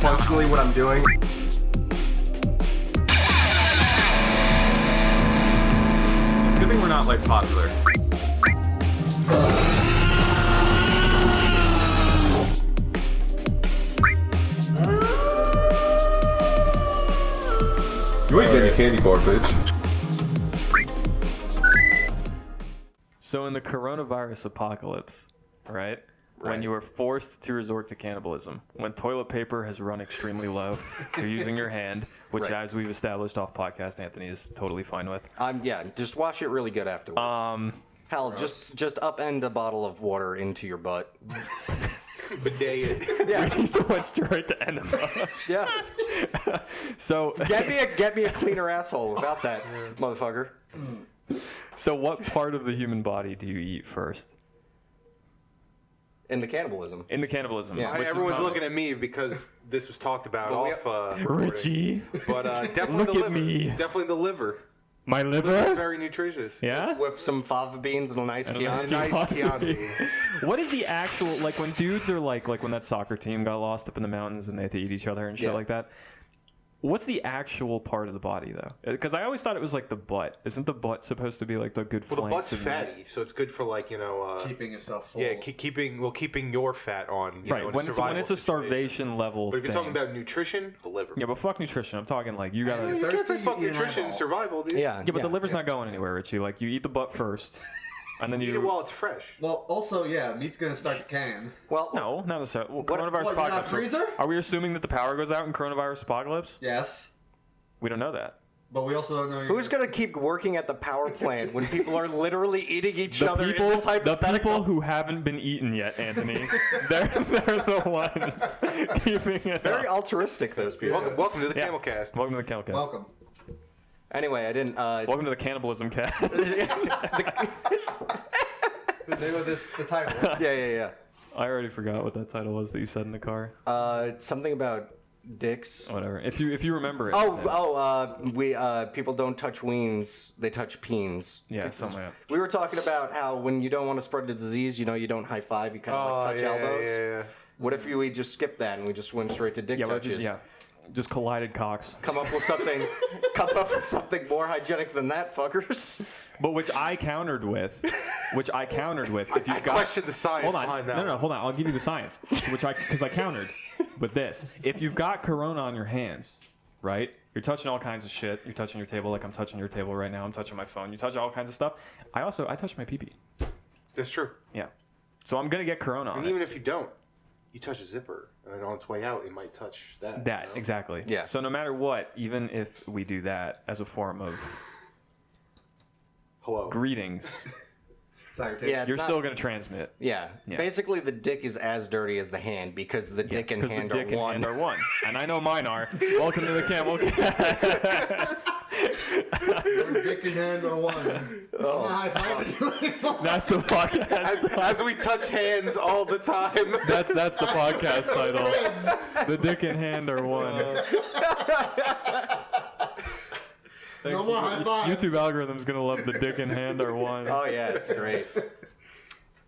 functionally what I'm doing. It's a good thing we're not like popular. You ain't getting a candy bar, bitch. So in the coronavirus apocalypse, right? When you are forced to resort to cannibalism, when toilet paper has run extremely low, you're using your hand, which as we've established off podcast, Anthony is totally fine with. Yeah, just wash it really good afterwards. Hell, just upend a bottle of water into your butt. Bidet. Yeah. So went straight to enema. Yeah. So get me a cleaner asshole without that, motherfucker. So what part of the human body do you eat first? In the cannibalism. In the cannibalism. Yeah. Everyone's looking at me because this was talked about off Richie. But definitely Look the at liver. me. Definitely the liver. My Liver's liver? very nutritious. Yeah? With some fava beans and a nice Chianti. Nice Chianti. What is the actual, like when dudes are like when that soccer team got lost up in the mountains and they had to eat each other and shit like that, what's the actual part of the body though? Because I always thought it was like the butt. Isn't the butt supposed to be like the good Well, the flanks? butt's fatty, so it's good for like, keeping yourself full. yeah, keeping your fat on. You know, in when it's a survival situation. starvation level But if thing. you're talking about nutrition, the liver. Yeah, but fuck nutrition. I'm talking like you gotta. You can't say fuck Thirsty, eat an nutrition, eyeball. survival, dude. Yeah. Yeah, but the liver's not going anywhere, Richie. Like you eat the butt first, and then Eat it you. while it's fresh. Well, also, yeah, meat's gonna start to can. Well, No, not necessarily. Well, What- coronavirus what, you got a apocalypse. freezer? Are we assuming that the power goes out in coronavirus apocalypse? Yes, We don't know that. but we also don't know. who's gonna keep working at the power plant when people are literally eating each The other people, in this the hypothetical? people who haven't been eaten yet, Anthony, they're the ones keeping it Very up. altruistic, those people. Welcome to the Yeah. Camel Cast. Welcome to the Camel Cast. Welcome. Anyway, I didn't. Welcome to the Cannibalism Cast. The name of this, the title. yeah. I already forgot what that title was that you said in the car. Something about dicks. Whatever. If you remember it. then- We people don't touch weens, they touch peens. Yeah, something like that. We were talking about how when you don't want to spread the disease, you don't high five, you kind of like touch elbows. Yeah. What if we just skipped that and we just went straight to dick Yeah, touches? just collided cocks. Come up with something more hygienic than that, fuckers. But which I countered with. If I you've got question the science hold on, behind that. no, hold on. I'll give you the science. Because I countered with this. If you've got corona on your hands, right? You're touching all kinds of shit. You're touching your table like I'm touching your table right now. I'm touching my phone. You touch all kinds of stuff. I touch my pee-pee. That's true. Yeah. So I'm gonna get corona on And it. even if you don't, you touch a zipper, and on its way out, it might touch that. That exactly. Yeah. So no matter what, even if we do that as a form of Hello. greetings, Salutation. Yeah, you're still gonna transmit. Yeah. Yeah. Basically, the dick is as dirty as the hand because the dick and Because hand the dick are and one. hand are one, and I know mine are. Welcome to the Camel Cast. Your dick and hand are one. Oh. I'm not high-fiving you anymore. That's the podcast. As we touch hands all the time. That's the podcast title. The dick and hand are one. No more high fives. YouTube algorithm's gonna love the dick and hand are one. Oh yeah, it's great.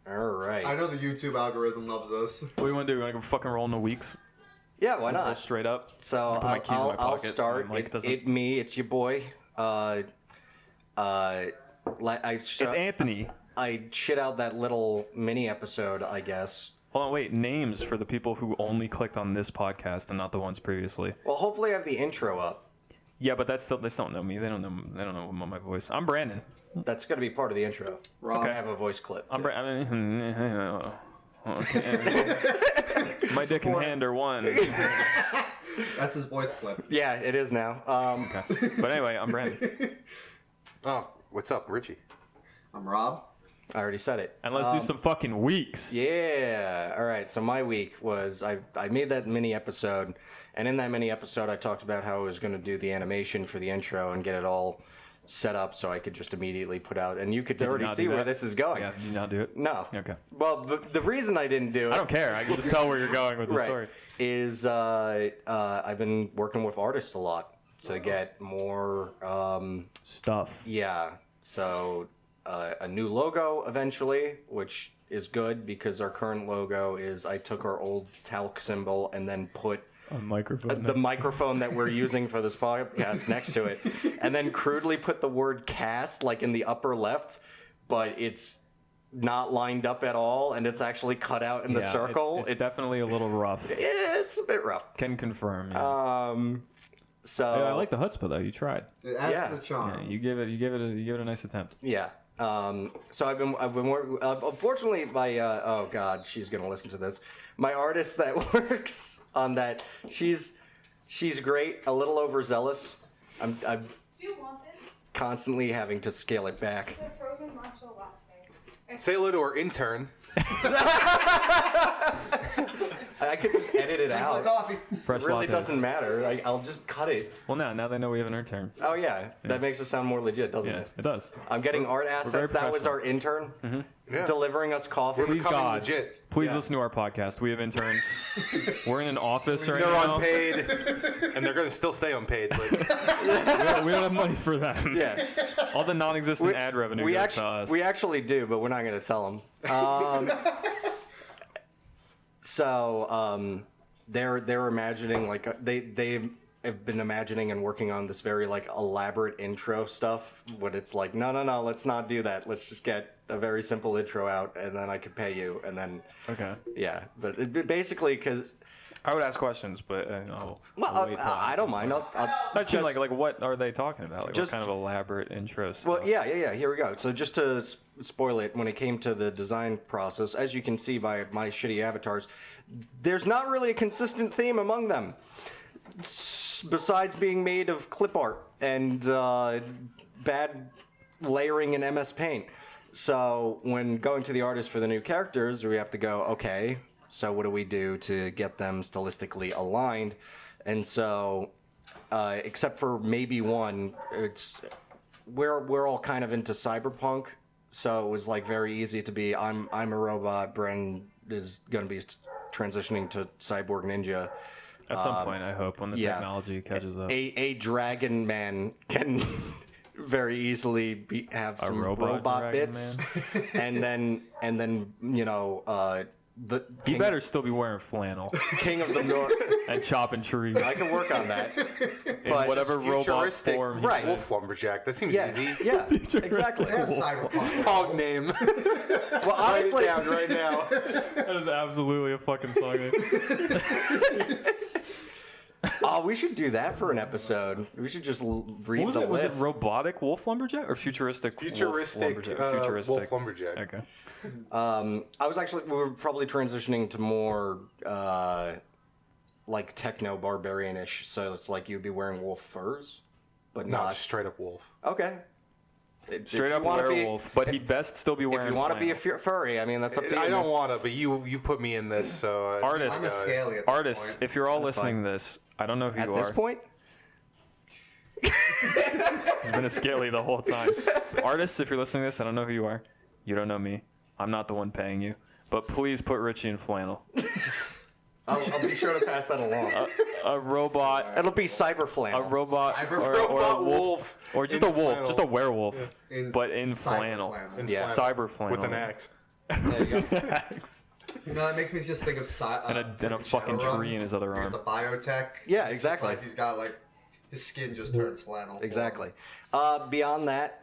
All right. I know the YouTube algorithm loves us. What do you want to do? You want to go fucking roll in the weeks? Yeah, why Roll not? straight up. So put my keys in my I'll pocket so start. my mic doesn't- It's your boy. It's Anthony. I shit out that little mini episode, I guess. Hold on, wait. Names for the people who only clicked on this podcast and not the ones previously. Well, hopefully I have the intro up. Yeah, but they don't know me. They don't know my voice. I'm Brandon. That's going to be part of the intro. Rob. I have a voice clip. I'm Brandon. My dick and hand are one. That's his voice clip. Yeah, it is now. Okay. But anyway, I'm Brandon. Oh, what's up, Richie? I'm Rob. I already said it. And let's do some fucking weeks. Yeah. All right. So my week was I made that mini episode, and in that mini episode I talked about how I was going to do the animation for the intro and get it all set up so I could just immediately put out. And you could Did you already not see do where that? this is going. Yeah, did you not do it? No. Okay. Well, the reason I didn't do it. I don't care. I can just tell where you're going with the right, story. is I've been working with artists a lot to get more. Stuff. Yeah. So a new logo eventually, which is good because our current logo is I took our old talc symbol and then put A microphone. the microphone that we're using for this podcast next to it, and then crudely put the word cast like in the upper left, but it's not lined up at all, and it's actually cut out in the circle. It's definitely a little rough. It's a bit rough. Can confirm. Yeah. So I like the chutzpah though. You tried. It adds Yeah. to the charm. Yeah, you give it a nice attempt. Yeah. So I've been unfortunately my oh god, she's gonna listen to this. My artist that works on that, she's great, a little overzealous. I'm Do you want this? constantly having to scale it back. It's a frozen matcha latte. Say hello to our intern. I could just edit it Thanks for the out. coffee. Fresh It really lattes. doesn't matter. I'll just cut it. Well, now they know we have an intern. Oh yeah, that makes it sound more legit, doesn't Yeah, it? it does. I'm getting art very assets. That was professional. our intern Yeah. delivering us coffee. We're Please becoming God, legit. please Yeah. listen to our podcast. We have interns. We're in an office right They're now. unpaid, and they're going to still stay unpaid. But We don't have money for them. Yeah. All the non-existent ad revenue goes to us. We actually do, but we're not going to tell them. They're imagining like they have been imagining and working on this very like elaborate intro stuff. But it's like no, let's not do that. Let's just get a very simple intro out, and then I could pay you, and then Okay. yeah. But basically, because I would ask questions, but I'll wait till I don't mind. I'll That's just like what are they talking about? Like just- what kind of elaborate intro stuff? Well, yeah. Here we go. So just to spoil it, when it came to the design process, as you can see by my shitty avatars, there's not really a consistent theme among them, besides being made of clip art and bad layering in MS Paint. So when going to the artist for the new characters, we have to go, okay, so what do we do to get them stylistically aligned? And so, except for maybe one, we're all kind of into cyberpunk, so it was like very easy to be I'm a robot. Bren is going to be transitioning to cyborg ninja. At some point, I hope, when the technology catches up. A dragon man can very easily have some robot robot dragon bits, and then you know the He king, better still be wearing flannel king of the north. and chopping trees. I can work on that. But whatever robot futuristic form. he's right. in. Wolf Lumberjack. That seems yeah, easy. yeah, exactly. They have cyberpunk. Song name. Well, honestly, Write it down right now. That is absolutely a fucking song name. oh, we should do that for an episode. We should just read What was the it? Was list. it robotic wolf lumberjack or futuristic? Futuristic, wolf lumberjack? Futuristic. Wolf Lumberjack. Okay. we were probably transitioning to more like techno barbarian-ish. So it's like you'd be wearing wolf furs, but No, not just straight up wolf. okay. If Straight you up wanna werewolf, but he'd best still be If wearing. you want to be a flannel. furry, I mean that's up to you. I don't want to, but you put me in this, so Artists. I'm a scaly at this Artists, point. if you're all That's listening to this, I don't know who At you this are. point, He's been a scaly the whole time. Artists, if you're listening to this, I don't know who you are. You don't know me. I'm not the one paying you. But please put Richie in flannel. I'll be sure to pass that along. A robot. It'll be cyber flannel. A robot, Cyber or a robot wolf, wolf or just in a wolf, flannel. just a werewolf, In but in cyber flannel. In Yeah. Cyber flannel. with an axe. There you go. You know, that makes me just think of and a fucking tree in his other arm. The biotech. Yeah, It's just exactly. like he's got like his skin just turns flannel. Exactly. Beyond that,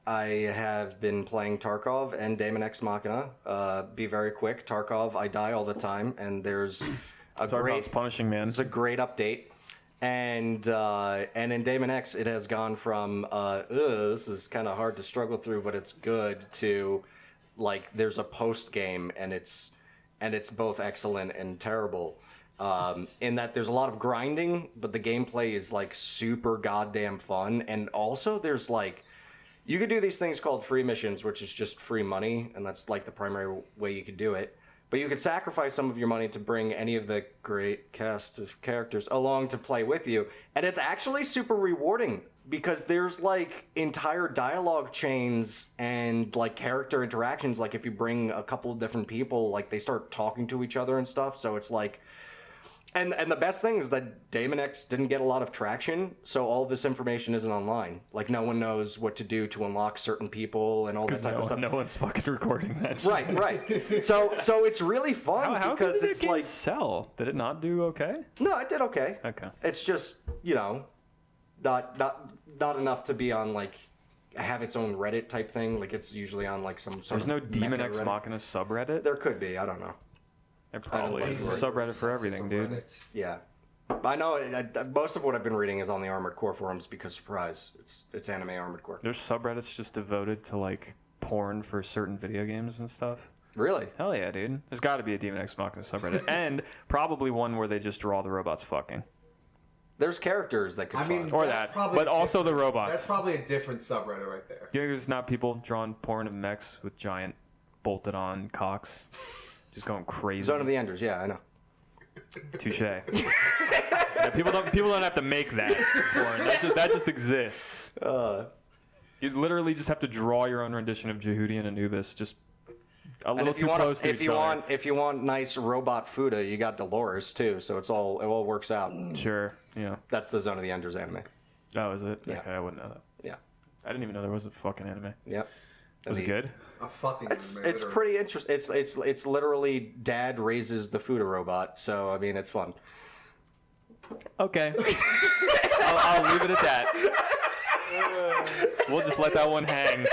I have been playing Tarkov and Daemon X Machina. Be very quick. Tarkov, I die all the time, and there's a Tarkov's punishing man. It's a great update. And in Daemon X, it has gone from this is kind of hard to struggle through, but it's good, to like there's a post game, and it's both excellent and terrible. In that there's a lot of grinding, but the gameplay is like super goddamn fun, and also there's like you could do these things called free missions, which is just free money, and that's like the primary way you could do it. But you could sacrifice some of your money to bring any of the great cast of characters along to play with you. And it's actually super rewarding because there's like entire dialogue chains and like character interactions. Like if you bring a couple of different people, like they start talking to each other and stuff. So it's like, And the best thing is that Daemon X didn't get a lot of traction, so all this information isn't online. Like, no one knows what to do to unlock certain people and all that type of stuff. No one's fucking recording that shit. Right. So it's really fun How because did it's the game like sell? Did it not do okay? no, it did okay. Okay. It's just not enough to be on like have its own Reddit type thing. Like it's usually on like some sort There's of no Demon mecha X Reddit. Machina subreddit? There could be. I don't know. There probably I don't is. like There's a subreddit for everything, dude. Yeah. I know most of what I've been reading is on the Armored Core forums because surprise, it's anime Armored Core. There's subreddits just devoted to like porn for certain video games and stuff. Really? Hell yeah, dude. There's got to be a Demon X Machina subreddit, and probably one where they just draw the robots fucking, There's characters that could I mean, fuck. or That's that, probably but also the That's robots. probably a different subreddit right there. You know, there's not people drawing porn of mechs with giant bolted-on cocks, just going crazy. Zone of the Enders, yeah, I know. Touche. Yeah, people don't have to make that porn. That just exists. You literally just have to draw your own rendition of Jehudi and Anubis, just a And little too close to each other. If you want nice robot Fuda, you got Dolores too, so it all works out. Sure. Yeah. That's the Zone of the Enders anime. Oh, is it? Yeah. Okay, I wouldn't know that. Yeah. I didn't even know there was a fucking anime. Yep. Was it good? A fucking It's anime, literally. pretty interesting. It's literally dad raises the Fuda robot, so I mean it's fun. Okay. I'll leave it at that. We'll just let that one hang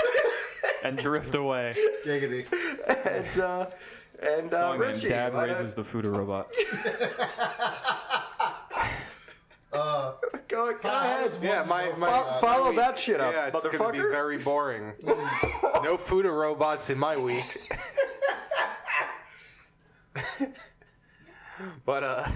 and drift away. Giggity. And Song name, Richie, Dad why raises the Fuda robot. Go ahead. Yeah, Follow week- that shit up, Yeah, it's gonna be motherfucker. very boring. No Fuda robots in my week. But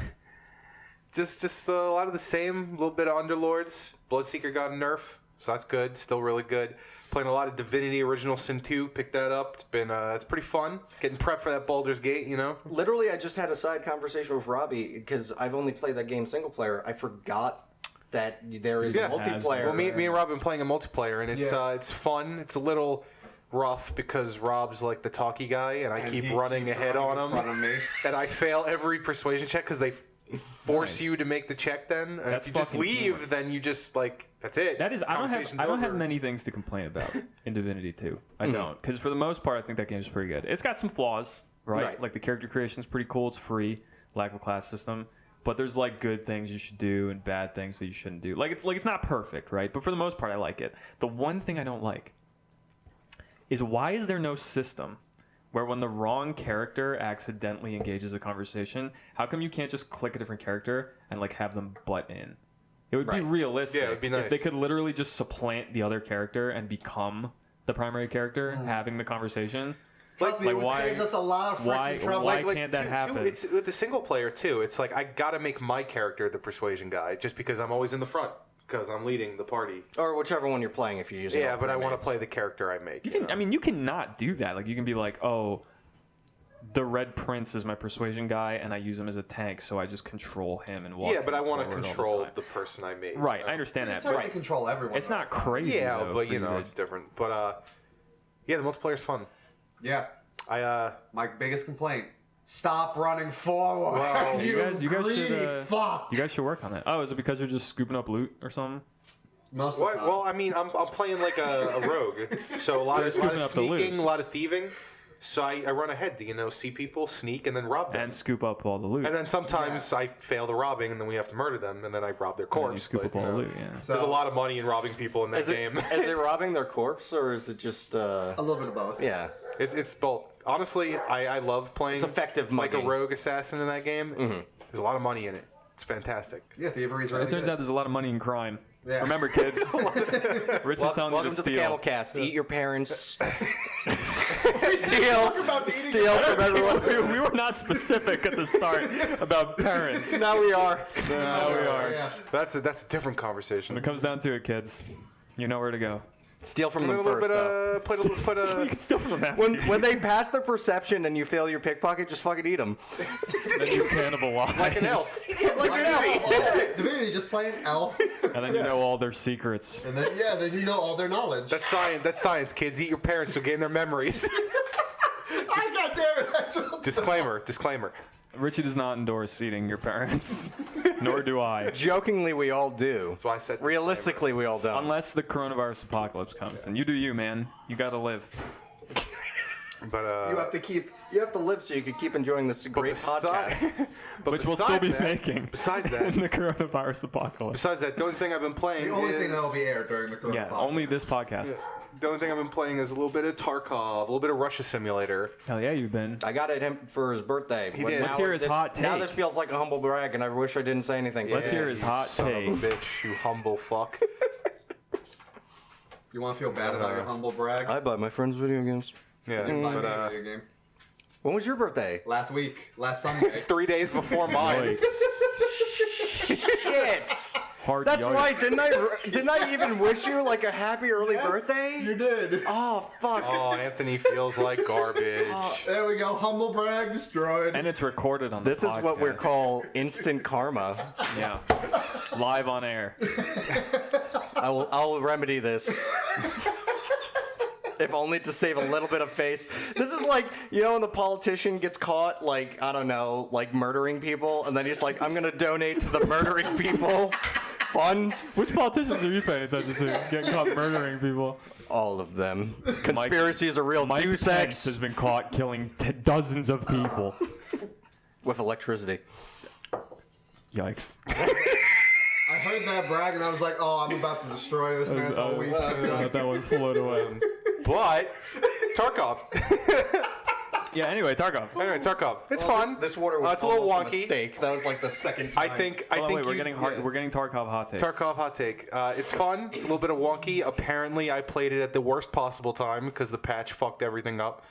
just a lot of the same. A little bit of Underlords. Bloodseeker got a nerf, so that's good. Still really good. Playing a lot of Divinity Original Sin 2. Picked that up. It's been it's pretty fun. Getting prepped for that Baldur's Gate. You know. Literally, I just had a side conversation with Robbie because I've only played that game single player. I forgot that there is a Yeah. multiplayer. Well, me and Rob have been playing a multiplayer, and it's Yeah. it's fun. It's a little rough because Rob's like the talky guy, and I And keep he running keeps ahead running on in front of him, me. and I fail every persuasion check because they force Nice. you to make the check. Then, and That's if you just fucking leave, teamwork. then you just like that's it. That is, I don't Conversation's have over. many things to complain about in Divinity 2. I don't, because for the most part, I think that game's pretty good. It's got some flaws, right? Right. Like the character creation's pretty cool. It's free, lack of a class system, but there's like good things you should do and bad things that you shouldn't do. Like it's not perfect, right? But for the most part, I like it. The one thing I don't like is why is there no system where when the wrong character accidentally engages a conversation, how come you can't just click a different character and like have them butt in? It would be Right. realistic Yeah, it would be if they nice. could literally just supplant the other character and become the primary character having the conversation. Trust me, Like, it would why- save us a lot of freaking trouble. why can't that happen? It's with the single player too. It's like I gotta make my character the persuasion guy just because I'm always in the front because I'm leading the party. Or whichever one you're playing if you're using. Yeah, all but I want to primates. play the character I make. You can, I mean, you cannot do that. Like, you can be like, oh, the Red Prince is my persuasion guy, and I use him as a tank, so I just control him and walk. Yeah, but I want to control the person I make. Right, I understand You that. technically But control everyone. it's though. not crazy. Yeah, though, but for you know to- it's different. But yeah, the multiplayer's fun. Yeah. I My biggest complaint. Stop running forward. Wow. you you guys greedy should. fuck. You guys should work on that. Oh, is it because you're just scooping up loot or something? Most of the time. well, I mean, I'm playing like a rogue, so a lot you're of scooping up the loot. sneaking, a lot of thieving. So I run ahead to see people, sneak, and then rob them. And scoop up all the loot. And then sometimes Yes. I fail the robbing, and then we have to murder them, and then I rob their And then corpse. you scoop but, up all you the know, loot. Yeah. So, There's a lot of money in robbing people in that Is it, game. is it robbing their corpse or is it just? a little bit of both. Yeah. It's both. Honestly, I love playing It's effective like a mugging. rogue assassin in that game. There's a lot of money in it. It's fantastic. Yeah, thievery's really It turns good. out there's a lot of money in crime. Yeah. Remember, kids. Rich is telling you Welcome to to the steal. Camel Cast. Eat your parents. about Steal from everyone. We were not specific at the start about parents. Now we are. Now we are. Yeah. That's a different conversation. When it comes down to it, kids, you know where to go. Steal from And then them a little first. bit Though. put a You can steal from them after When they pass their perception and you fail your pickpocket, just fucking eat them. then you cannibalize. like an elf. Like an elf. Divinity just playing elf. And then you know all their secrets. And then you know all their knowledge. That's science. That's science, kids. Eat your parents to gain their memories. I got there. Disclaimer. Richie does not endorse seating your parents, nor do I. Jokingly, we all do. That's why I said Realistically, we all don't. Unless the coronavirus apocalypse comes, then you do you, man. You gotta live. But You have to live so you can keep enjoying this great podcast. but Which we'll still be besides that- making. Besides that, in the coronavirus apocalypse. besides that, the only thing I've been playing The only is thing that'll be aired during the coronavirus. Yeah, only this podcast. the only thing I've been playing is a little bit of Tarkov, a little bit of Russia Simulator. Hell yeah, you've been. I got it him for his birthday. He did. Let's hear his hot Now take. this feels like a humble brag, and I wish I didn't say anything. Let's hear his hot Son of take. a bitch, you humble fuck. You want to feel bad about your humble brag? I buy my friends video games. Yeah, Buy me but a video game. When was your birthday? Last week, last Sunday. it's 3 days before mine. Shit! Hard That's yard. right. Didn't I even wish you like a happy early Yes, birthday? You did. Oh fuck! Oh, Anthony feels like garbage. There we go. Humble brag destroyed. And it's recorded on the This is what we podcast. call instant karma. Yeah. Live on air. I'll remedy this. If only to save a little bit of face. This is like, you know, when the politician gets caught, like, I don't know, like murdering people, and then he's like, I'm gonna donate to the murdering people fund. Which politicians are you paying attention to? Getting caught murdering people. All of them. Conspiracy is a real Mike deus Pence ex has been caught killing dozens of people. with electricity. Yikes. I heard that brag and I was like, oh, I'm about to destroy this man's whole week. Let that one float away. But Tarkov. Yeah, anyway, Tarkov. Anyway, Tarkov. It's fun. This water was It's a little almost wonky. mistake. That was like the second time. I think. Hold on, wait, we're you- getting we're getting Tarkov hot takes. Tarkov hot take. It's fun. It's a little bit of wonky. Apparently, I played it at the worst possible time because the patch fucked everything up.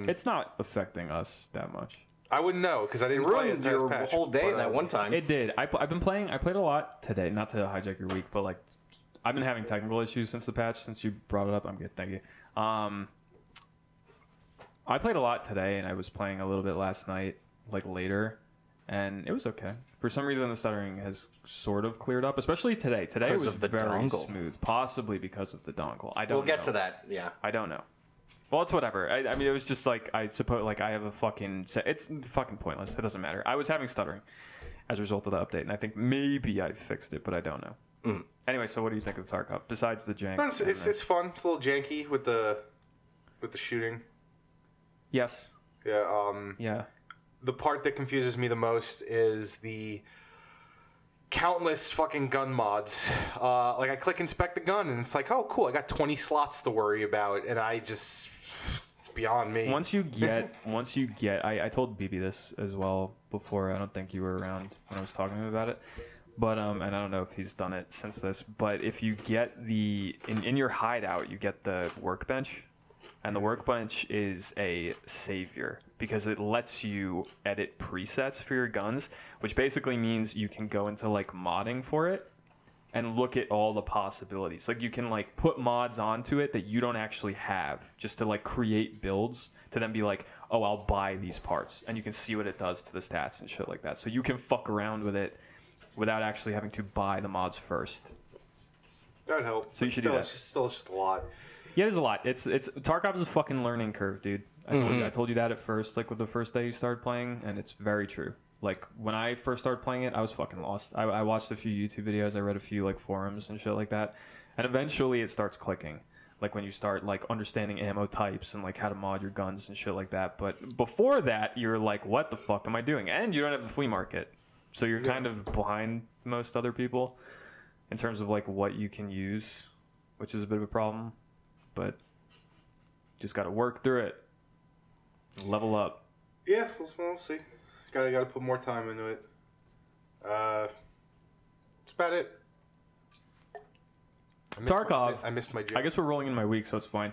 It's not affecting us that much. I wouldn't know because I It didn't play it ruined past your patch. whole day but, that one time. It did. I've been playing. I played a lot today. Not to hijack your week, but like, I've been having technical issues since the patch. Since you brought it up, I'm good. Thank you. I played a lot today, and I was playing a little bit last night, like later, and it was okay. For some reason, the stuttering has sort of cleared up, especially today. Today Because was of the very dongle. smooth, possibly because of the dongle. I don't. We'll get know. to that. Yeah. I don't know. Well, it's whatever. I mean, it was just like, I suppose, like, I have a fucking... It's fucking pointless. It doesn't matter. I was having stuttering as a result of the update, and I think maybe I fixed it, but I don't know. Anyway, so what do you think of Tarkov, besides the jank? No, it's fun. It's a little janky with the shooting. Yes. Yeah. Yeah. The part that confuses me the most is the countless fucking gun mods. Like I click inspect the gun and it's like, oh cool, I got 20 slots to worry about, and it's beyond me. Once you get, I told BB this as well before. I don't think you were around when I was talking to him about it, but and I don't know if he's done it since this. But if you get in your hideout, you get the workbench, and the workbench is a savior because it lets you edit presets for your guns, which basically means you can go into like modding for it and look at all the possibilities. Like you can like put mods onto it that you don't actually have, just to like create builds to then be like, oh, I'll buy these parts, and you can see what it does to the stats and shit like that. So you can fuck around with it without actually having to buy the mods first. That'd help. So you But should do that. It's just a lot. Yeah, there's a lot. It's Tarkov is a fucking learning curve, dude. I told you that at first, like with the first day you started playing, and it's very true. Like when I first started playing it, I was fucking lost. I watched a few YouTube videos, I read a few like forums and shit like that, and eventually it starts clicking. Like when you start like understanding ammo types and like how to mod your guns and shit like that. But before that, you're like, what the fuck am I doing? And you don't have the flea market, so you're kind of behind most other people in terms of like what you can use, which is a bit of a problem. But just got to work through it, level up. Yeah, we'll see. Got to put more time into it. That's about it. Tarkov. I missed my joke. I guess we're rolling in my week, so it's fine.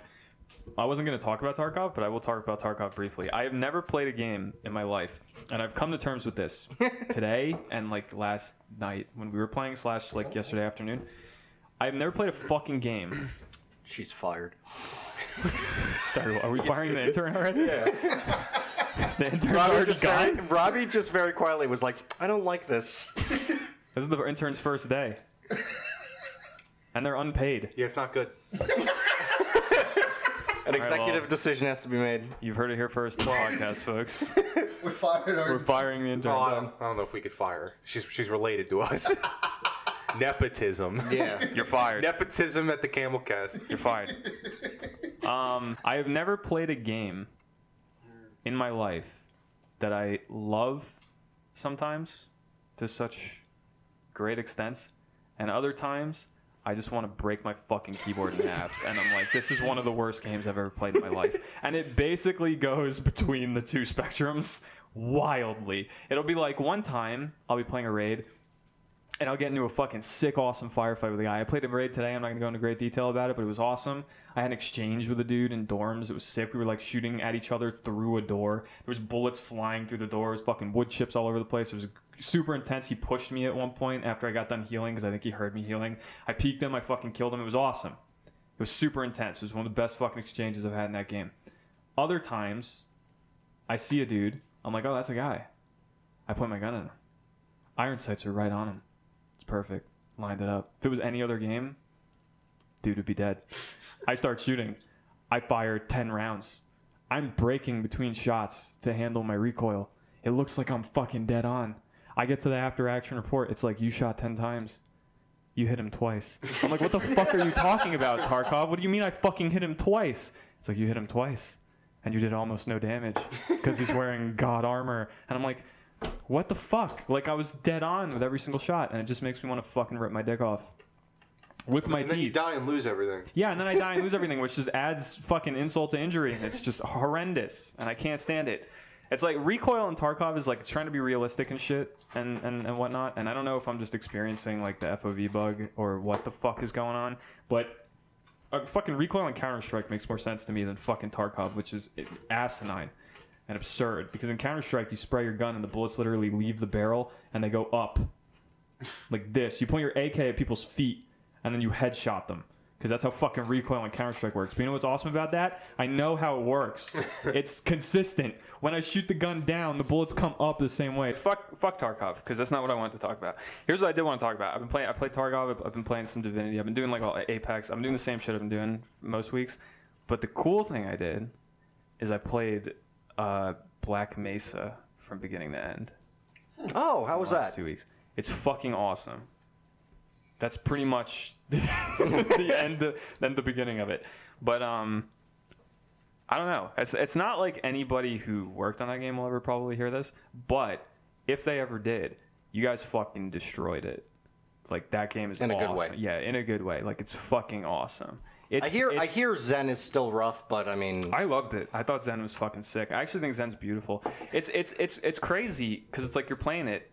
I wasn't going to talk about Tarkov, but I will talk about Tarkov briefly. I have never played a game in my life, and I've come to terms with this today and like last night when we were playing / like yesterday afternoon. I've never played a fucking game. She's fired. Sorry, are we firing the intern already? Yeah. The intern's already gone? Robbie just very quietly was like, I don't like this. This is the intern's first day. And they're unpaid. Yeah, it's not good. And An executive decision has to be made. You've heard it here first in the podcast, folks. We fired our. We're firing the intern. I don't know if we could fire her. She's related to us. Nepotism. Yeah. You're fired. Nepotism at the Camel Cast. You're fired. I have never played a game in my life that I love sometimes to such great extents, and other times I just want to break my fucking keyboard in half, and I'm like, this is one of the worst games I've ever played in my life. And it basically goes between the two spectrums wildly. It'll be like one time I'll be playing a raid, and I'll get into a fucking sick, awesome firefight with a guy. I played a raid today. I'm not going to go into great detail about it, but it was awesome. I had an exchange with a dude in dorms. It was sick. We were, like, shooting at each other through a door. There was bullets flying through the doors, fucking wood chips all over the place. It was super intense. He pushed me at one point after I got done healing because I think he heard me healing. I peeked him. I fucking killed him. It was awesome. It was super intense. It was one of the best fucking exchanges I've had in that game. Other times, I see a dude. I'm like, oh, that's a guy. I point my gun at him. Iron sights are right on him. It's perfect. Lined it up. If it was any other game, dude would be dead. I start shooting. I fire 10 rounds. I'm breaking between shots to handle my recoil. It looks like I'm fucking dead on. I get to the after action report. It's like, you shot 10 times. You hit him twice. I'm like, what the fuck are you talking about, Tarkov? What do you mean I fucking hit him twice? It's like, you hit him twice. And you did almost no damage because he's wearing god armor. And I'm like, what the fuck? Like, I was dead on with every single shot, and it just makes me want to fucking rip my dick off. With my And teeth. then you die and lose everything. Yeah, and then I die and lose everything, which just adds fucking insult to injury, and it's just horrendous, and I can't stand it. It's like recoil in Tarkov is like trying to be realistic and shit and whatnot, and I don't know if I'm just experiencing like the FOV bug or what the fuck is going on, but fucking recoil in Counter-Strike makes more sense to me than fucking Tarkov, which is asinine and absurd, because in Counter-Strike you spray your gun and the bullets literally leave the barrel and they go up like this. You point your AK at people's feet and then you headshot them, because that's how fucking recoil in Counter-Strike works. But you know what's awesome about that? I know how it works. It's consistent. When I shoot the gun down, the bullets come up the same way. Fuck Tarkov, because that's not what I wanted to talk about. Here's what I did want to talk about. I played Tarkov. I've been playing some Divinity. I've been doing like all Apex. I'm doing the same shit I've been doing most weeks. But the cool thing I did is I played Black Mesa from beginning to end. Oh, how was the last that? 2 weeks. It's fucking awesome. That's pretty much the end, then the beginning of it. But I don't know. It's not like anybody who worked on that game will ever probably hear this. But if they ever did, you guys fucking destroyed it. Like, that game is In a awesome. good way. Yeah, in a good way. Like, it's fucking awesome. I I hear Zen is still rough, but I mean, I loved it. I thought Zen was fucking sick. I actually think Zen's beautiful. It's crazy because it's like you're playing it,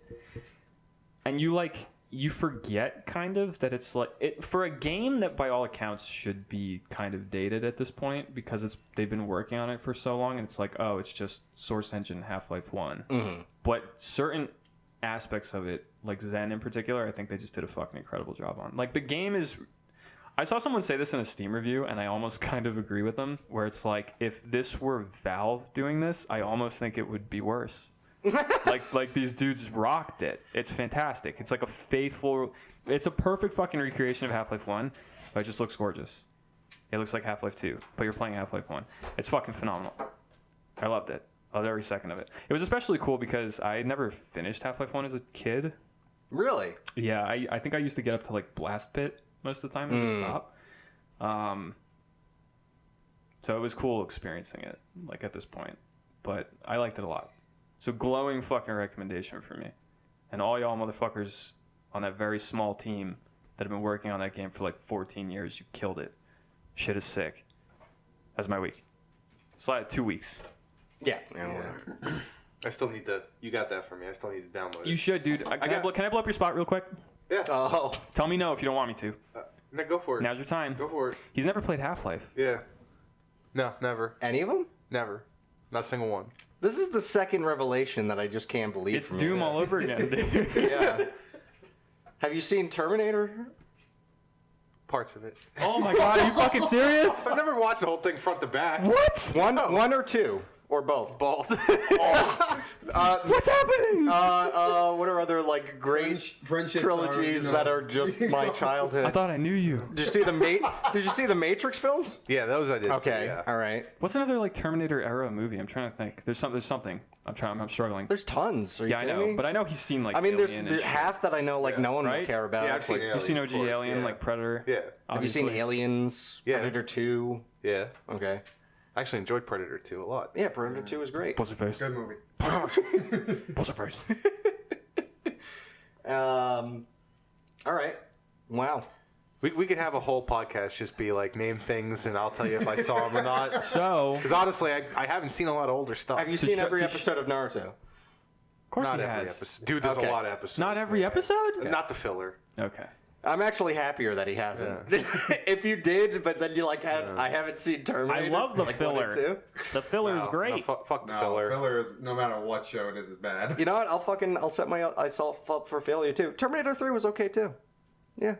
and you forget kind of that it's like it for a game that by all accounts should be kind of dated at this point, because they've been working on it for so long, and it's like, oh, it's just Source Engine Half-Life 1. Mm-hmm. But certain aspects of it, like Zen in particular, I think they just did a fucking incredible job on. Like, the game is, I saw someone say this in a Steam review, and I almost kind of agree with them, where it's like, if this were Valve doing this, I almost think it would be worse. like these dudes rocked it. It's fantastic. It's like it's a perfect fucking recreation of Half-Life 1, but it just looks gorgeous. It looks like Half-Life 2, but you're playing Half-Life 1. It's fucking phenomenal. I loved it. I loved every second of it. It was especially cool because I had never finished Half-Life 1 as a kid. really? Yeah, I think I used to get up to like Blast Pit most of the time and just stop. So it was cool experiencing it, like, at this point. But I liked it a lot. So glowing fucking recommendation for me. And all y'all motherfuckers on that very small team that have been working on that game for like 14 years, you killed it. Shit is sick. That's my week. It's 2 weeks. Yeah. Whatever. I still need to. You got that for me. I still need to download it. You should, dude. Can I blow up your spot real quick? Yeah. Oh. Tell me no if you don't want me to. No, go for it. Now's your time. Go for it. He's never played Half-Life. Yeah. No, never. Any of them? Never. Not a single one. This is the second revelation that I just can't believe. It's from Doom you. all over again, dude. Yeah. Have you seen Terminator? Parts of it. Oh my god, are you fucking serious? I've never watched the whole thing front to back. What? One or two? Or both? Both. What's happening? What are other like great Friendships trilogies that are just my childhood? I thought I knew you. Did you see the Matrix films? Yeah, those I did. Okay, See, yeah. all right. What's another like Terminator era movie? I'm trying to think. There's something. I'm struggling. There's tons. Are you Yeah, I kidding know, me? but I know he's seen like. I mean, Alien and there's shit. half that I know like no one Right? would care about. Yeah, I've It's seen like, Alien. You've seen of OG course, Alien, yeah. like Predator. Yeah. have you seen obviously. Aliens? Yeah. Predator 2? Yeah. Okay. I actually enjoyed Predator 2 a lot. Yeah, Predator 2 is great. Pussyface. Good movie. Pussyface. All right. Wow. We could have a whole podcast just be like name things and I'll tell you if I saw them or not. So, Because honestly, I haven't seen a lot of older stuff. Have you To seen show- every to sh- episode of Naruto? of course Not he every has. episode. Dude, there's Okay. a lot of episodes. Not every man. episode. Not the filler. Okay. I'm actually happier that he hasn't. If you did, but then you like had, I haven't seen Terminator. I love the like, 1 and filler. 2. The filler is No, great. No, fuck the No, filler. filler is, no matter what show it is bad. You know what? I'll set myself up for failure too. Terminator 3 was okay too. Yeah.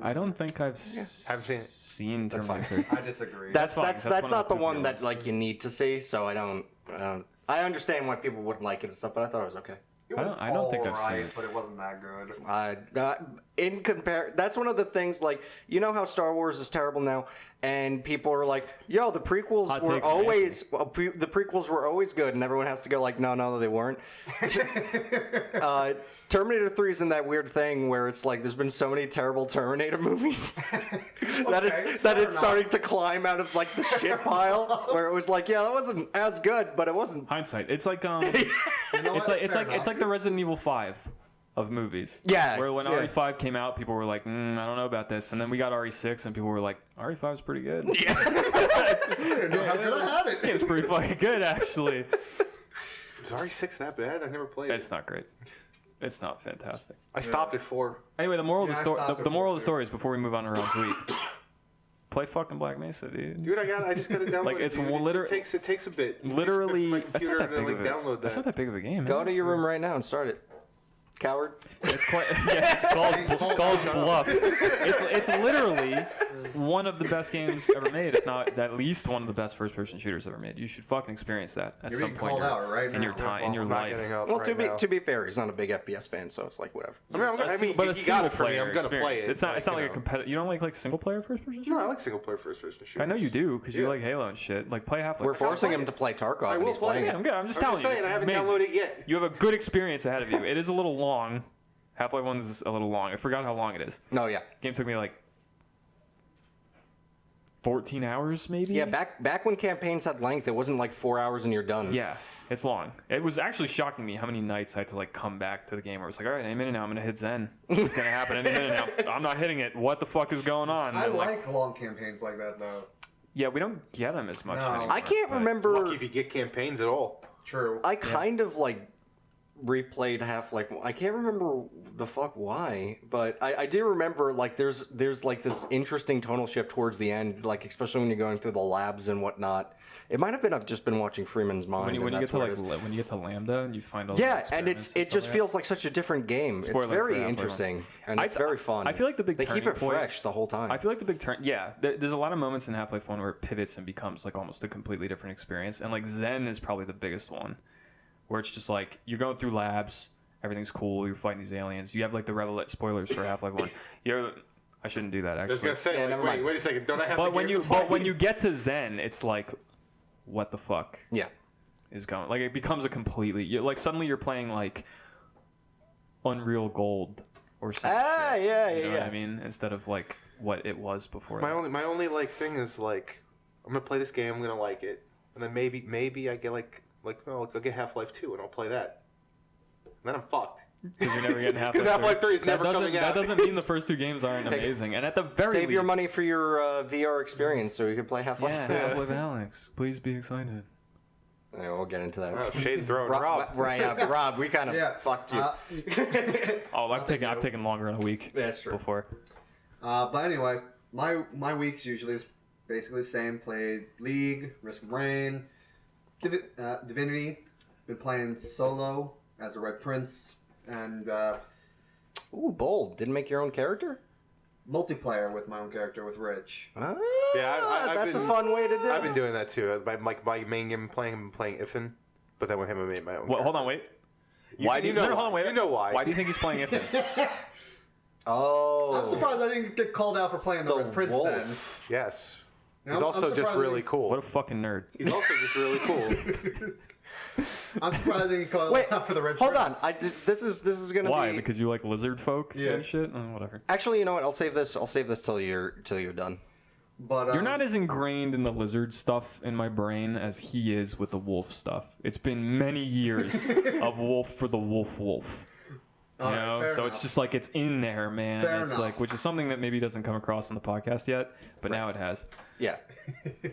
I don't think I've Haven't seen it. seen That's fine. Terminator. I disagree. That's fine. that's That's that's one of not the the one poopy that ones. like you need to see. So I don't. I understand why people wouldn't like it and stuff, but I thought it was okay. It I was don't think I've seen alright, it. but it wasn't that good. That's one of the things. Like, you know how Star Wars is terrible now, and people are like, "Yo, the prequels Hot were take from always the prequels were always good," and everyone has to go like, "No, they weren't." Terminator 3 is in that weird thing where it's like there's been so many terrible Terminator movies that it's starting to climb out of like the shit pile. Where it was like, yeah, that wasn't as good, but it wasn't. Hindsight. It's like You know it's what? like Fair enough. the Resident Evil 5 of movies. Yeah, Where when yeah. RE5 came out, people were like, I don't know about this, and then we got RE6, and people were like, RE5 is pretty good. I didn't know how good I had it. It was pretty fucking good, actually. Is RE6 that bad? I never played it. It's not great. It's not fantastic. I stopped at 4. Anyway, the moral of Yeah, the I story. stopped The at moral of the 4 story is before we move on to Ron's week. Play fucking Black Mesa, dude. Dude, I just got to download Like, it. it's dude. it takes a bit. It takes a bit Literally, for my that's not that computer big to, of a. download That's that. not that big of a game. Go Man. to your room right now and start it, coward. It's quite. Yeah, calls bluff. It's literally one of the best games ever made, if not at least one of the best first-person shooters ever made. You should fucking experience that at You're some being point called out right in now. your time, in your I'm not life. getting up Well, right now. to be fair, he's not a big FPS fan, so it's like whatever. I mean, But a if you got single it for me, player I'm gonna play experience. it. It's not like you a know. competitive. You don't like single-player first-person shooter? No, I like single player first person shooters. I know you do because you Yeah. like Halo and shit. Like play Half-Life. We're forcing play him it. to play Tarkov, I and will he's play playing it. it. I'm good. I'm just I'm telling just saying, you. I it's haven't amazing. downloaded it yet. You have a good experience ahead of you. It is a little long. Half-Life 1 is a little long. I forgot how long it is. No, yeah, Game took me like 14 hours, maybe. yeah. Back when campaigns had length, it wasn't like 4 hours and you're done. Yeah, it's long. It was actually shocking me how many nights I had to like come back to the game where it's like, all right, any minute now I'm gonna hit Zen. It's gonna happen any minute now. I'm not hitting it. What the fuck is going on? I And, like long campaigns like that though. Yeah, we don't get them as much No. anymore. I can't but- remember. Lucky if you get campaigns at all. True. I kind of like replayed Half-Life. I can't remember the fuck why, but I do remember like there's like this interesting tonal shift towards the end, like especially when you're going through the labs and whatnot. It might have been I've just been watching Freeman's Mind. When you and get that's to what like it is. when you get to Lambda and you find all Yeah, the and it experiments just stuff feels like such a different game. Spoiler It's for very Half-Life interesting and I it's th- very fun. I feel like the big they keep turning it point- fresh the whole time. I feel like the big turn, yeah. There's a lot of moments in Half-Life 1 where it pivots and becomes like almost a completely different experience, and like Zen is probably the biggest one, where it's just like you're going through labs, everything's cool, you're fighting these aliens. You have like the spoilers for Half-Life 1. I shouldn't do that I was actually. gonna say, Yeah, like, never mind. wait a second, don't I have But to when get you the but when you get to Zen, it's like, what the fuck yeah. is going? Like it becomes a completely like suddenly you're playing like Unreal Gold or something. Ah, yeah, You know yeah, what yeah. I mean? Instead of like what it was before. My that. only like thing is like I'm gonna play this game, I'm gonna like it, and then maybe I get like I'll get Half-Life 2 and I'll play that. And then I'm fucked. Because you're never getting Half-Life. Because Half-Life 3 is That never doesn't- coming out. That doesn't mean the first two games aren't amazing. And at the very Save your least- money for your VR experience so you can play Half-Life. Yeah, Half-Life Alex. Please be excited. Yeah, we'll get into that. Oh, shade throwing Rob. Right, Rob, we kind of Yeah. fucked you. Oh, I've taken longer than a week That's true. before. But anyway, my weeks usually is basically the same. Played League, Risk of Rain, Divinity. Been playing solo as the Red Prince, and Ooh, bold. Didn't make your own character? multiplayer with my own character with Rich. Yeah, I've that's been- a fun way to do it. I've been doing that too. My main game I'm playing Ifin, but then with him I made my own. Well, hold on, wait. Why do you know? Hold on, wait. You know why? Why do you think he's playing Ifin? Oh. I'm surprised I didn't get called out for playing the Red Prince wolf. then. Yes. You He's know, also I'm just surprised really cool. What a fucking nerd. He's also just really cool. I'm surprised I didn't get called Wait, out for the Red hold on. Prince. This is gonna Why? be. Because you like lizard folk Yeah. and shit? Whatever. Actually, you know what? I'll save this till you're done. But You're not as ingrained in the lizard stuff in my brain as he is with the wolf stuff. It's been many years of wolf for the wolf. You All right, know, fair so enough. it's just like it's in there, man. Fair it's enough. like, which is something that maybe doesn't come across on the podcast yet, but now it has. Yeah.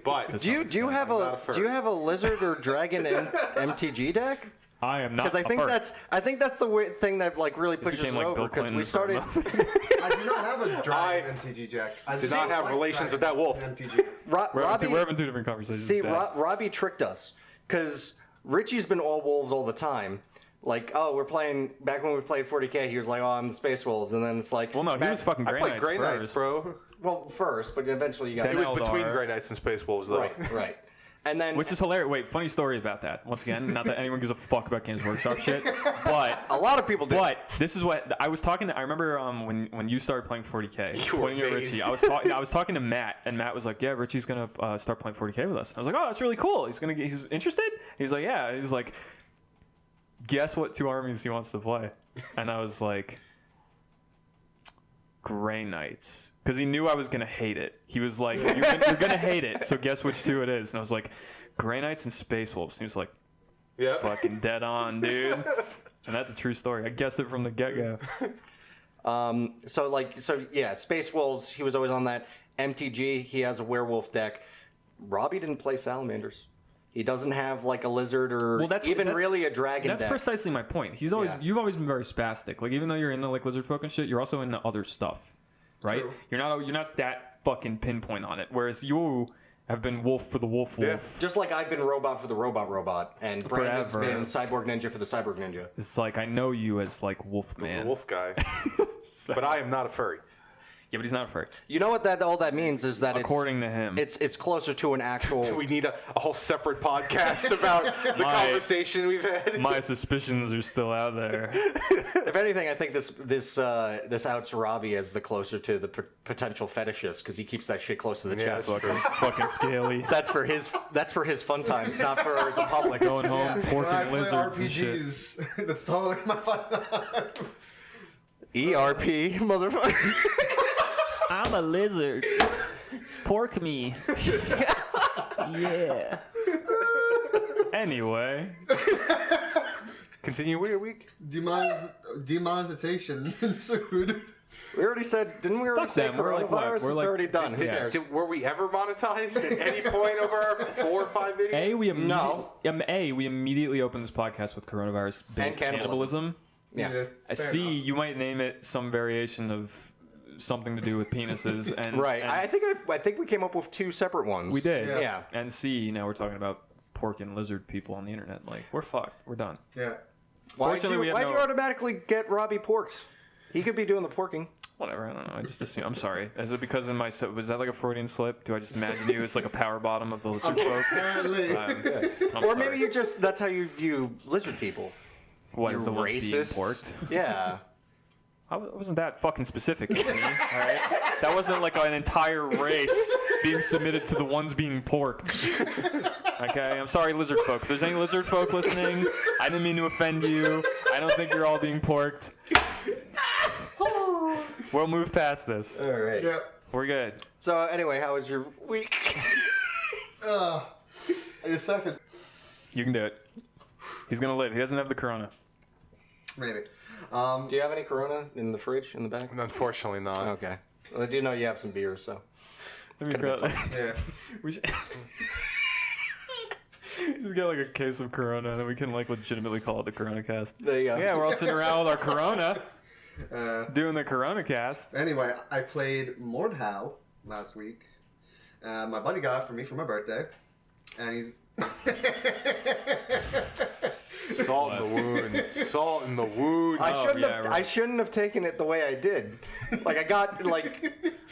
But To Do you some have I'm not a a furry. do you have a lizard or dragon MTG deck? I am not. Because I think that's the weird thing that like really pushes became it like over. Bill Because Clinton we for a started. moment. I do not have a dragon MTG Jack. I did not have like relations with that dragons wolf. in MTG. We're having two different conversations. See, Dad. Robbie tricked us because Richie's been all wolves all the time. Like, oh, we're playing. Back when we played 40K, he was like, oh, I'm the Space Wolves, and then it's like, Well, no, he was fucking I Grey played Knights Grey Knights, first. bro. well, first, but eventually you got Then It was Eldar. between Grey Knights and Space Wolves, though. right. And then Which is hilarious. Wait, funny story about that. Once again, not that anyone gives a fuck about Games Workshop shit, but a lot of people do. But this is what I was talking to. I remember when you started playing 40K, You were pointing at amazed. Richie. I was talking to Matt, and Matt was like, "Yeah, Richie's gonna start playing 40K with us." I was like, "Oh, that's really cool. He's interested." He's like, "Yeah." He's like, "Guess what 2 armies he wants to play?" And I was like, "Grey Knights," because he knew I was gonna hate it. He was like, "You're gonna hate it, so guess which 2 it is." And I was like, "Grey Knights and Space Wolves." And he was like, Yeah. "Fucking dead on, dude." And that's a true story. I guessed it from the get-go. So yeah, Space Wolves. He was always on that MTG. He has a werewolf deck. Robbie didn't play salamanders. He doesn't have like a lizard or even really a dragon That's deck. precisely my point. You've always been very spastic. Like even though you're into like lizard folk and shit, you're also into other stuff, right? True. You're not that fucking pinpoint on it. Whereas you have been wolf for the wolf. Just like I've been robot for the robot, and Brandon's Forever. been cyborg ninja for the cyborg ninja. It's like I know you as like wolf The man. wolf guy. So- But I am not a furry. yeah, but he's not a furry. You know what all that means is that According to him. it's closer to an actual. Do we need a whole separate podcast about the conversation we've had? My suspicions are still out there. If anything, I think this outs Robbie as the closer to the potential fetishist because he keeps that shit close to the Yeah, chest. that's true. Fucking scaly. That's for his fun times, not for the public. Going home, When I porking play lizards and shit. RPGs, that's totally my fun. ERP, motherfucker. I'm a lizard. Pork me. Yeah. Anyway. Continue your week. Demonetization ensued. We already said, didn't we already Fuck say them, we're like what? coronavirus? We're It's like- already done. Who cares? Were we ever monetized at any point over our 4 or 5 videos? We immediately opened this podcast with coronavirus-based And cannibalism. Yeah. I fair see. enough. You might name it some variation of something to do with penises, and Right. And I think we came up with 2 separate ones. we did. Yeah. And C. Now we're talking about pork and lizard people on the internet. Like we're fucked. We're done. Yeah. Why'd Fortunately, we you have no- automatically get Robbie porked? He could be doing the porking. Whatever. I don't know. I just assume. I'm sorry. Is it because was that like a Freudian slip? Do I just imagine you as like a power bottom of the lizard folk? Apparently. I'm Or sorry. maybe that's how you view lizard people. What You're is the ones being racist. porked? Yeah. I wasn't that fucking specific, Anthony, all right? That wasn't like an entire race being submitted to the ones being porked. Okay? I'm sorry, lizard folk. If there's any lizard folk listening, I didn't mean to offend you. I don't think you're all being porked. We'll move past this. All right. Yep. We're good. So anyway, how was your week? In a second. You can do it. He's gonna live. He doesn't have the corona. Maybe. Do you have any Corona in the fridge in the back? Unfortunately not. Okay. Well, I do know you have some beers, so. Let me grab Yeah. We should just get like a case of Corona, and then we can like legitimately call it the Corona Cast. There you go. Yeah, we're all sitting around with our Corona, doing the Corona Cast. Anyway, I played Mordhau last week. My buddy got it for me for my birthday, and he's Salt in the wound. Salt in the wound. I shouldn't have taken it the way I did. Like I got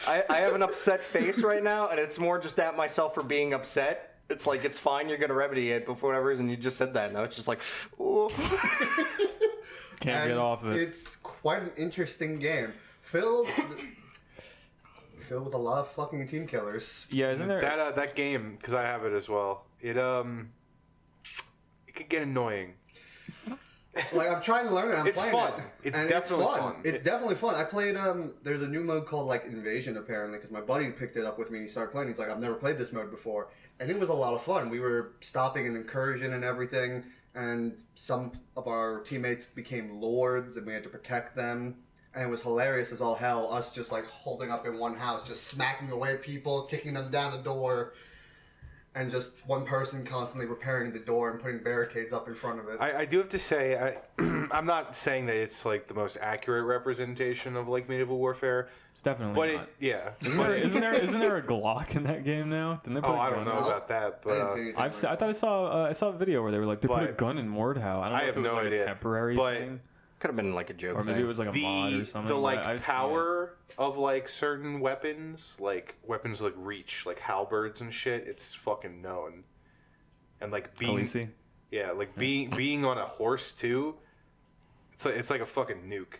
I have an upset face right now, and it's more just at myself for being upset. It's like it's fine, you're gonna remedy it, but for whatever reason you just said that. Now it's just like, ooh. Can't get off of it. It's quite an interesting game, filled with a lot of fucking team killers. Yeah, isn't there? That game, because I have it as well. It could get annoying. Like I'm trying to learn it. I'm It's playing fun. it. It's and definitely it's fun. It's definitely fun. I played there's a new mode called like Invasion apparently because my buddy picked it up with me and he started playing. He's like, I've never played this mode before, and it was a lot of fun. We were stopping an incursion and everything, and some of our teammates became lords and we had to protect them. And it was hilarious as all hell. Us just like holding up in one house, just smacking away people, kicking them down the door. And just one person constantly repairing the door and putting barricades up in front of it. I do have to say, I'm not saying that it's like the most accurate representation of like medieval warfare, It's definitely but not. Isn't Isn't there a Glock in that game now? Didn't they put a I gun don't know in it? about that, I didn't but see anything. I thought I saw a video where they were like they put a But- gun in Mordhau. I don't know I if have it was no like idea. a temporary But thing, Could have been like a joke or maybe thing. it was like a mod or something. the but like I've seen it. power of like certain weapons like reach, like halberds and shit, it's fucking known. And like being Khaleesi? being on a horse too, it's like a fucking nuke.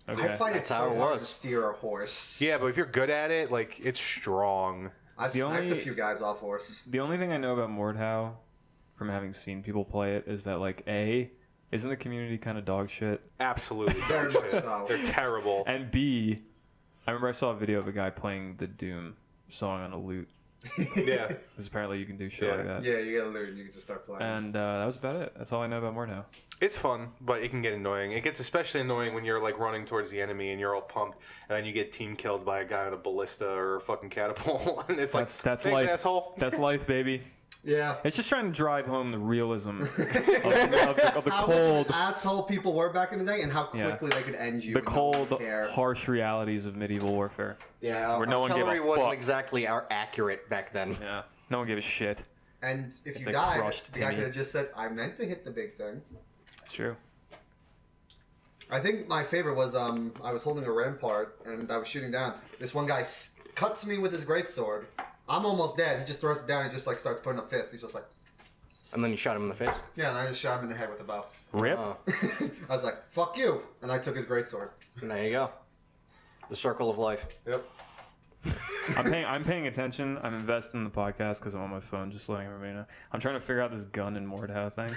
Okay. I find it That's how so it hard was. to steer a horse. Yeah, but if you're good at it, like it's strong. I've The sniped only- a few guys off horse. The only thing I know about Mordhau, from having seen people play it, is that like isn't the community kind of dog shit, Absolutely. Very much so. They're terrible. and B, I remember I saw a video of a guy playing the Doom song on a lute. Yeah. Because apparently you can do shit Yeah. like that. Yeah, you gotta learn. You can just start playing. And that was about it. That's all I know about Mordhau. It's fun, but it can get annoying. It gets especially annoying when you're like running towards the enemy and you're all pumped, and then you get team killed by a guy with a ballista or a fucking catapult, and it's That's like, thanks, life. asshole. That's life, baby. Yeah. It's just trying to drive home the realism of the How cold, much asshole people were back in the day, and how Yeah. quickly they could end you. the and no one cold, care. harsh realities of medieval warfare. Yeah, Where no one gave a artillery wasn't fuck. exactly accurate back then. Yeah, no one gave a shit. And if It's you a died, crushed the guy Timmy. could have just said, "I meant to hit the big thing." It's true. I think my favorite was I was holding a rampart and I was shooting down. This one guy cuts me with his greatsword. I'm almost dead. He just throws it down and just like starts putting up fists. He's just like, And then you shot him in the face. yeah, and I just shot him in the head with a bow. Rip. Oh, I was like, "Fuck you," and I took his greatsword. and there you go. The circle of life. Yep. I'm paying attention. I'm investing in the podcast because I'm on my phone, just letting everybody know. I'm trying to figure out this gun and Mordhau thing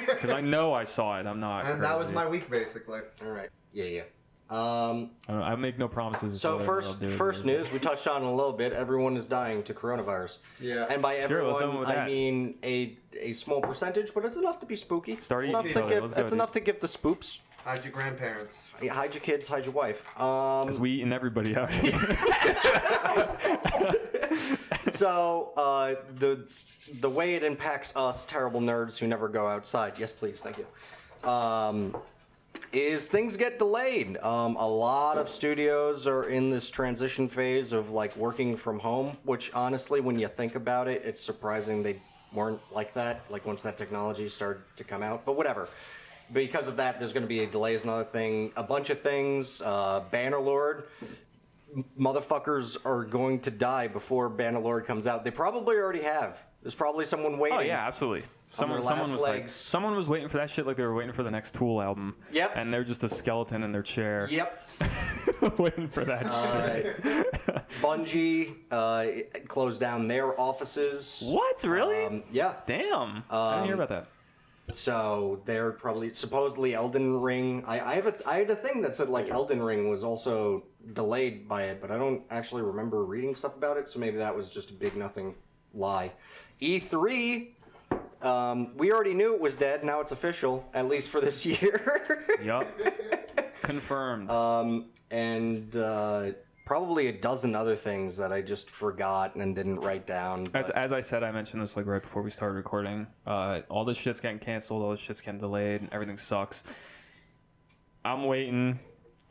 because I know I saw it. I'm not. And that was crazy. my week basically. All right. Yeah. I make no promises. So whether first I'll do it first or- news we touched on it a little bit. Everyone is dying to coronavirus. Yeah. And by Sure, let's everyone, open with I that. mean a small percentage, but it's enough to be spooky. Start it's eating enough each to other. give. Let's go, It's dude. enough to give the spoops. Hide your grandparents. Hide your kids, hide your wife. Because we eating everybody out here. So the way it impacts us terrible nerds who never go outside. Yes, please, thank you. Is things get delayed. A lot of studios are in this transition phase of like working from home, which honestly, when you think about it, it's surprising they weren't like that. Like once that technology started to come out, but whatever. Because of that, there's going to be a delay is another thing. A bunch of things. Bannerlord. Motherfuckers are going to die before Bannerlord comes out. They probably already have. There's probably someone waiting. Oh yeah, absolutely. Someone their last was legs. someone was waiting for that shit like they were waiting for the next Tool album. Yep. And they're just a skeleton in their chair. Yep. waiting for that shit. Bungie closed down their offices. What? Really? Yeah. Damn. I didn't hear about that. So they're probably supposedly Elden Ring. I had a thing that said like Elden Ring was also delayed by it, but I don't actually remember reading stuff about it. So maybe that was just a big nothing lie. E3. We already knew it was dead. Now it's official, at least for this year. Yup. Confirmed. And probably a dozen other things that I just forgot and didn't write down. but- As I said, I mentioned this like right before we started recording. All this shit's getting canceled. All this shit's getting delayed. And everything sucks. I'm waiting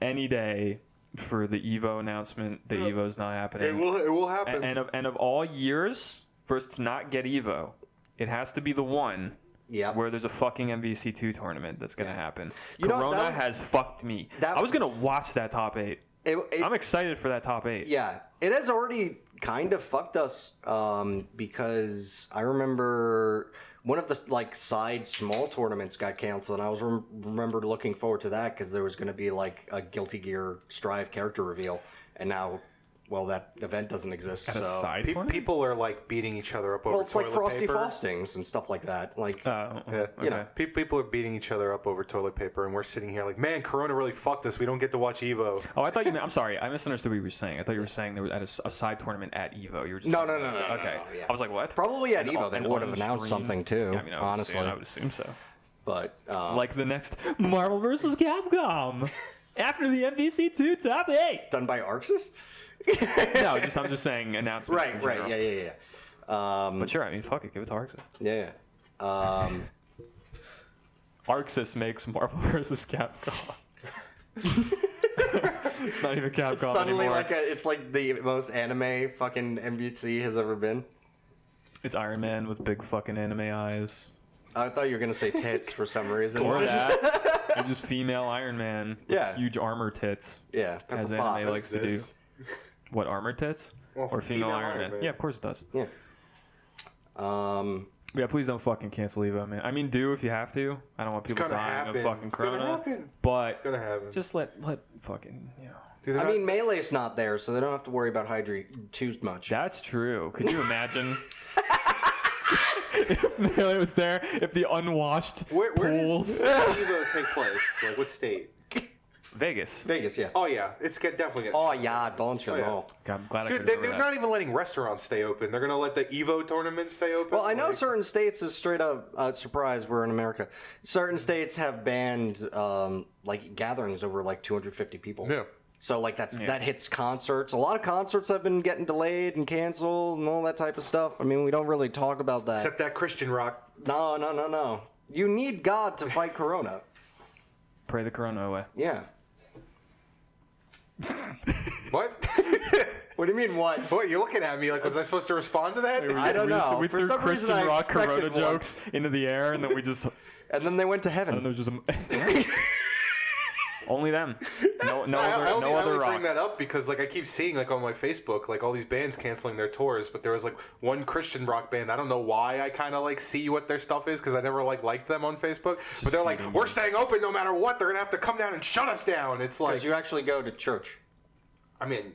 any day for the Evo announcement. The Evo's not happening. It will happen. And of all years, for us to not get Evo, it has to be the one Yep. where there's a fucking MVC2 tournament that's gonna happen. You know, Corona that was- has fucked me. that- I was gonna watch that top 8. I'm excited for that top 8. Yeah, it has already kind of fucked us because I remember one of the like side small tournaments got canceled, and I was remember looking forward to that because there was going to be like a Guilty Gear Strive character reveal, and now, well, that event doesn't exist. At a so side tournament? People are like beating each other up over well, it's like toilet Frosty paper. Frostings and stuff like that. Like, Oh, Yeah, okay. you know. People are beating each other up over toilet paper, and we're sitting here like, man, Corona really fucked us. We don't get to watch Evo. Oh, I thought you meant. I'm sorry. I misunderstood what you were saying. I thought you were saying there was at a side tournament at Evo. You were just No, talking no, about- no, no, Okay. no, yeah. I was like, what? probably at An- Evo they an would have announced unstreamed- something too. Yeah, I mean, honestly, I would assume so. but Like the next Marvel vs. Capcom after the MVC2 top 8. done by Arxis. No, I'm just saying announcements. in Right, general. yeah. But sure, I mean, fuck it, give it to Arxis. Yeah. Arxis makes Marvel vs. Capcom. It's not even Capcom Suddenly, anymore. it's like the most anime fucking MVC has ever been. It's Iron Man with big fucking anime eyes. I thought you were gonna say tits for some reason. Or that. Or just female Iron Man. with Yeah. Huge armor tits. Yeah, As Pepper anime Potts. likes to do. What, armor tits? Well, Or female female Iron Iron Man? Man. Yeah, of course it does. Yeah. Yeah, please don't fucking cancel Evo, man. I mean, do if you have to. I don't want people gonna dying happen. of fucking It's gonna corona. happen. But It's gonna happen. just let fucking, you know. Dude, I mean, Melee's not there, so they don't have to worry about Hydra too much. That's true. Could you imagine if Melee was there? If the unwashed where pools. does Evo take place? Like, what state? Vegas. Vegas, yeah. Oh yeah, it's definitely. Oh yeah, don't you Oh, yeah. know? God, I'm glad I Dude, could they're remember not that. even letting restaurants stay open. They're gonna let the Evo tournament stay open. Well, I know Like, certain states is straight up surprise. We're in America. Certain states have banned like gatherings over like 250 people. Yeah. So like that hits concerts. A lot of concerts have been getting delayed and canceled and all that type of stuff. I mean, we don't really talk about that. Except that Christian rock. No. You need God to fight Corona. Pray the corona away. Yeah. What? What do you mean what? What? You're looking at me like, was I supposed to respond to that? I don't know. We For threw some reason, Christian I rock expected corona one. jokes into the air, and then we just. And then they went to heaven. And there's just only them. No I other only rock. bring that up because like I keep seeing like on my Facebook like all these bands canceling their tours, but there was like one Christian rock band. I don't know why I kind of like see what their stuff is because I never like liked them on Facebook. But they're like, we're staying open no matter what. They're gonna have to come down and shut us down. It's like, Because you actually go to church. I mean,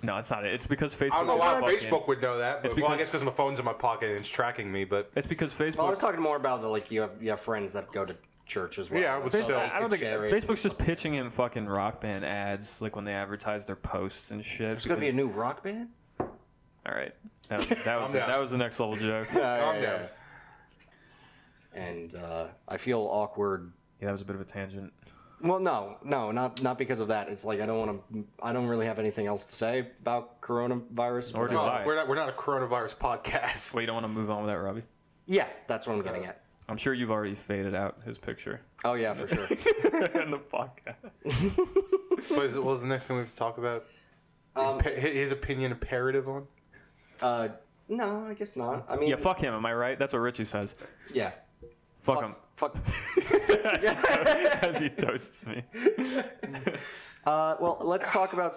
No, it's not it. It's because Facebook. I don't know why fucking- Facebook would know that. But, It's well, I because- guess because my phone's in my pocket and it's tracking me. But It's because Facebook. Well, I was talking more about the like you have friends that go to church as well. Yeah, but So still. they I don't could think share it. Facebook's just pitching him fucking rock band ads like when they advertise their posts and shit. It's gonna be a new rock band. All right, that was down. that was the next level joke. calm down. And I feel awkward. Yeah, that was a bit of a tangent. Well, no, not because of that. It's like I don't really have anything else to say about coronavirus. Or do no, I. we're not a coronavirus podcast. Wait, you don't want to move on with that, Robbie? Yeah, that's what I'm getting at. I'm sure you've already faded out his picture Oh yeah, for sure. in the podcast. What was the next thing we have to talk about? His opinion imperative on? No, I guess not. I mean, Yeah, fuck him. Am I right? That's what Richie says. yeah. Fuck him. Fuck. As he toasts me. Well, let's talk about.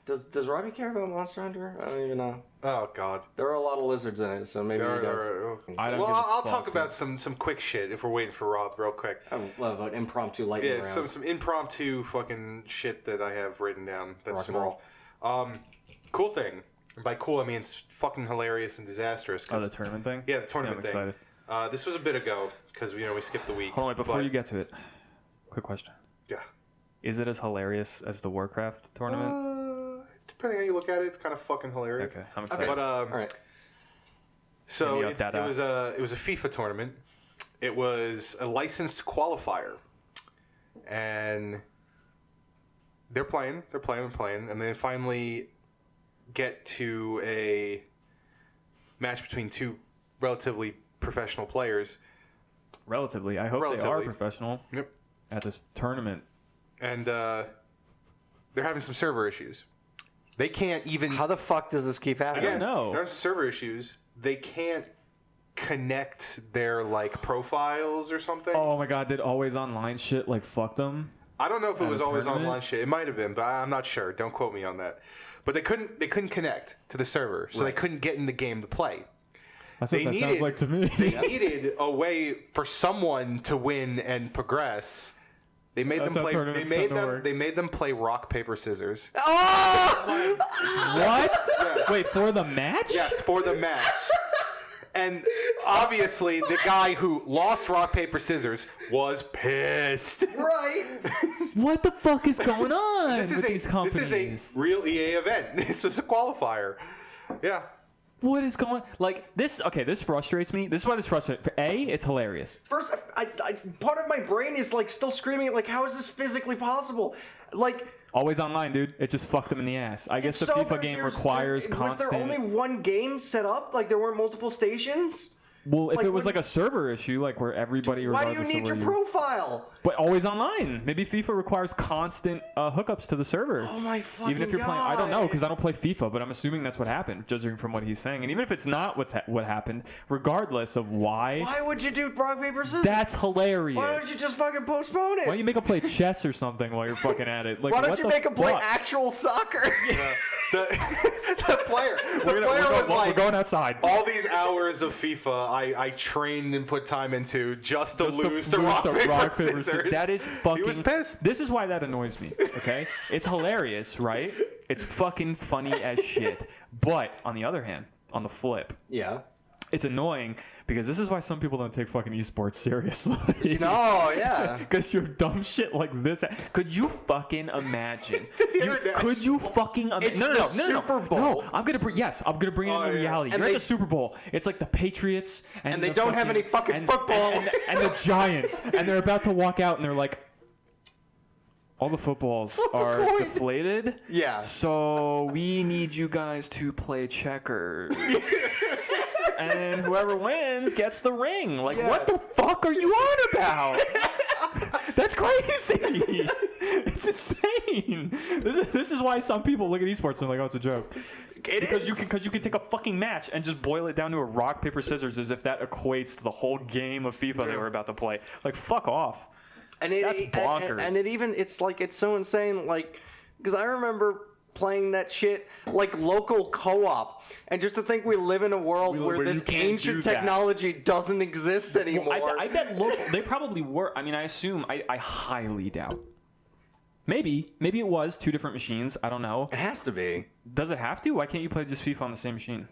Does Robbie care about Monster Hunter? I don't even know. Oh God. There are a lot of lizards in it, so maybe he does. I don't Well, give a I'll fuck, talk dude. about some quick shit if we're waiting for Rob, real quick. I love an impromptu lightning Yeah, round. some impromptu fucking shit that I have written down. That's Rock and small. Cool thing. And by cool, I mean it's fucking hilarious and disastrous. 'cause- Oh, the tournament thing? Yeah, the tournament I'm thing. excited. This was a bit ago because we skipped the week. Hold on, wait, before but- you get to it, quick question. Yeah. Is it as hilarious as the Warcraft tournament? Depending on how you look at it, it's kind of fucking hilarious. Okay, I'm excited. But All right. so Give me a it dada. was a FIFA tournament. It was a licensed qualifier, and they're playing, and then finally get to a match between two relatively professional players. Relatively. I hope they are Relatively. professional Yep. at this tournament. And they're having some server issues. They can't even. How the fuck does this keep happening? don't know. There's some server issues. They can't connect their like profiles or something. Oh my god, did always online shit like fuck them? I don't know if it At was a always tournament? online shit. It might have been, but I'm not sure. Don't quote me on that. But they couldn't connect to the server, so they couldn't get in the game to play. That's what that sounds like to me. They needed a way for someone to win and progress. They made That's them how play. tournaments tend to work. They made them play rock paper scissors. Oh! What? Yes. Wait, for the match? Yes, for the match. And obviously, the guy who lost rock paper scissors was pissed. Right. What the fuck is going on This with these companies? is a real EA event. This was a qualifier. Yeah. What is going like this? Okay, this frustrates me. This is why this frustrates. For A, it's hilarious. First, part of my brain is like still screaming like, how is this physically possible? Like, Always online, dude. It just fucked them in the ass. I guess the so FIFA game requires constant. Was there only one game set up? Like there weren't multiple stations? Well, if like, it was when- like a server issue, like where everybody. Why do you regardless of need where your profile? But always online. Maybe FIFA requires constant hookups to the server. Oh my fucking Even if you're God. playing, I don't know because I don't play FIFA, but I'm assuming that's what happened, judging from what he's saying. And even if it's not what happened, regardless of why, Why would you do rock, paper, scissors? that's hilarious. Why don't you just fucking postpone it? Why don't you make them play chess or something while you're fucking at it? Like, Why don't what you the make them play fuck? actual soccer? The player. We're going outside. all these hours of FIFA, I trained and put time into just to lose to rock, paper, scissors. That is fucking. He was pissed. This is why that annoys me. Okay, it's hilarious, right? It's fucking funny as shit. But on the other hand, on the flip, Yeah. it's annoying because this is why some people don't take fucking esports seriously. No, yeah. Because you're dumb shit like this. Could you fucking imagine? internet. Could you fucking imagine? It's No, the no. Super Bowl. No, I'm gonna bring it Oh, into yeah. reality. And You're at they- the Super Bowl. It's like the Patriots and they the don't have any fucking and- footballs. and the Giants, and they're about to walk out, and they're like, all the footballs are point. deflated. Yeah. So we need you guys to play checkers. And whoever wins gets the ring. Like, Yeah. what the fuck are you on about? That's crazy. It's insane. This is why some people look at esports and they're like, oh, it's a joke. Because you can take a fucking match and just boil it down to a rock, paper, scissors as if that equates to the whole game of FIFA they were about to play. Like, fuck off. And it, That's bonkers. And it even, it's like, it's so insane, like, because I remember playing that shit, like, local co-op, and just to think we live in a world where where this you can't ancient do that. technology doesn't exist anymore. Well, I bet local, they probably were. I mean, I assume, I highly doubt. Maybe it was two different machines. I don't know. It has to be. Does it have to? Why can't you play just FIFA on the same machine?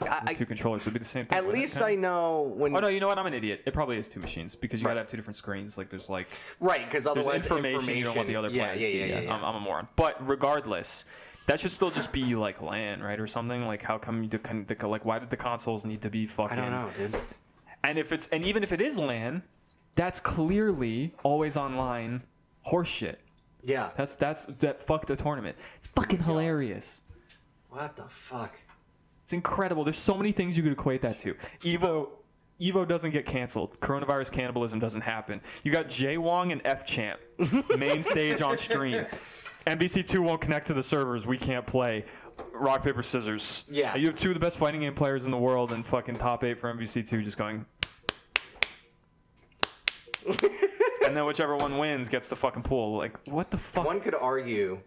With two controllers, it'd be the same thing. At wouldn't it, least kinda? I know when... Oh no, you know what? I'm an idiot. It probably is two machines because you gotta have two different screens. Like there's like Right, because there's otherwise information you don't want the other player to see. Yeah. I'm a moron. But regardless, that should still just be like LAN, right, or something. Like how come like why did the consoles need to be fucking? I don't know, dude. And even if it is LAN, that's clearly always online horseshit. Yeah. That fucked the tournament. It's fucking hilarious. What the fuck? It's incredible. There's so many things you could equate that to. Evo doesn't get canceled. Coronavirus cannibalism doesn't happen. You got Jay Wong and F Champ, main stage on stream. NBC2 won't connect to the servers. We can't play. Rock, paper, scissors. Yeah. You have two of the best fighting game players in the world and fucking top 8 for NBC2 just going. And then whichever one wins gets the fucking pool. Like, what the fuck? One could argue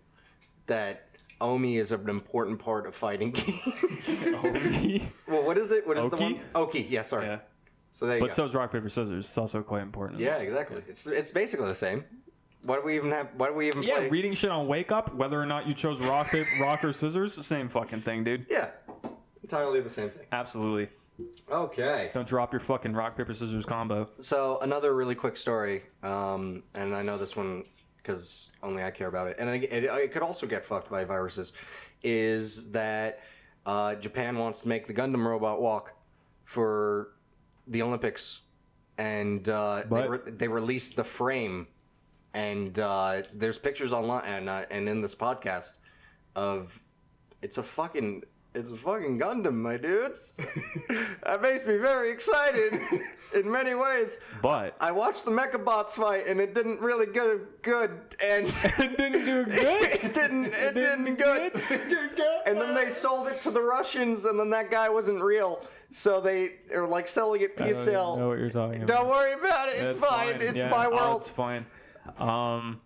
that Omi is an important part of fighting games. Omi? Well, what is it? What is the Oki? one? Oki, yeah, sorry. Yeah. So there you But go. so is rock, paper, scissors. It's also quite important. Yeah, exactly. It's basically the same. Why do we even Yeah, play? reading shit on Wake Up, whether or not you chose rock or scissors, same fucking thing, dude. Yeah, entirely the same thing. Absolutely. Okay. Don't drop your fucking rock, paper, scissors combo. So another really quick story, and I know this one because only I care about it, and it could also get fucked by viruses, is that Japan wants to make the Gundam robot walk for the Olympics, and they released the frame, and there's pictures online and in this podcast of it's a fucking Gundam, my dudes. That makes me very excited in many ways. But I watched the Mechabots fight, and it didn't really go good. And it didn't do good. it didn't good. And then they sold it to the Russians, and then that guy wasn't real. So they are like selling it I don't even know PSL. what you're talking about. Don't worry about it. It's fine. It's Yeah, my world. It's fine. And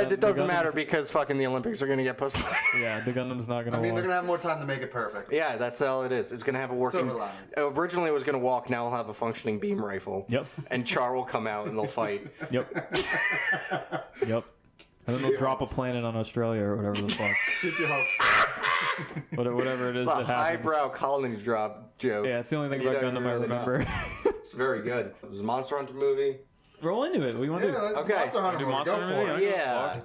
the it doesn't matter Gundams- because fucking the Olympics are gonna get postponed. Yeah, the Gundam's not gonna. I mean, walk. they're gonna have more time to make it perfect. Yeah, that's all it is. It's gonna have a working. Silver lining. Originally, it was gonna walk. Now it'll have a functioning beam rifle. Yep. And Char will come out and they'll fight. Yep. Yep. And then they'll drop a planet on Australia or whatever the fuck. Keep your hopes. Whatever it is It's a that happens. highbrow colony drop joke. Yeah, it's the only thing You about don't Gundam I really know. remember. It's very good. It was a Monster Hunter movie. Roll into it. What do you want to do? Yeah, Okay. Monster Hunter Do movie. Monster Go Hunter for movie? it. Yeah. Yeah.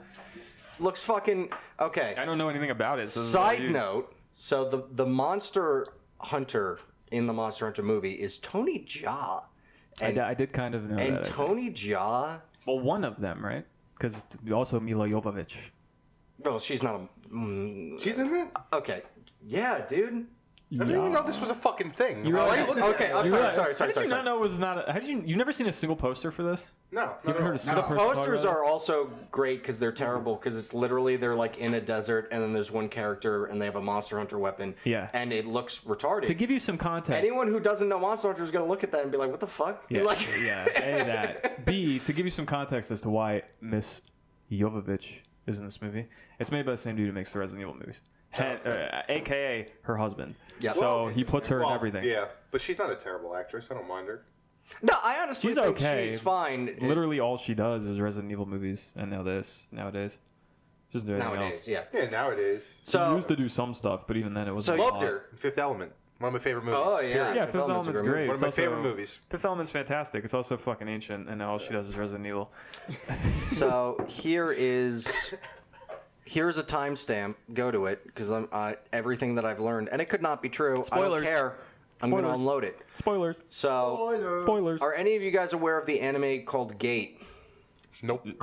Looks fucking okay. I don't know anything about it. So this is all Side you. note: so the Monster Hunter in the Monster Hunter movie is Tony Jaa, I did kind of know and that. I think. Tony Jaa. Well, one of them, right? Because also Mila Jovovich. Well, she's not a. She's in it? Okay. Yeah, dude. I didn't even know this was a fucking thing. You Why realize- are you looking at Okay, me? I'm You sorry, realize- sorry, How did you sorry. not know it was not? How did you never seen a single poster for this? No. You haven't heard a single No. person talk Posters about are also great because they're terrible because it's literally they're like in a desert and then there's one character and they have a Monster Hunter weapon. Yeah. And it looks retarded. it. To give you some context. Anyone who doesn't know Monster Hunter is gonna look at that and be like, "What the fuck?" Yeah, Like, yeah. A, that. B, to give you some context as to why Miss Jovovich is in this movie. It's made by the same dude who makes the Resident Evil movies. AKA her husband. Yeah. So he puts her in Well, everything. Yeah, but she's not a terrible actress. I don't mind her. No, I honestly She's think okay. she's fine. Literally all she does is Resident Evil movies, and now this nowadays. Just do anything Nowadays, else. yeah. Yeah, nowadays. She So used to do some stuff, but even then it was. So- Loved her in Fifth Element. One of my favorite movies. Oh, yeah. Period. Yeah, Fifth Fifth Element's a Element's great great. One of It's my also- favorite movies. Fifth Element's fantastic. It's also fucking ancient, and all she does is Resident Evil. So here's a timestamp. Go to it because everything that I've learned, and it could not be true. I Spoilers. don't care. I'm gonna Spoilers. unload it. Spoilers. So, Spoilers. are any of you guys aware of the anime called Gate? Nope. You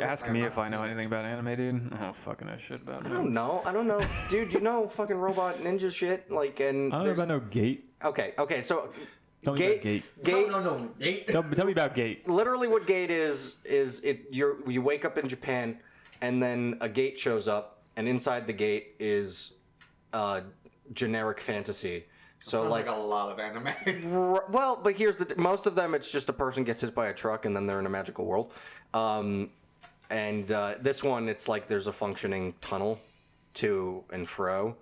asking me if I know anything about anime, dude? Oh, fucking I should about I know. don't know. I don't know, dude. You know fucking robot ninja shit, like and I don't know there's- about no Gate. Okay. So, Tell me about Gate. Gate. No. Eight. Tell me about Gate. Literally, what Gate is you wake up in Japan, and then a gate shows up, and inside the gate is generic fantasy. So Sounds like like a lot of anime. well, but here's most of them. It's just a person gets hit by a truck, and then they're in a magical world. And this one, it's like there's a functioning tunnel to and fro.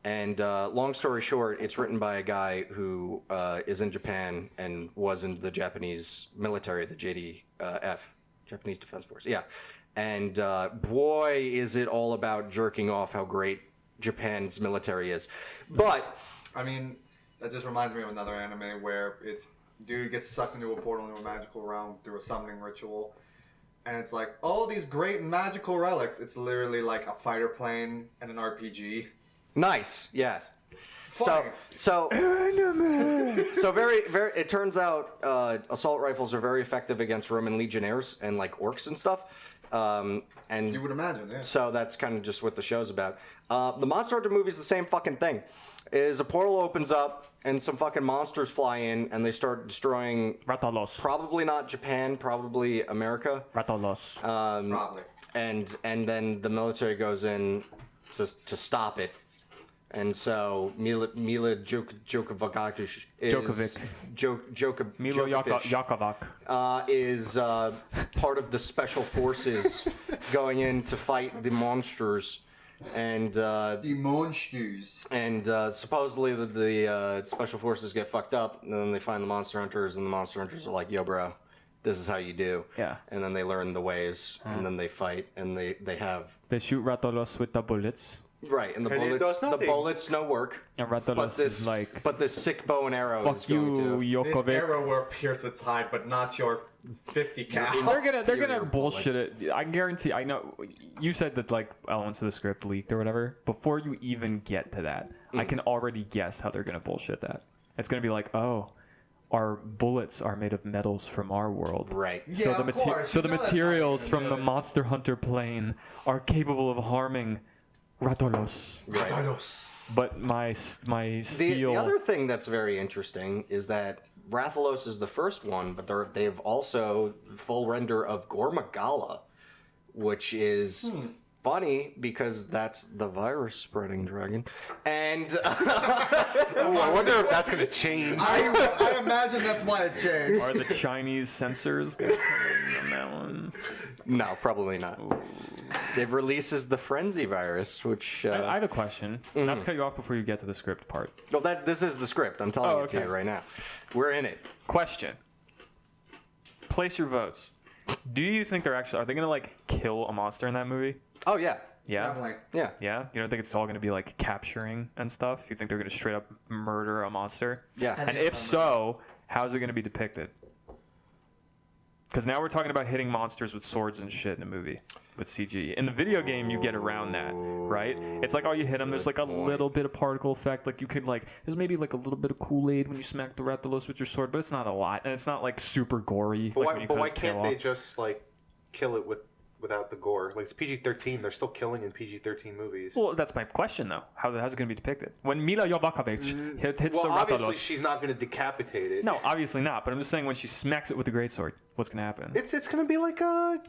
And long story short, it's written by a guy who is in Japan and was in the Japanese military, the JDF, Japanese Defense Force. Yeah. And boy, is it all about jerking off how great Japan's military is. But I mean, that just reminds me of another anime where it's dude gets sucked into a portal into a magical realm through a summoning ritual. And it's like, all these great magical relics. It's literally like a fighter plane and an RPG. nice. Yeah. Funny. So very, very. It turns out assault rifles are very effective against Roman legionnaires and like orcs and stuff. And You would imagine, yeah. so that's kind of just what the show's about. The Monster Hunter movie is the same fucking thing. Is a portal opens up and some fucking monsters fly in and they start destroying. Ratalos. Probably not Japan, probably America. Ratalos. Probably. And then the military goes in to stop it. And so Mila Djokovic is Djokovic. Milo Djokovic Yakovac. is part of the special forces going in to fight the monsters, and The monsters. supposedly the special forces get fucked up, and then they find the monster hunters, and the monster hunters are like, "Yo, bro, this is how you do." Yeah. And then they learn the ways, and then they fight, and they have They shoot Ratalos with the bullets. right, and the And it does nothing. bullets no work. And But Ratalos this is like, but this sick bow and arrow is fuck going you, to. This Yokovic. arrow will pierce its hide, but not your 50 cal. They're gonna Your bullshit it. I guarantee. I know. You said that like elements of the script leaked or whatever. Before you even get to that, I can already guess how they're gonna bullshit that. It's gonna be like, oh, our bullets are made of metals from our world. Right. So Yeah, the of course. so You the know that's how materials you're from gonna the do it. Monster Hunter plane are capable of harming Ratalos. Right. But my steel. The other thing that's very interesting is that Rathalos is the first one, but they've also full render of Gormagala, which is funny because that's the virus spreading dragon, and I wonder if that's gonna change. I imagine that's why it changed. Are the Chinese censors going to come in on that one? no, probably not. They've releases the frenzy virus, which I have a question. Not to cut you off before you get to the script part. well, this is the script. I'm telling it to okay. you right now. We're in it. Question. Place your votes. Do you think are they going to like kill a monster in that movie? Oh yeah, Yeah. I'm like, yeah. Yeah? You don't think it's all going to be like capturing and stuff? You think they're going to straight up murder a monster? Yeah. And if so, how's it going to be depicted? Because now we're talking about hitting monsters with swords and shit in a movie with CG. In the video game, you get around that, right? It's like, oh, you hit them, there's like a little bit of particle effect. Like you could like, there's maybe like a little bit of Kool-Aid when you smack the Rathalos with your sword, but it's not a lot. And it's not like super gory. But like why, when you but cut why its tail can't they off. just like kill it without the gore? Like it's PG-13. They're still killing in PG-13 movies. Well, that's my question though. How's it going to be depicted? When Mila Jovanovic hits Well, the obviously Rathalos. she's not going to decapitate it. No, obviously not. But I'm just saying when she smacks it with the greatsword, what's going to happen? It's going to be like a.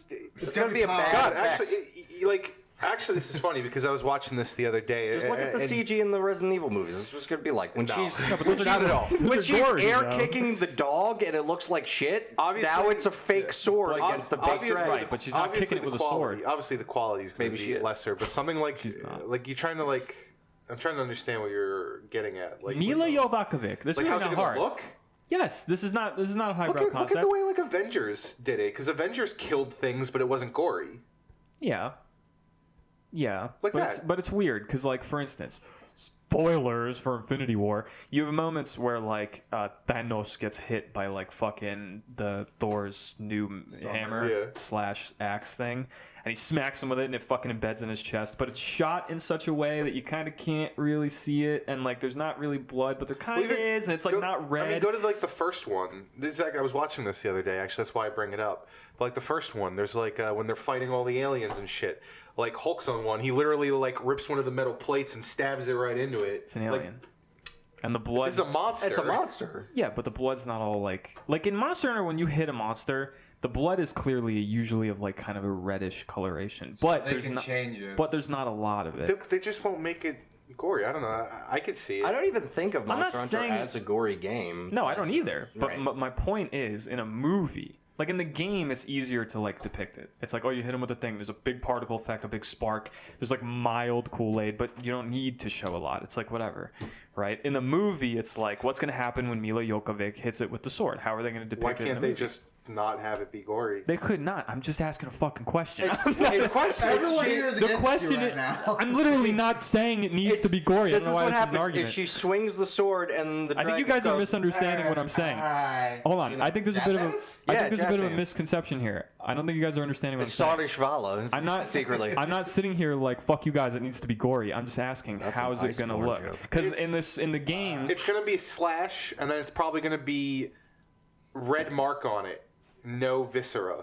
It's gonna be a bad God, effect. actually, this is funny because I was watching this the other day. Just look at the and- CG in the Resident Evil movies. This is what's gonna be like when she's but those are Not at all. when she's gory, air though. kicking the dog and it looks like shit. Obviously- now it's a fake sword But against the big Obviously, dragon. Right, but she's not obviously kicking it the with a quality- sword. Obviously, the quality is going Maybe to she be is. lesser, but something like She's not. like you're trying to like. I'm trying to understand what you're getting at. Like Mila Jovanovic. This is like really how's it not going hard. to look? Yes, this is not a Look highbrow at, look concept. at the way like Avengers did it, because Avengers killed things, but it wasn't gory. Yeah. Like but that. It's weird because, like, for instance, spoilers for Infinity War. You have moments where like Thanos gets hit by like fucking the Thor's new hammer yeah. / axe thing, and he smacks him with it, and it fucking embeds in his chest. But it's shot in such a way that you kind of can't really see it, and like there's not really blood, but there kind of is, and it's like not red. I mean, go to like the first one. This is like, I was watching this the other day. Actually, that's why I bring it up. But like the first one, there's like when they're fighting all the aliens and shit. Like Hulk's on one, he literally like rips one of the metal plates and stabs it right into it. It's an alien. And the blood. It's a monster. It's a monster. Yeah, but the blood's not all like in Monster Hunter when you hit a monster, the blood is clearly usually of like kind of a reddish coloration. But They there's can not change it. But there's not a lot of it. They just won't make it gory. I don't know. I could see it. I don't even think of I'm not Monster Hunter saying- as a gory game. No, I don't either. But Right. my point is, in a movie, like in the game, it's easier to like depict it. It's like, oh, you hit him with a thing. There's a big particle effect, a big spark. There's like mild Kool-Aid, but you don't need to show a lot. It's like whatever, right? In the movie, it's like, what's going to happen when Mila Jovanovic hits it with the sword? How are they going to depict Why it? in can't the they movie? just not have it be gory? They could not. I'm just asking a fucking question. Everyone here is The against question you right is, now. I'm literally not saying it needs to be gory. I This don't is know why what this is an happens: argument. is she swings the sword and the I think you dragon guys are goes, misunderstanding what I'm saying. Alright. Hold on. I think there's a bit of a. Jazz I Yeah, think there's a bit of a jazz misconception here. I don't think you guys are understanding what I'm It's saying. Starish Vala. I'm not secretly. I'm not sitting here like fuck you guys. It needs to be gory. I'm just asking That's how an is it Ice gonna Lord look? joke. Because It's- in the games, It's gonna be slash, and then it's probably gonna be red mark on it, no viscera.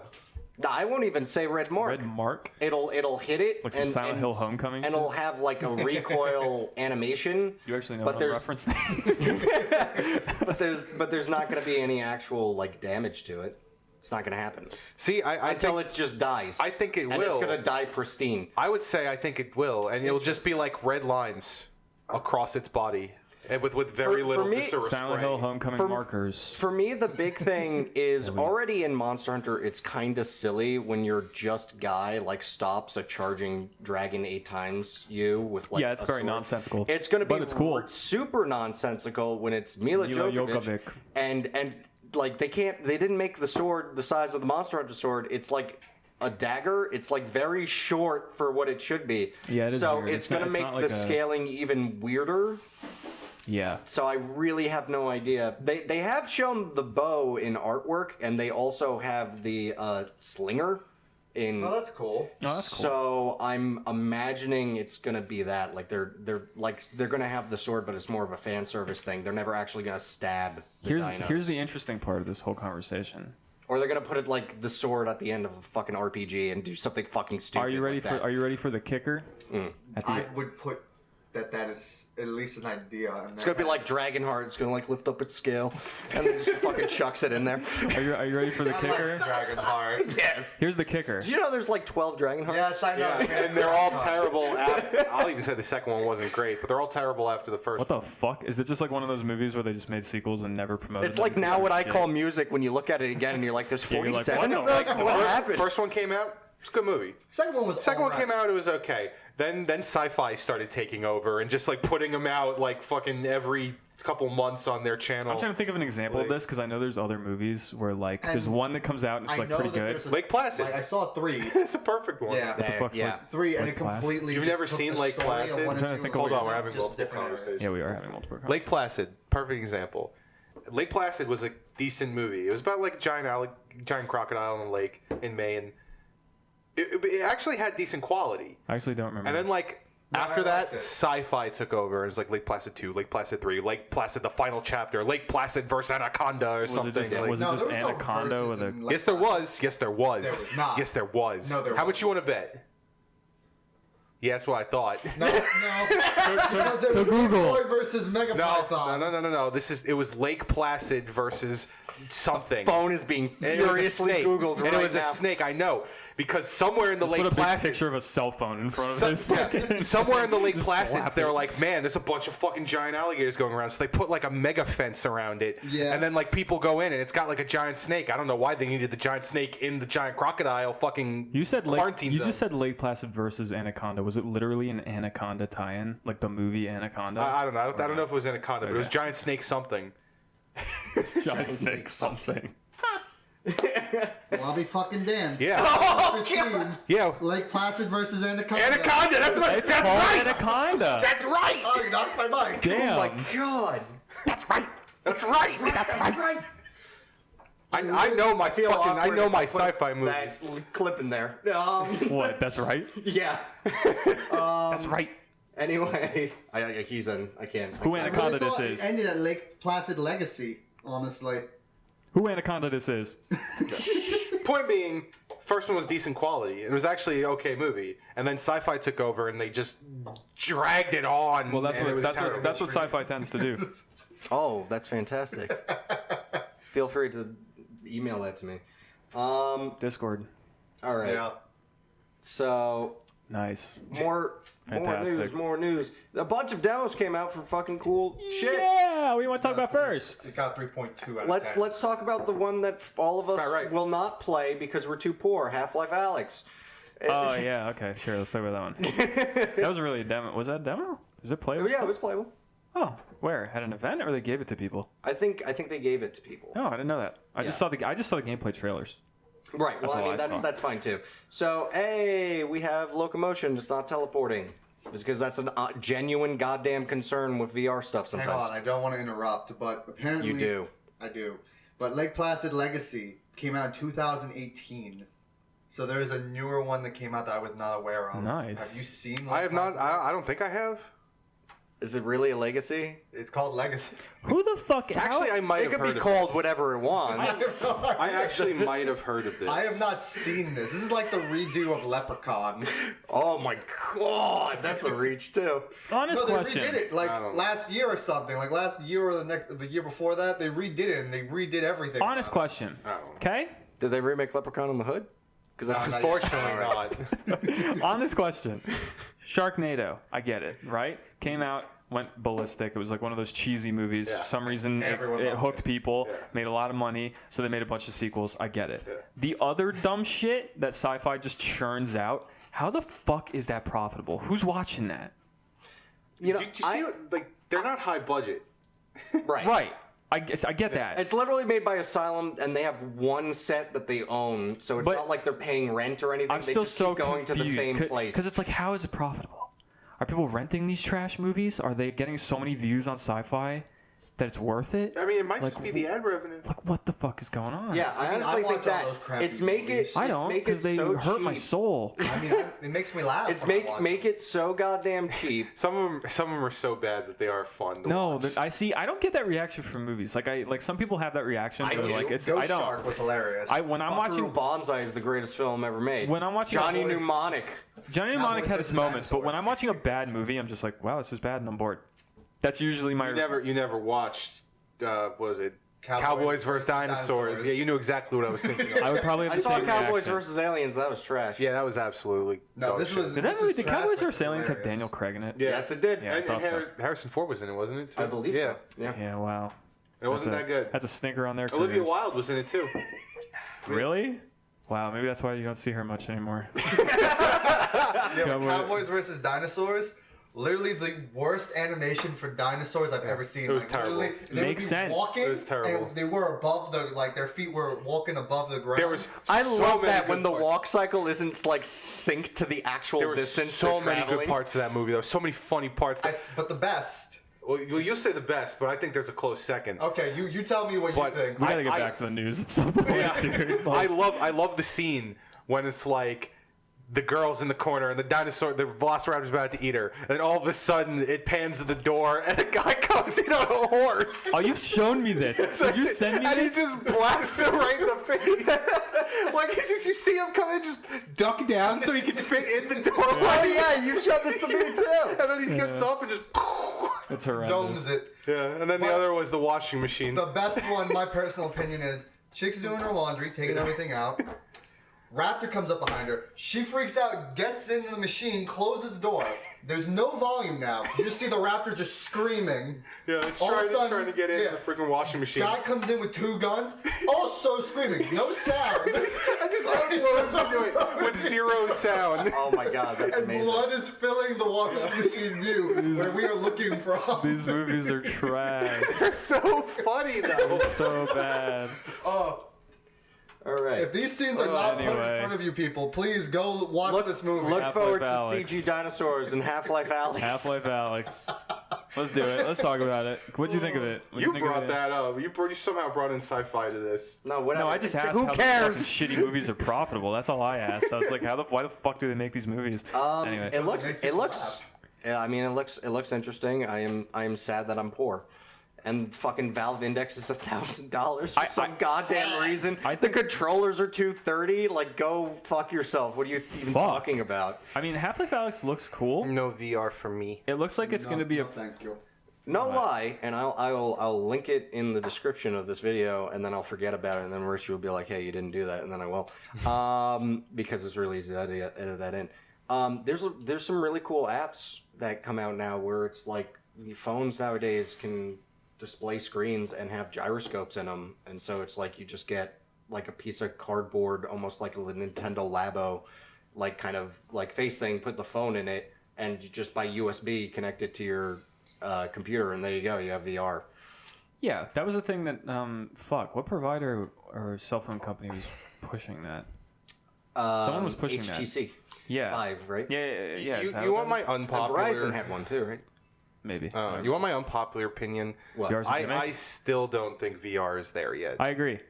I won't even say red mark. red mark. It'll hit it Like some Silent Hill Homecoming and shit? it'll have like a recoil animation. You actually know but what I'm there's referencing. but there's not going to be any actual like damage to it. It's not going to happen See, I until think, it just dies. I think it and will. it's going to die pristine. I would say I think it will, and it'll just be like red lines across its body, and with very For little me, viscera Silent spray. Hill Homecoming markers. For me, the big thing is already in Monster Hunter. It's kind of silly when your just guy like stops a charging dragon 8 times you with like Yeah, it's a very sword. nonsensical. It's going to be But it's cool. Super nonsensical when it's Mila Mila Jovanovic, Jovanovic. and like they didn't make the sword the size of the Monster Hunter sword. It's like a dagger. It's like very short for what it should be. Yeah, it is so weird. it's It's not- going to it's make not the like a- scaling even weirder. Yeah. So I really have no idea. They have shown the bow in artwork, and they also have the slinger in. Oh, that's cool. Oh, that's cool. So I'm imagining it's gonna be that. Like they're gonna have the sword, but it's more of a fan service thing. They're never actually gonna stab the dinos. Here's the interesting part of this whole conversation. Or they're gonna put it like the sword at the end of a fucking RPG and do something fucking stupid. Are you ready like that. for the kicker? At the I would put that is at least an idea. And It's gonna be like Dragonheart. It's gonna like lift up its scale, and then just fucking chucks it in there. Are you ready for the kicker? Dragonheart. Yes. Here's the kicker. Did you know there's like 12 Dragonhearts? Yes, I know. Yeah, and they're all terrible. I'll even say the second one wasn't great, but they're all terrible after the first. What the fuck? Is it just like one of those movies where they just made sequels and never promoted It's them? like now what I Shit. call music when you look at it again and you're like, there's Yeah, you're like, 47 what of the those? fuck? What happened? First one came out. It's a good movie. Second one was Second one alright. came out. It was okay. Then sci-fi started taking over and just like putting them out like fucking every couple months on their channel. I'm trying to think of an example of Like- this because I know there's other movies where like And there's one that comes out and it's I like know pretty that good. there's a- Lake Placid. Like, I saw 3. It's a perfect one. Yeah. What the fuck's yeah. like? 3, and Lake it Placid? completely. You've just never took seen the Lake story of Placid? one I'm and trying to two think and of Hold on, made we're it having just multiple different era. conversations. Yeah, we are having multiple. Lake Placid, perfect example. Lake Placid was a decent movie. It was about like a giant crocodile in a lake in Maine. It actually had decent quality. I actually don't remember. And then this. like No, after I that, liked it. sci-fi took over. It was like Lake Placid 2, Lake Placid 3, Lake Placid the final chapter, Lake Placid versus Anaconda or was something. it just, like- was it No, just there was no Anaconda verses with a? in Lake Yes, there Placid. was. Yes, there was. There was not. Yes, there was. No, there How much wasn't. you want to bet? Yeah, that's what I thought. No, because there to was Google. Boy versus Mega No, Python. no. It was Lake Placid versus something. Phone is being And it was a furiously snake. Googled And right it was now. a snake, I know. Because somewhere in the Just Lake put a big Placid. picture of a cell phone in front of So- this. yeah, fucking- somewhere in the Lake Just Placids, slap they were it. like, man, there's a bunch of fucking giant alligators going around. So they put like a mega fence around it. Yeah. And then like people go in and it's got like a giant snake. I don't know why they needed the giant snake in the giant crocodile fucking You said Lake, quarantine you zone. just said Lake Placid versus Anaconda. Was it literally an Anaconda tie-in, like the movie Anaconda? I don't know. I don't know if it was Anaconda, but it was Okay. giant snake something. Giant snake something. Well, I'll be fucking damned. Yeah. 15, Yeah. Lake Placid versus Anaconda. Anaconda. That's what. It's That's called right. Anaconda. That's right. Oh, you knocked my mic. Damn. Oh my god. That's right. That's right. That's right. I know my Feel fucking. I awkward know if my put sci-fi movies. That clip in there. What? That's right. Yeah. That's right. Anyway, he's in. I can't. Who I Anaconda really this thought is? it ended at Lake Placid Legacy, honestly. Who Anaconda this is? Point being, first one was decent quality. It was actually an okay movie, and then sci-fi took over and they just dragged it on. Well, that's and it what was that's terrible. what that's what sci-fi tends to do. Oh, that's fantastic. Feel free to email that to me. Discord. All right. Yeah. So Nice. Fantastic. More news. A bunch of demos came out for fucking cool shit. yeah, what do you want to talk about first? It got 3.2 out of 10. Let's talk about the one that all of us about right. will not play because we're too poor. Half-Life Alyx. Oh yeah, okay, sure. Let's talk about that one. That wasn't really a demo. Was that a demo? Is it playable? Yeah, still? it was playable. Oh, where? At an event, or they gave it to people? I think they gave it to people. Oh, I didn't know that. I just saw the gameplay trailers. Right. That's Well, all I I mean, saw. that's fine too. So, hey, we have locomotion. It's not teleporting. It's because that's a genuine goddamn concern with VR stuff Hang sometimes. on, I don't want to interrupt, but apparently... You do. I do. But Lake Placid Legacy came out in 2018. So there's a newer one that came out that I was not aware of. Nice. Have you seen Lake I have not. Placid? I don't think I have. Is it really a legacy? It's called Legacy. Who the fuck? Actually, I might It have could heard be of called this. whatever it wants. I actually might have heard of this. I have not seen this. This is like the redo of Leprechaun. Oh my god, that's a reach too. Honest No, they question. redid it like I don't know. last year or something. Like last year or the year before that, they redid it and they redid everything. Honest about it. question. I don't know. Okay. Did they remake Leprechaun on the Hood? Because that's not Unfortunately not. Honest question. Sharknado. I get it. Right? Came out. Went ballistic. It was like one of those cheesy movies. Yeah. For some reason, Everyone it loved hooked it. people, Yeah. made a lot of money, so they made a bunch of sequels. I get it. Yeah. The other dumb shit that sci-fi just churns out, how the fuck is that profitable? Who's watching that? you know, Did you see what, like they're not high budget. right. Right. I get that. It's literally made by Asylum, and they have one set that they own, so it's But not like they're paying rent or anything. I'm they still just so keep going confused to the same place. because it's like, how is it profitable? Are people renting these trash movies? Are they getting so many views on sci-fi that it's worth it. I mean, it might Like, just be the ad revenue. Like, what the fuck is going on? Yeah, I I mean, honestly I think watch all that those crappy it's make it. movies. I it's don't make it because they so hurt my cheap. soul. I mean, it makes me laugh. It's when I watch make it. it so goddamn cheap. Some of them are so bad that they are fun to No, watch. I don't get that reaction from movies. Like some people have that reaction. Where do. like it's Ghost I don't. Shark was hilarious. When I'm watching Bonsai is the greatest film ever made. When I'm watching Johnny a- Mnemonic. Johnny Mnemonic Cowboys had its versus moments, but when Dinosaurs. I'm watching a bad movie, I'm just like, wow, this is bad, and I'm bored. That's usually my. You never watched. What was it? Cowboys Cowboys versus Dinosaurs. Yeah, you knew exactly what I was thinking of. I would probably have I the saw same Cowboys reaction. versus Aliens. That was trash. Yeah, that was absolutely. No, dog this shit. was. Did this that movie? was Did trash, Cowboys but vs. Aliens have hilarious. Daniel Craig in it? Yeah. Yes, it did. Yeah, I thought so. Harrison Ford was in it, wasn't it? Too? I believe yeah. so. Yeah. Yeah, wow. It wasn't That's that good. That's a stinker on their Olivia careers. Wilde was in it too. Really? Wow, maybe that's why you don't see her much anymore. Yeah, Cowboy- Cowboys versus Dinosaurs. Literally the worst animation for dinosaurs I've ever seen. It was terrible. literally, they would Makes be sense. Walking, It was terrible. And they were above the their feet were walking above the ground. There was. I so love many that good when the parts. walk cycle isn't like synced to the actual There were distance. so they're many traveling. good parts of that movie. There were so many funny parts. But the best. Well, you'll say the best, but I think there's a close second. Okay, you tell me what But you think. We gotta get I- back to the news at some point, dude. I love the scene when it's like the girl's in the corner and the velociraptor's about to eat her, and all of a sudden it pans to the door and a guy comes in on a horse. Oh, you've shown me this. Did you send me and this? he just blasts him right in the face. Like you see him come in, just duck down so he can fit in the doorway. Oh yeah, you showed this to me too. And then he gets up and just. It's horrendous. Domes it. Yeah, and then the other was the washing machine. The best one, my personal opinion, is chick's doing her laundry, taking everything out. Raptor comes up behind her. She freaks out, gets into the machine, closes the door. There's no volume now. You just see the raptor just screaming. Yeah, it's All of a sudden, trying to get in yeah. the freaking washing machine. Guy comes in with 2 guns, also screaming. No sound. I just uploads into it with 0 sound. Oh my god, that's And amazing. blood is filling the washing machine view where we are looking from. These movies are trash. They're so funny though. So bad. Oh, All right. if these scenes are not put Anyway. in front of you people, please go watch this movie. Look Half-Life forward to Alyx. CG dinosaurs and Half-Life Alyx. Half-Life Alyx. Let's do it. Let's talk about it. What'd you think of it? What'd You think of brought it? that up. You somehow brought in sci-fi to this. No, whatever. No, I just asked Who how cares? the fucking shitty movies are profitable. That's all I asked. I was like, why the fuck do they make these movies? Anyway. It looks. makes It people looks. Yeah, I mean, it looks interesting. I am sad that I'm poor. And fucking Valve Index is $1,000 for some goddamn reason. I The think- controllers are $230. Like, go fuck yourself. What are you even Fuck. talking about? I mean, Half-Life Alyx looks cool. No VR for me. It looks like it's going to be a. Thank you. No lie, and I'll link it in the description of this video, and then I'll forget about it, and then Richie will be like, "Hey, you didn't do that," and then I will, because it's really easy to edit that in. There's some really cool apps that come out now where it's like phones nowadays can display screens and have gyroscopes in them, and so it's like you just get like a piece of cardboard, almost like a Nintendo Labo, like kind of like face thing, put the phone in it, and you just by USB connect it to your computer, and there you go, you have VR. Yeah, that was the thing that. Fuck, what provider or cell phone company was pushing that? Someone was pushing that. HTC Yeah. 5, right? Yeah. is that You what want that my is? And unpopular? Verizon had one too, right? Maybe. You want my unpopular opinion? What? VR's a I gimmick? still don't think VR is there yet. I agree.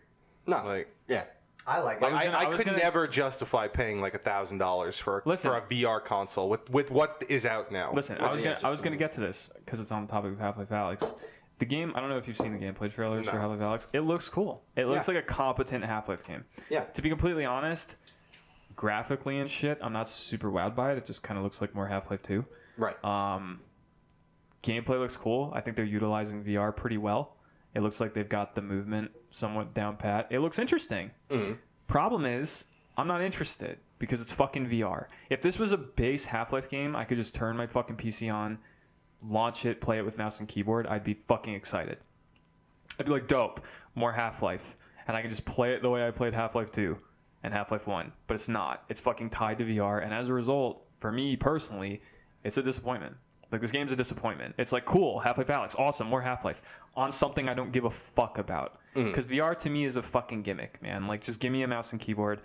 No. Like, Yeah. I like like it. I was could gonna- never justify paying like $1,000 for Listen. a VR console with what is out now. Listen, I was gonna get to this because it's on the topic of Half-Life Alyx. The game, I don't know if you've seen the gameplay trailers for No. Half-Life Alyx. It looks cool. It looks Yeah. like a competent Half-Life game. Yeah. To be completely honest, graphically and shit, I'm not super wowed by it. It just kind of looks like more Half-Life 2. Right. Gameplay looks cool. I think they're utilizing VR pretty well. It looks like they've got the movement somewhat down pat. It looks interesting. Problem is, I'm not interested because it's fucking VR. If this was a base Half-Life game, I could just turn my fucking PC on, launch it, play it with mouse and keyboard. I'd be fucking excited. I'd be like, dope, more Half-Life. And I can just play it the way I played Half-Life 2 and Half-Life 1. But it's not. It's fucking tied to VR. And as a result, for me personally, it's a disappointment. Like, this game's a disappointment. It's like, cool, Half-Life Alyx, awesome, more Half-Life. On something I don't give a fuck about. Because VR to me is a fucking gimmick, man. Like, just give me a mouse and keyboard.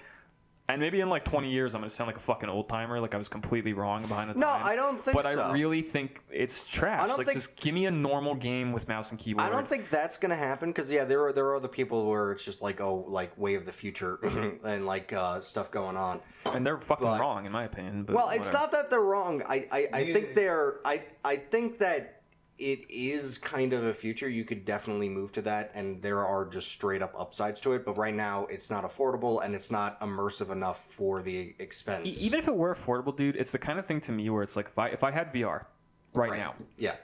And maybe in like 20 years, I'm gonna sound like a fucking old timer, like I was completely wrong behind the times. No, I don't think but so. I really think it's trash. I don't Like, think- just give me a normal game with mouse and keyboard. I don't think that's gonna happen because there are other people where it's just like way of the future and like stuff going on. And they're fucking But- wrong, in my opinion. But Well, it's whatever. not that they're wrong. I think I think that it is kind of a future. You could definitely move to that, and there are just straight up upsides to it. But right now, it's not affordable and it's not immersive enough for the expense. Even if it were affordable, dude, it's the kind of thing to me where it's like if I had VR right now, yeah.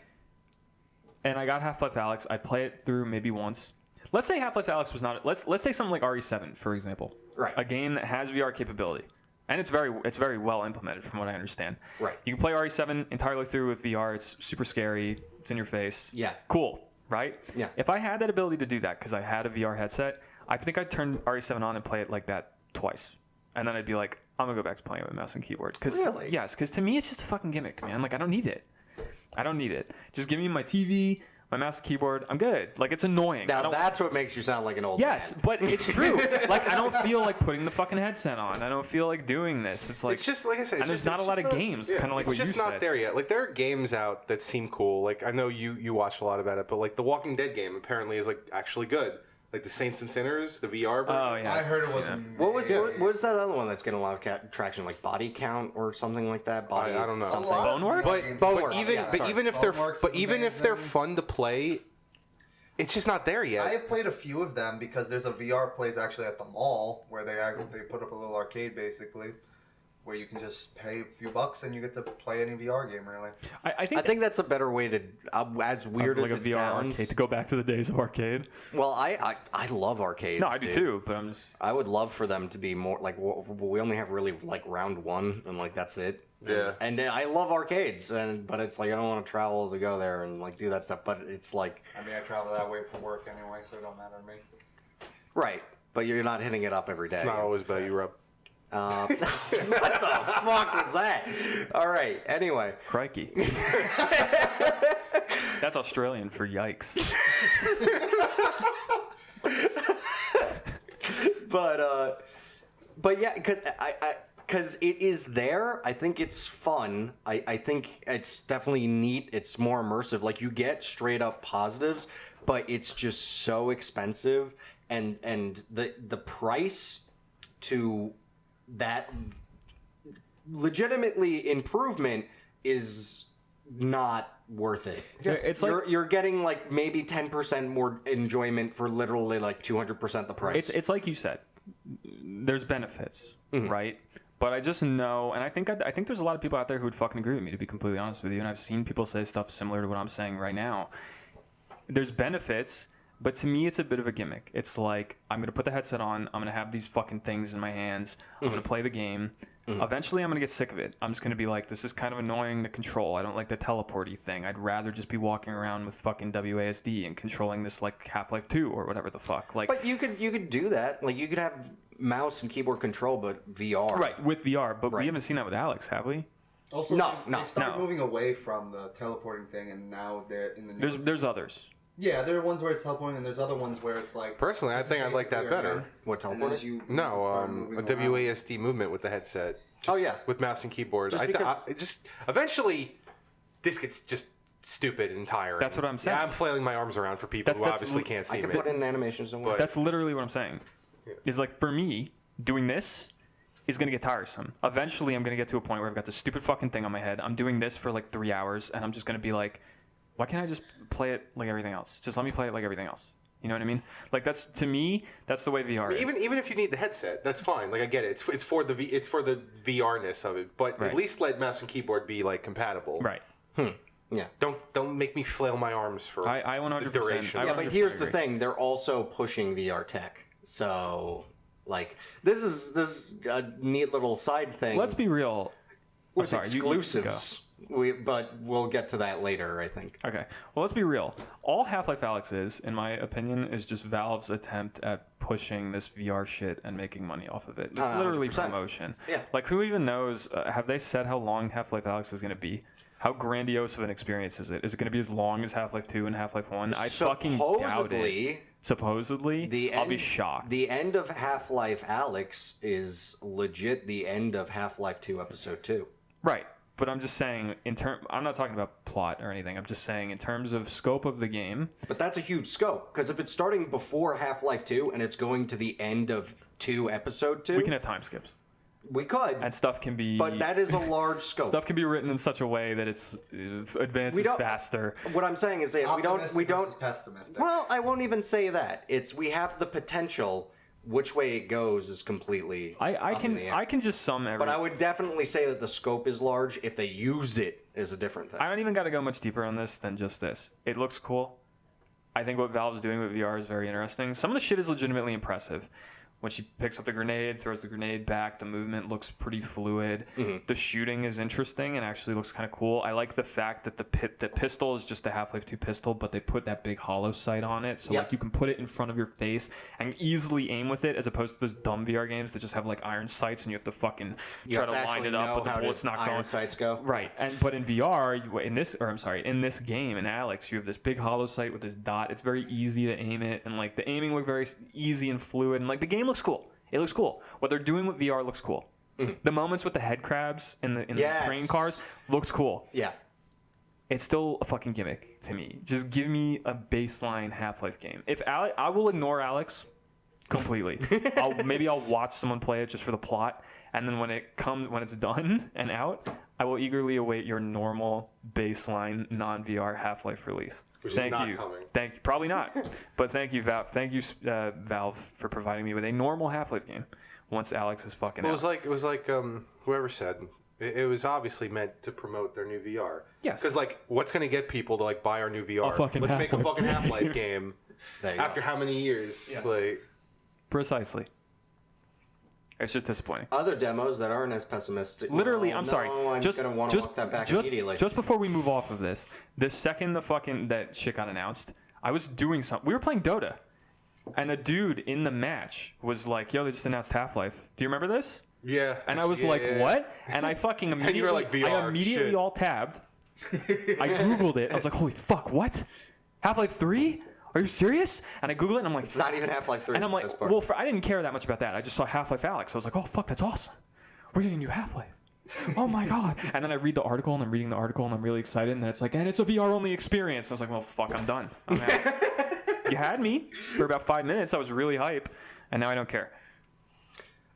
and I got Half-Life Alyx, I'd play it through maybe once. Let's say Half-Life Alyx was not. Let's take something like RE7 for example. Right. A game that has VR capability, and it's very well implemented from what I understand. Right. You can play RE7 entirely through with VR. It's super scary. It's in your face. Yeah. Cool. Right. Yeah. If I had that ability to do that because I had a VR headset, I think I'd turn RE7 on and play it like that twice, and then I'd be like, I'm gonna go back to playing it with mouse and keyboard. Really? Yes. Because to me, it's just a fucking gimmick, man. Like I don't need it. I don't need it. Just give me my TV, my mouse and keyboard. I'm good. Like it's annoying. Now that's what makes you sound like an old Yes, man. but it's true. Like I don't feel like putting the fucking headset on. I don't feel like doing this. It's like It's just like I said. and there's not a lot of games, kind of like what you said. It's just not there yet. Like there are games out that seem cool. Like I know you watched a lot about it, but like the Walking Dead game apparently is like actually good. Like the Saints and Sinners, the VR version. Oh yeah. I heard it I've was. seen it. What was that other one that's getting a lot of traction? Like Body Count or something like that? Body, I don't know. something. Boneworks? Boneworks, Even yeah, but sorry. even if they're Boneworks but is even if they're amazing. fun to play, it's just not there yet. I have played a few of them because there's a VR place actually at the mall where they put up a little arcade basically, where you can just pay a few bucks and you get to play any VR game really. I I think that's a better way to, as weird like as a it VR sounds. arcade to go back to the days of arcade. Well, I love arcades. No, I do dude. too. But I'm just I would love for them to be more like we only have really like round one and like that's it. Yeah. And I love arcades, but it's like I don't want to travel to go there and like do that stuff. But it's like I mean, I travel that way for work anyway, so it don't matter to me. right, but you're not hitting it up every day. It's not always about you, Rob. What the fuck is that? All right. Anyway, crikey. That's Australian for yikes. but yeah, because it is there. I think it's fun. I think it's definitely neat. It's more immersive. Like you get straight up positives, but it's just so expensive, and the price to that legitimately improvement is not worth it. Yeah, it's like You're getting like maybe 10% more enjoyment for literally like 200% the price. it's like you said. There's benefits, Mm-hmm. right? But I just know, and I think there's a lot of people out there who would fucking agree with me, to be completely honest with you. And I've seen people say stuff similar to what I'm saying right now. There's benefits, but to me, it's a bit of a gimmick. It's like I'm gonna put the headset on. I'm gonna have these fucking things in my hands. I'm gonna play the game. Eventually, I'm gonna get sick of it. I'm just gonna be like, this is kind of annoying to control. I don't like the teleporty thing. I'd rather just be walking around with fucking WASD and controlling this like Half-Life 2 or whatever the fuck. Like, But you could do that. Like you could have mouse and keyboard control, but VR. right, with VR. But Right. we haven't seen that with Alyx, have we? Also, No, they've started no. moving away from the teleporting thing, and now they're in the new. There's others. Yeah, there are ones where it's teleporting, and there's other ones where it's like. Personally, I this is think I'd like that basically your better. hand, What, and then teleporting? as you No, start a moving around- WASD movement with the headset. Oh, yeah. with mouse and keyboard. Just because- Just eventually, this gets just stupid and tiring. That's what I'm saying. Yeah, I'm flailing my arms around for people who That's obviously li- can't see I could me. put in animations and But- That's literally what I'm saying. Is like for me, doing this is gonna get tiresome. Eventually, I'm gonna get to a point where I've got this stupid fucking thing on my head. I'm doing this for like 3 hours, and I'm just gonna be like, why can't I just play it like everything else? Just let me play it like everything else. You know what I mean? Like that's to me, that's the way VR is. Even if you need the headset, that's fine. Like I get it. It's for the VR-ness of it. But Right. at least let mouse and keyboard be like compatible. Right. Yeah. Don't make me flail my arms for I 100%. the duration. I Yeah, but 100% here's the agree. thing: they're also pushing VR tech. So, like, this is a neat little side thing. Let's be real. I'm with sorry, you go. exclusives. But we'll get to that later, I think. Okay. Well, let's be real. All Half-Life Alyx is, in my opinion, is just Valve's attempt at pushing this VR shit and making money off of it. It's literally 100%. promotion. Yeah. Like, who even knows? Have they said how long Half-Life Alyx is going to be? How grandiose of an experience is it? Is it going to be as long as Half-Life 2 and Half-Life 1? I fucking doubt it. Supposedly, supposedly, I'll be shocked. The end of Half-Life Alyx is legit the end of Half-Life 2 Episode 2. Right. But I'm just saying, I'm not talking about plot or anything. I'm just saying in terms of scope of the game. But that's a huge scope, because if it's starting before Half-Life 2 and it's going to the end of 2 Episode 2... We can have time skips. We could. And stuff can be... But that is a large scope. Stuff can be written in such a way that it's advances faster. What I'm saying is that we don't... Pessimistic. Well, I won't even say that. We have the potential... Which way it goes is completely up in the air. I can just sum everything. But I would definitely say that the scope is large. If they use it, is a different thing. I don't even got to go much deeper on this than just this. It looks cool. I think what Valve's doing with VR is very interesting. Some of the shit is legitimately impressive. When she picks up the grenade, throws the grenade back, the movement looks pretty fluid. Mm-hmm. The shooting is interesting and actually looks kind of cool. I like the fact that the pistol is just a Half-Life 2 pistol, but they put that big hollow sight on it. So like you can put it in front of your face and easily aim with it, as opposed to those dumb VR games that just have like iron sights and you have to fucking try to line it up, but the bullet's not going. Iron sights go. Right. But in VR, in this game, in Alyx, you have this big hollow sight with this dot. It's very easy to aim it, and like the aiming looked very easy and fluid, and like the game looks cool. It looks cool. What they're doing with VR looks cool. Mm-hmm. The moments with the head crabs in the train cars looks cool. Yeah. It's still a fucking gimmick to me. Just give me a baseline Half-Life game. I will ignore Alyx completely. Maybe I'll watch someone play it just for the plot, and then when it's done and out, I will eagerly await your normal baseline non-VR Half-Life release. Which is not coming. Thank you. Probably not. But thank you, Valve. Thank you, Valve, for providing me with a normal Half-Life game once Alyx is fucking out. It was like whoever said it was obviously meant to promote their new VR. Yes. Because like, what's gonna get people to like buy our new VR? Let's make a fucking Half-Life game. After how many years? Yeah. Like, precisely. It's just disappointing. Other demos that aren't as pessimistic. Literally, well, I'm sorry. I'm just gonna want to walk that back immediately. Just before we move off of this, the second that shit got announced, I was doing something. We were playing Dota, and a dude in the match was like, "Yo, they just announced Half-Life. Do you remember this?" Yeah. And I was what? And I fucking immediately, and you were like, VR, I immediately shit. all tabbed. I googled it. I was like, "Holy fuck, what? Half-Life 3? Are you serious?" And I Googled it, and I'm like... It's not even Half-Life 3. And I'm like, well, I didn't care that much about that. I just saw Half-Life Alyx. I was like, oh, fuck, that's awesome. We're getting a new Half-Life. Oh, my God. And then I read the article, and I'm reading the article, and I'm really excited. And then it's like, and it's a VR-only experience. And I was like, well, fuck, I'm done. I'm out. You had me for about 5 minutes. I was really hype, and now I don't care.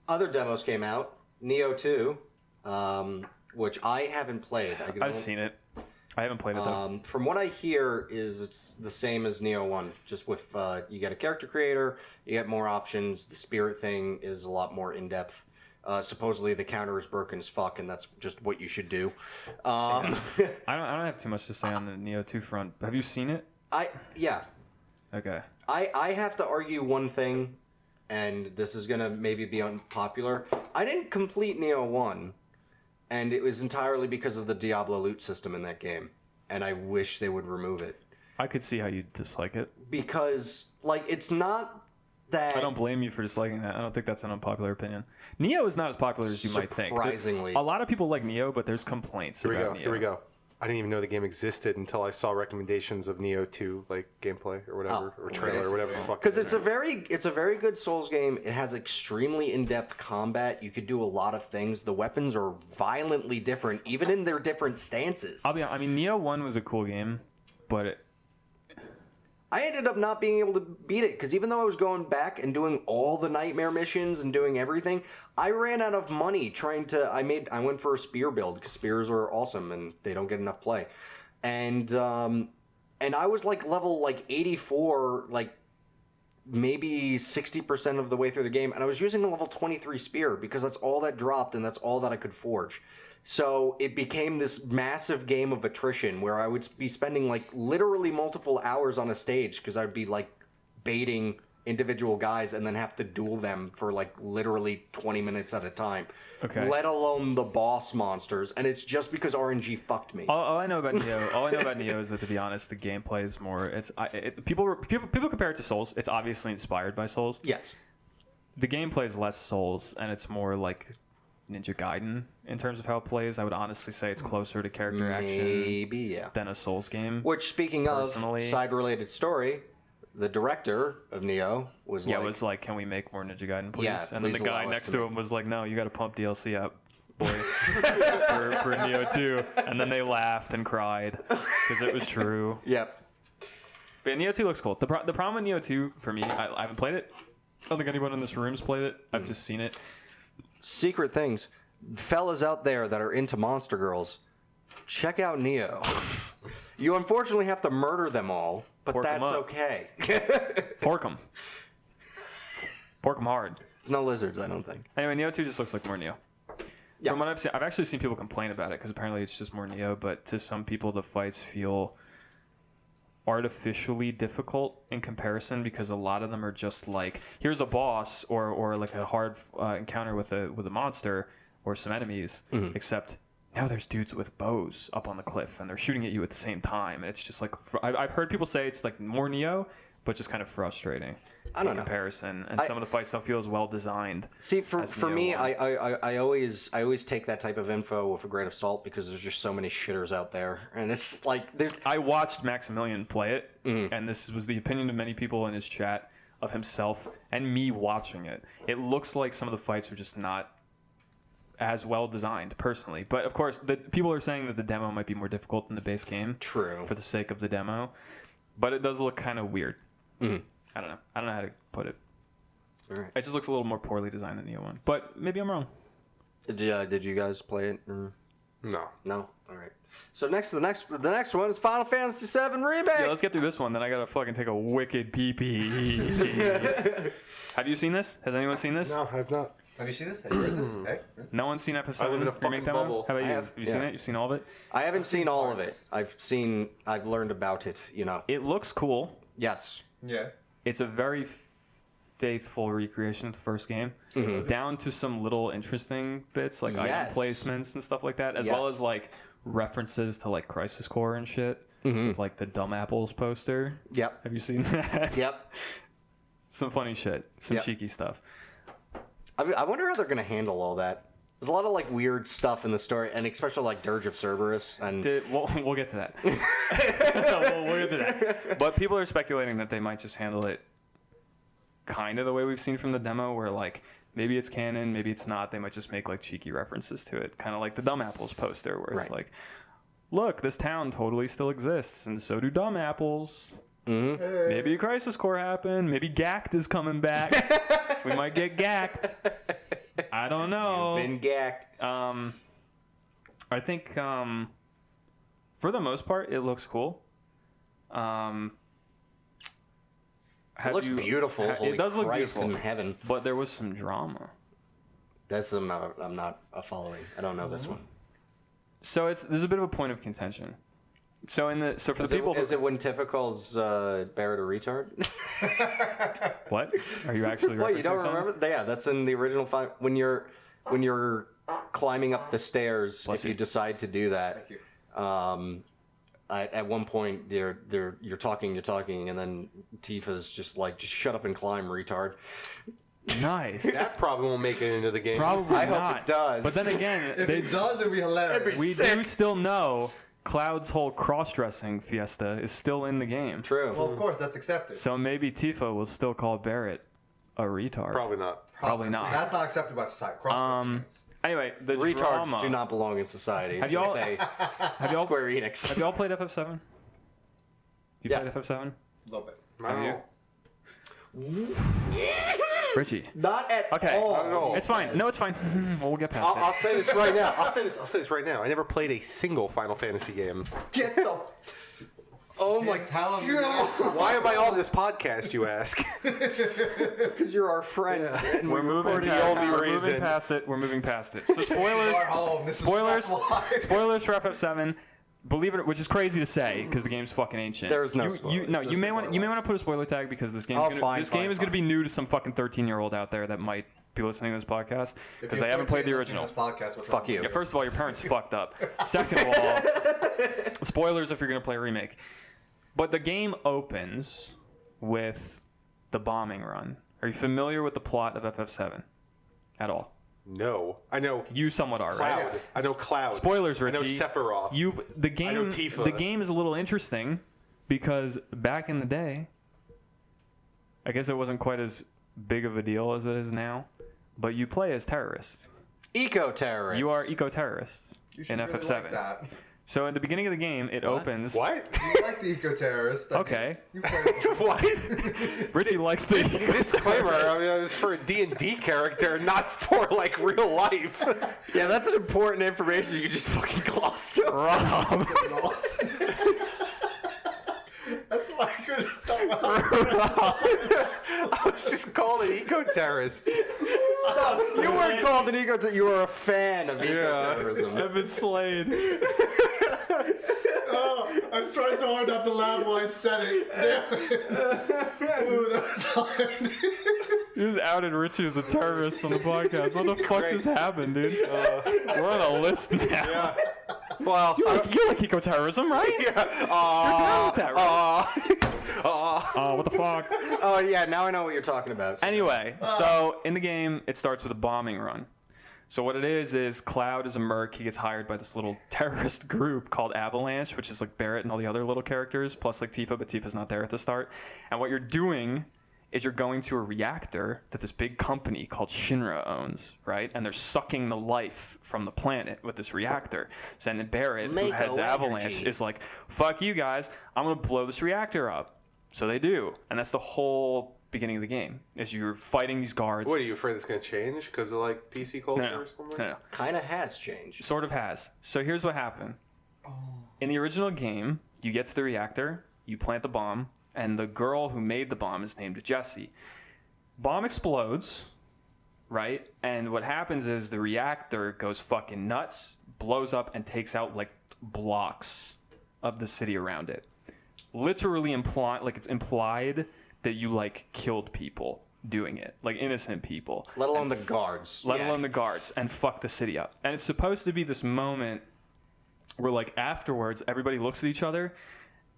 Other demos came out. Nioh 2, which I haven't played. I've seen it. I haven't played it though. From what I hear, it's the same as Nioh 1, just with you get a character creator, you get more options. The spirit thing is a lot more in depth. Supposedly the counter is broken as fuck, and that's just what you should do. I don't have too much to say on the Nioh 2 front. Have you seen it? Yeah. Okay. I have to argue one thing, and this is gonna maybe be unpopular. I didn't complete Nioh 1. And it was entirely because of the Diablo loot system in that game. And I wish they would remove it. I could see how you dislike it. Because, like, it's not that... I don't blame you for disliking that. I don't think that's an unpopular opinion. Nioh is not as popular as you might think. Surprisingly. A lot of people like Nioh, but there's complaints about Nioh. Here we go. I didn't even know the game existed until I saw recommendations of Nioh 2, like gameplay or whatever, or trailer or whatever the fuck. Because it's a very good Souls game. It has extremely in-depth combat. You could do a lot of things. The weapons are violently different, even in their different stances. Nioh 1 was a cool game, but I ended up not being able to beat it, because even though I was going back and doing all the nightmare missions and doing everything, I ran out of money trying to... I went for a spear build, because spears are awesome and they don't get enough play. And I was like level 84, like maybe 60% of the way through the game, and I was using a level 23 spear, because that's all that dropped and that's all that I could forge. So it became this massive game of attrition where I would be spending like literally multiple hours on a stage, because I'd be like baiting individual guys and then have to duel them for like literally 20 minutes at a time. Okay. Let alone the boss monsters, and it's just because RNG fucked me. all I know about Nioh is that, to be honest, the gameplay is more. People compare it to Souls. It's obviously inspired by Souls. Yes. The gameplay is less Souls, and it's more like Ninja Gaiden in terms of how it plays. I would honestly say it's closer to character action yeah. than a Souls game. Which, speaking of side-related story, the director of Nioh was Yeah, like, it was like, can we make more Ninja Gaiden, please? Yeah, and then the please guy allow us next to to make- him was like, no, you got to pump DLC up, boy, for Nioh 2. And then they laughed and cried because it was true. Yep. But Nioh 2 looks cool. The problem with Nioh 2 for me, I haven't played it. I don't think anyone in this room's played it. I've just seen it. Secret things. Fellas out there that are into Monster Girls, check out Nioh. You unfortunately have to murder them all, but Pork 'em that's up. okay. Pork 'em. Pork 'em hard. There's no lizards, I don't think. Anyway, Nioh 2 just looks like more Nioh. Yeah. From what I've seen, I've actually seen people complain about it because apparently it's just more Nioh, but to some people the fights feel artificially difficult in comparison because a lot of them are just like, here's a boss or like a hard encounter with a monster or some enemies, except now there's dudes with bows up on the cliff and they're shooting at you at the same time, and it's just like I've heard people say it's like more Nioh, but just kind of frustrating I don't in know. comparison, and some of the fights don't feel as well designed. See, for Nioh me, one. I always take that type of info with a grain of salt because there's just so many shitters out there, and it's like there's I watched Maximilian play it, and this was the opinion of many people in his chat of himself and me watching it. It looks like some of the fights are just not as well designed, personally. But of course, the people are saying that the demo might be more difficult than the base game. True. For the sake of the demo, but it does look kind of weird. I don't know. I don't know how to put it. all right. It just looks a little more poorly designed than Nioh 1. But maybe I'm wrong. Did you guys play it? No. No. All right. So the next one is Final Fantasy VII Remake. Yeah, let's get through this one. Then I gotta fucking take a wicked pee-pee. Have you seen this? Has anyone seen this? No, I've not. Have you seen this? Have you heard this? Hey? No one's seen FF7 I live in a Remake fucking demo? bubble. How about I you? have, Have you seen yeah. it? You've seen all of it? I haven't seen all of parts. it. I've learned about it. You know. It looks cool. Yes. Yeah. It's a very faithful recreation of the first game, down to some little interesting bits like item Yes. placements and stuff like that, as well Yes. as like references to like Crisis Core and shit. With like the Dumb Apples poster. Yep. Have you seen that? Yep. Some funny shit, some Yep. cheeky stuff. I wonder how they're gonna handle all that. There's a lot of like weird stuff in the story, and especially like Dirge of Cerberus and We'll get to that. we'll get to that. But people are speculating that they might just handle it kind of the way we've seen from the demo, where like maybe it's canon, maybe it's not. They might just make like cheeky references to it, kind of like the Dumb Apples poster, where it's Right. like, look, this town totally still exists, and so do Dumb Apples. Maybe a Crisis Core happened. Maybe Gacked is coming back. We might get Gacked. I don't know. been gacked. I think for the most part, it looks cool. It looks beautiful. Holy it does look Christ beautiful, in heaven. but there was some drama. That's I'm not following. I don't know this one. So there's a bit of a point of contention. So for the people Is it when Tifa calls Barrett a retard? what are you actually? What, you don't referencing something? remember? Yeah, that's in the original when you're climbing up the stairs. Bless if you you. decide to do that, Thank you. at one point you're talking, and then Tifa's just shut up and climb, retard. Nice. That probably won't make it into the game. Probably I hope not. it does. But then again, If it does, it'd be hilarious. we do still know Cloud's whole cross-dressing fiesta is still in the game. True. Well, of course, that's accepted. So maybe Tifa will still call Barrett a retard. Probably not. Probably not. That's not accepted by society. Cross-dressing is. Anyway, the Retards drama. do not belong in society. Have so y'all- say Have y'all Square Enix. Have y'all played FF7? You Yeah. played FF7? A little bit. Have you? Richie. Not at Okay. all. Not at all. It's fine. No, it's fine. We'll get past I'll it. say this right now. I'll say this right now. I never played a single Final Fantasy game. Get the. Oh my Can't tell him. Why am I on this podcast, you ask? Because you're our friend. And We're moving recording past, the only we're moving reason. past it. We're moving past it. So spoilers. Our home. This is Spoilers. why. Spoilers for FF7. Believe it, which is crazy to say because the game's fucking ancient. There's no you spoilers. No, you may want to put a spoiler tag because this Oh, game fine, is fine, going to be new to some fucking 13-year-old out there that might be listening to this podcast If because you're they haven't played the 13 listening original. to this podcast, what's Fuck wrong you. with Yeah, first of all, your parents fucked up. Second of all, spoilers if you're going to play a remake. But the game opens with the bombing run. Are you familiar with the plot of FF7 at all? No. I know You somewhat are, Cloud. right? I know Cloud. Spoilers, I know Richie. Sephiroth. The game. I know Tifa. The game is a little interesting because back in the day, I guess it wasn't quite as big of a deal as it is now, but you play as terrorists. Eco-terrorists. You are eco-terrorists You should in really FF7. like that. So at the beginning of the game, it opens. What? You like the eco-terrorist. Okay. You play What? Richie likes the Disclaimer, I mean, it's for a D&D character, not for, like, real life. Yeah, that's an important information you just fucking glossed over. Rob. That's why I couldn't stop I was just called an eco-terrorist. You weren't called an eco-terrorist. You were a fan of eco-terrorism. I've been slayed. Oh, I was trying so hard not to laugh while I said it. Ooh, that was hard. You just outed Richie as a terrorist on the podcast. What the fuck just happened, dude? We're on a list now. Yeah. Well, You like eco-terrorism, right? yeah. You're down with that, right? Oh, What the fuck? Oh, yeah, now I know what you're talking about. Anyway, so in the game, it starts with a bombing run. So what it is Cloud is a merc. He gets hired by this little terrorist group called Avalanche, which is like Barrett and all the other little characters, plus like Tifa, but Tifa's not there at the start. And what you're doing is you're going to a reactor that this big company called Shinra owns, right? And they're sucking the life from the planet with this reactor. So then Barrett, who Mako heads Avalanche, energy. is like, fuck you guys, I'm going to blow this reactor up. So they do. And that's the whole beginning of the game, is you're fighting these guards. what, are you afraid it's going to change because of, like, PC culture No, or something? no. Kind of has changed. Sort of has. So here's what happened. In the original game, you get to the reactor, you plant the bomb, and the girl who made the bomb is named Jessie. Bomb explodes, right? And what happens is the reactor goes fucking nuts, blows up, and takes out like blocks of the city around it. Literally it's implied that you like killed people doing it, like innocent people. Let alone the guards. Let alone the guards, and fuck the city up. And it's supposed to be this moment where, like, afterwards, everybody looks at each other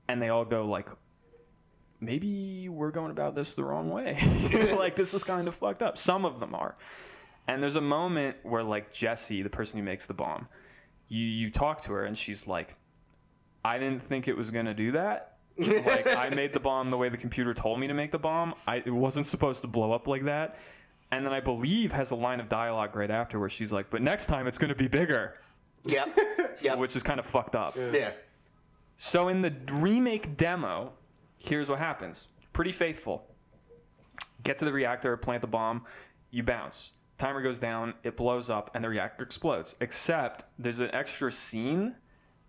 and they all go, like, maybe we're going about this the wrong way. Like, this is kind of fucked up. Some of them are. And there's a moment where, like, Jessie, the person who makes the bomb, you talk to her and she's like, I didn't think it was going to do that. Like, I made the bomb the way the computer told me to make the bomb. It wasn't supposed to blow up like that. And then I believe has a line of dialogue right after where she's like, but next time it's going to be bigger. Yep. Yep. Which is kind of fucked up. Yeah. So in the remake demo, here's what happens. Pretty faithful. Get to the reactor, plant the bomb, you bounce. Timer goes down, it blows up, and the reactor explodes. Except there's an extra scene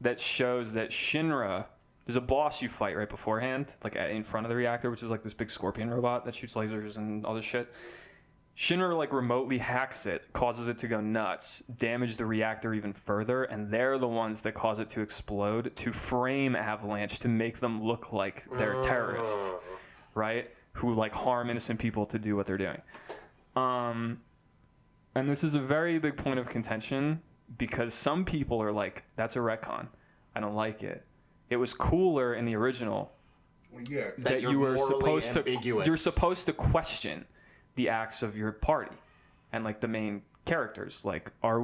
that shows that Shinra, there's a boss you fight right beforehand, like in front of the reactor, which is like this big scorpion robot that shoots lasers and other shit. Shinra like remotely hacks it, causes it to go nuts, damage the reactor even further, and they're the ones that cause it to explode to frame Avalanche to make them look like they're terrorists, right? Who like harm innocent people to do what they're doing. And this is a very big point of contention because some people are like, that's a retcon. I don't like it. It was cooler in the original Yeah. that you're you were morally supposed ambiguous. to you're supposed to question the acts of your party and like the main characters. Like, are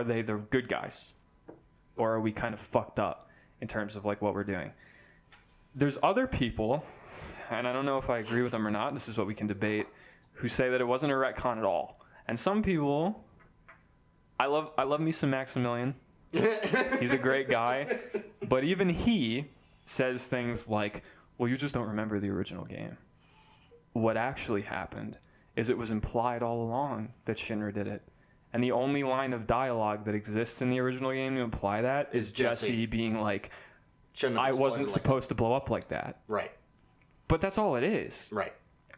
they the good guys, or are we kind of fucked up in terms of like what we're doing? There's other people, and I don't know if I agree with them or not. This is what we can debate. Who say that it wasn't a retcon at all? And some people, I love me some Maximilian. He's a great guy, but even he says things like, well, you just don't remember the original game. What actually happened is it was implied all along that Shinra did it. And the only line of dialogue that exists in the original game to imply that is Jessie being like, I wasn't supposed to blow up like that. Right. But that's all it is. Right.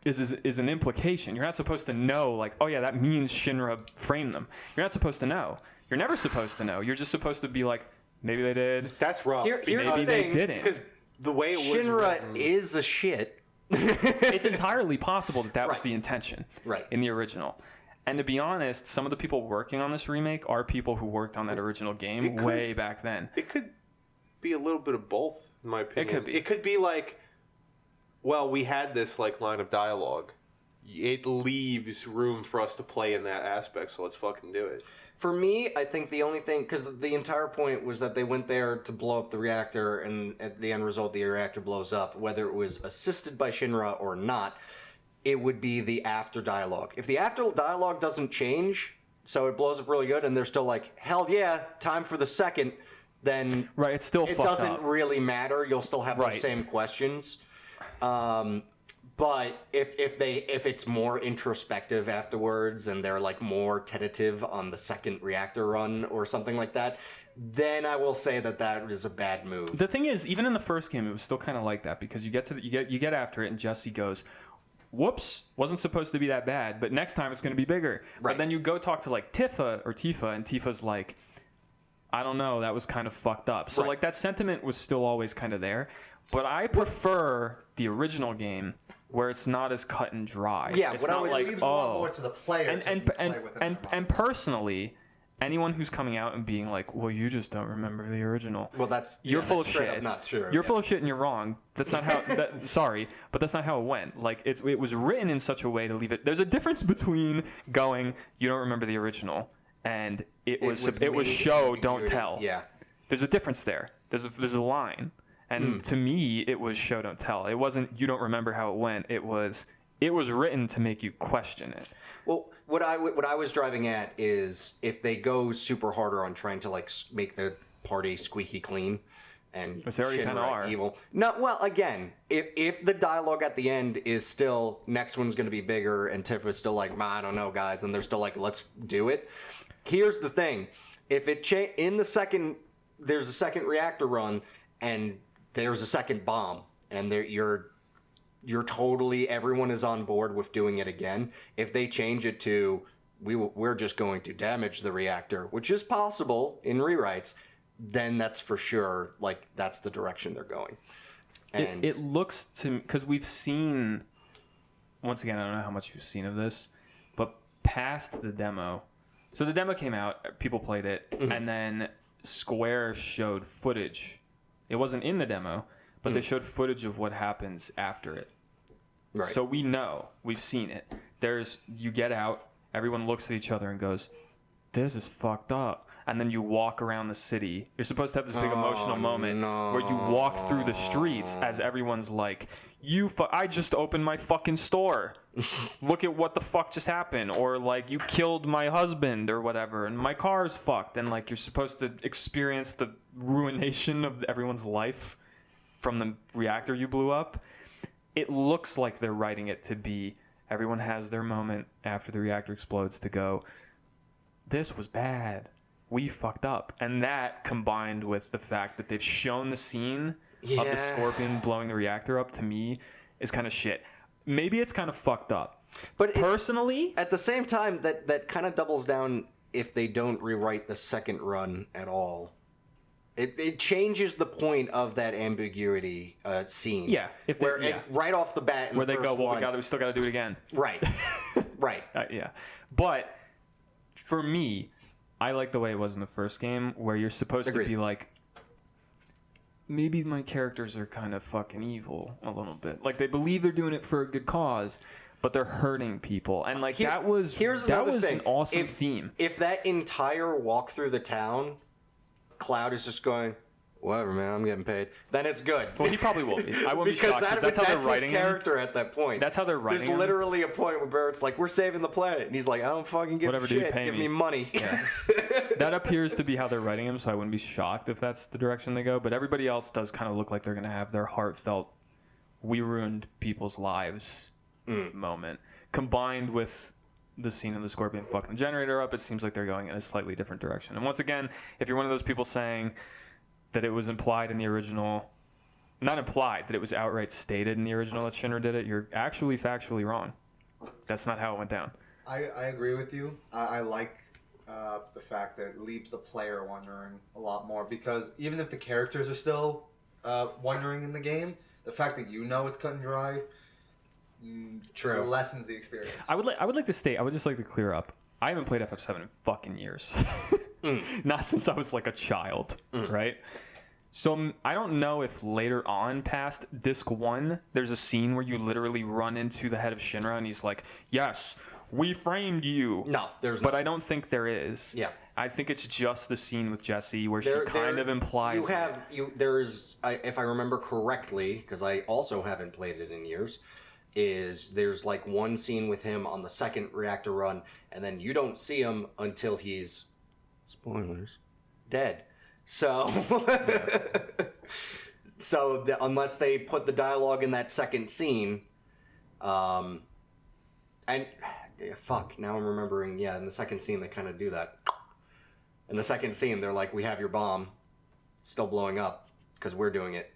Is an implication. You're not supposed to know, like, oh yeah, that means Shinra framed them. You're not supposed to know. You're never supposed to know. You're just supposed to be like, maybe they did. That's rough. Here's Maybe the they thing. didn't. Because the way it was Shinra written, is a shit. It's entirely possible that was Right. the intention Right. in the original. And to be honest, some of the people working on this remake are people who worked on that original game way back then. it could be a little bit of both, in my opinion. could be. It could be like, well, we had this like line of dialogue, it leaves room for us to play in that aspect. So let's fucking do it. For me, I think the only thing, because the entire point was that they went there to blow up the reactor, and at the end result, the reactor blows up. Whether it was assisted by Shinra or not, it would be the after dialogue. If the after dialogue doesn't change, so it blows up really good, and they're still like, hell yeah, time for the second, then Right, it's still it fucked doesn't up. really matter. You'll still have Right. the same questions. But if it's more introspective afterwards and they're like more tentative on the second reactor run or something like that, then I will say that is a bad move. The thing is, even in the first game, it was still kind of like that because you get after it, and Jesse goes, "Whoops, wasn't supposed to be that bad, but next time it's going to be bigger." Right. But then you go talk to like Tifa, and Tifa's like, "I don't know, that was kind of fucked up." So Right. like that sentiment was still always kind of there. But I prefer the original game where it's not as cut and dry. Yeah, it's what I not was- like, It leaves a lot more to the player and to and play and with in and, their and mind. personally, anyone who's coming out and being like, "Well, you just don't remember the original." Well, that's You're full of straight shit. up not true. You're full of shit, and you're wrong. That's not how. Sorry, but that's not how it went. Like it was written in such a way to leave it. There's a difference between going, "You don't remember the original," and it was me, show, ambiguity. don't tell. Yeah. There's a difference there. There's a line, and to me, it was show, don't tell. It wasn't you don't remember how it went. It was written to make you question it. Well, what I was driving at is if they go super harder on trying to like make the party squeaky clean, and Which they already Shinra kinda are. evil. No, well, again, if the dialogue at the end is still next one's going to be bigger, and Tifa's still like, I don't know, guys, and they're still like, let's do it. Here's the thing: if it in the second, there's a second reactor run, and there's a second bomb, and you're totally, everyone is on board with doing it again. If they change it to, we're just going to damage the reactor, which is possible in rewrites, then that's for sure, like, that's the direction they're going. And It looks to because we've seen. Once again, I don't know how much you've seen of this, but past the demo. So the demo came out, people played it, and then Square showed footage. It wasn't in the demo, but they showed footage of what happens after it. Right. So we know, we've seen it. You get out, everyone looks at each other and goes, "This is fucked up." And then you walk around the city. You're supposed to have this big emotional moment where you walk through the streets as everyone's like, I just opened my fucking store. Look at what the fuck just happened. Or like, you killed my husband or whatever, and my car's fucked. And like, you're supposed to experience the ruination of everyone's life from the reactor you blew up. It looks like they're writing it to be everyone has their moment after the reactor explodes to go, this was bad. We fucked up. And that combined with the fact that they've shown the scene of the Scorpion blowing the reactor up, to me, is kind of shit. Maybe it's kind of fucked up. But personally, at the same time, that kind of doubles down if they don't rewrite the second run at all. It changes the point of that ambiguity scene. Yeah, if they- right off the bat, in where the they go, first well, one, we still got to do it again. right, right. Yeah. But for me, I like the way it was in the first game, where you're supposed Agreed. to be like, maybe my characters are kind of fucking evil a little bit. Like, they believe they're doing it for a good cause, but they're hurting people. And like, Here's that another was thing. an awesome theme. If that entire walk through the town, Cloud is just going, whatever, man, I'm getting paid, then it's good. Well, he probably will be. I won't be because shocked, 'cause that's how they're writing his him. character at that point. That's how they're writing There's him. literally a point where it's like, we're saving the planet, and he's like, I don't fucking give Whatever, a dude, shit. pay Give me." me money. Yeah. That appears to be how they're writing him, so I wouldn't be shocked if that's the direction they go. But everybody else does kind of look like they're going to have their heartfelt, we ruined people's lives moment. Combined with the scene of the Scorpion fucking the generator up, it seems like they're going in a slightly different direction. And once again, if you're one of those people saying that it was implied in the original, not implied, that it was outright stated in the original that Shinra did it, you're actually factually wrong. That's not how it went down. I agree with you. I like the fact that it leaves the player wondering a lot more, because even if the characters are still wondering in the game, the fact that you know it's cut and dry True. lessens the experience. I would like to state, I would just like to clear up, I haven't played FF7 in fucking years. Not since I was like a child, right? So I don't know if later on past disc 1, there's a scene where you literally run into the head of Shinra and he's like, yes, we framed you. No, there's But not. I don't think there is. Yeah. I think it's just the scene with Jessie where There- she kind there- of implies there's if I remember correctly, because I also haven't played it in years, there's like one scene with him on the second reactor run, and then you don't see him until he's, spoilers, dead. So unless they put the dialogue in that second scene, and fuck, now I'm remembering, yeah, in the second scene they kind of do that. In the second scene, they're like, we have your bomb still blowing up because we're doing it.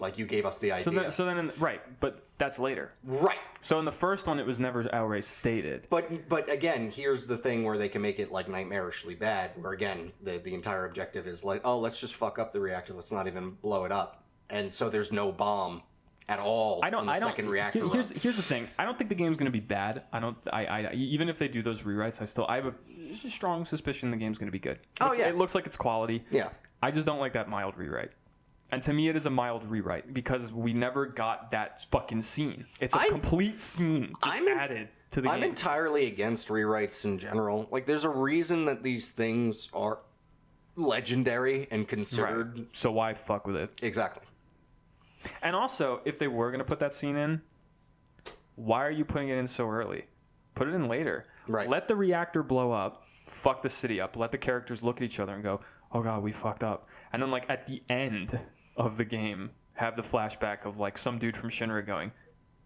Like, you gave us the idea. So then, right, but that's later. Right. So in the first one, it was never outright stated. But again, here's the thing where they can make it, like, nightmarishly bad, where, again, the entire objective is like, oh, let's just fuck up the reactor. Let's not even blow it up. And so there's no bomb at all on the second reactor run. Here's the thing. I don't think the game's going to be bad. Even if they do those rewrites, I have a strong suspicion the game's going to be good. It looks like it's quality. Yeah. I just don't like that mild rewrite. And to me, it is a mild rewrite because we never got that fucking scene. It's a complete scene just added to the game. I'm entirely against rewrites in general. Like, there's a reason that these things are legendary and considered. Right. So why fuck with it? Exactly. And also, if they were going to put that scene in, why are you putting it in so early? Put it in later. Right. Let the reactor blow up, fuck the city up, let the characters look at each other and go, oh god, we fucked up. And then, like, at the end of the game, have the flashback of, like, some dude from Shinra going,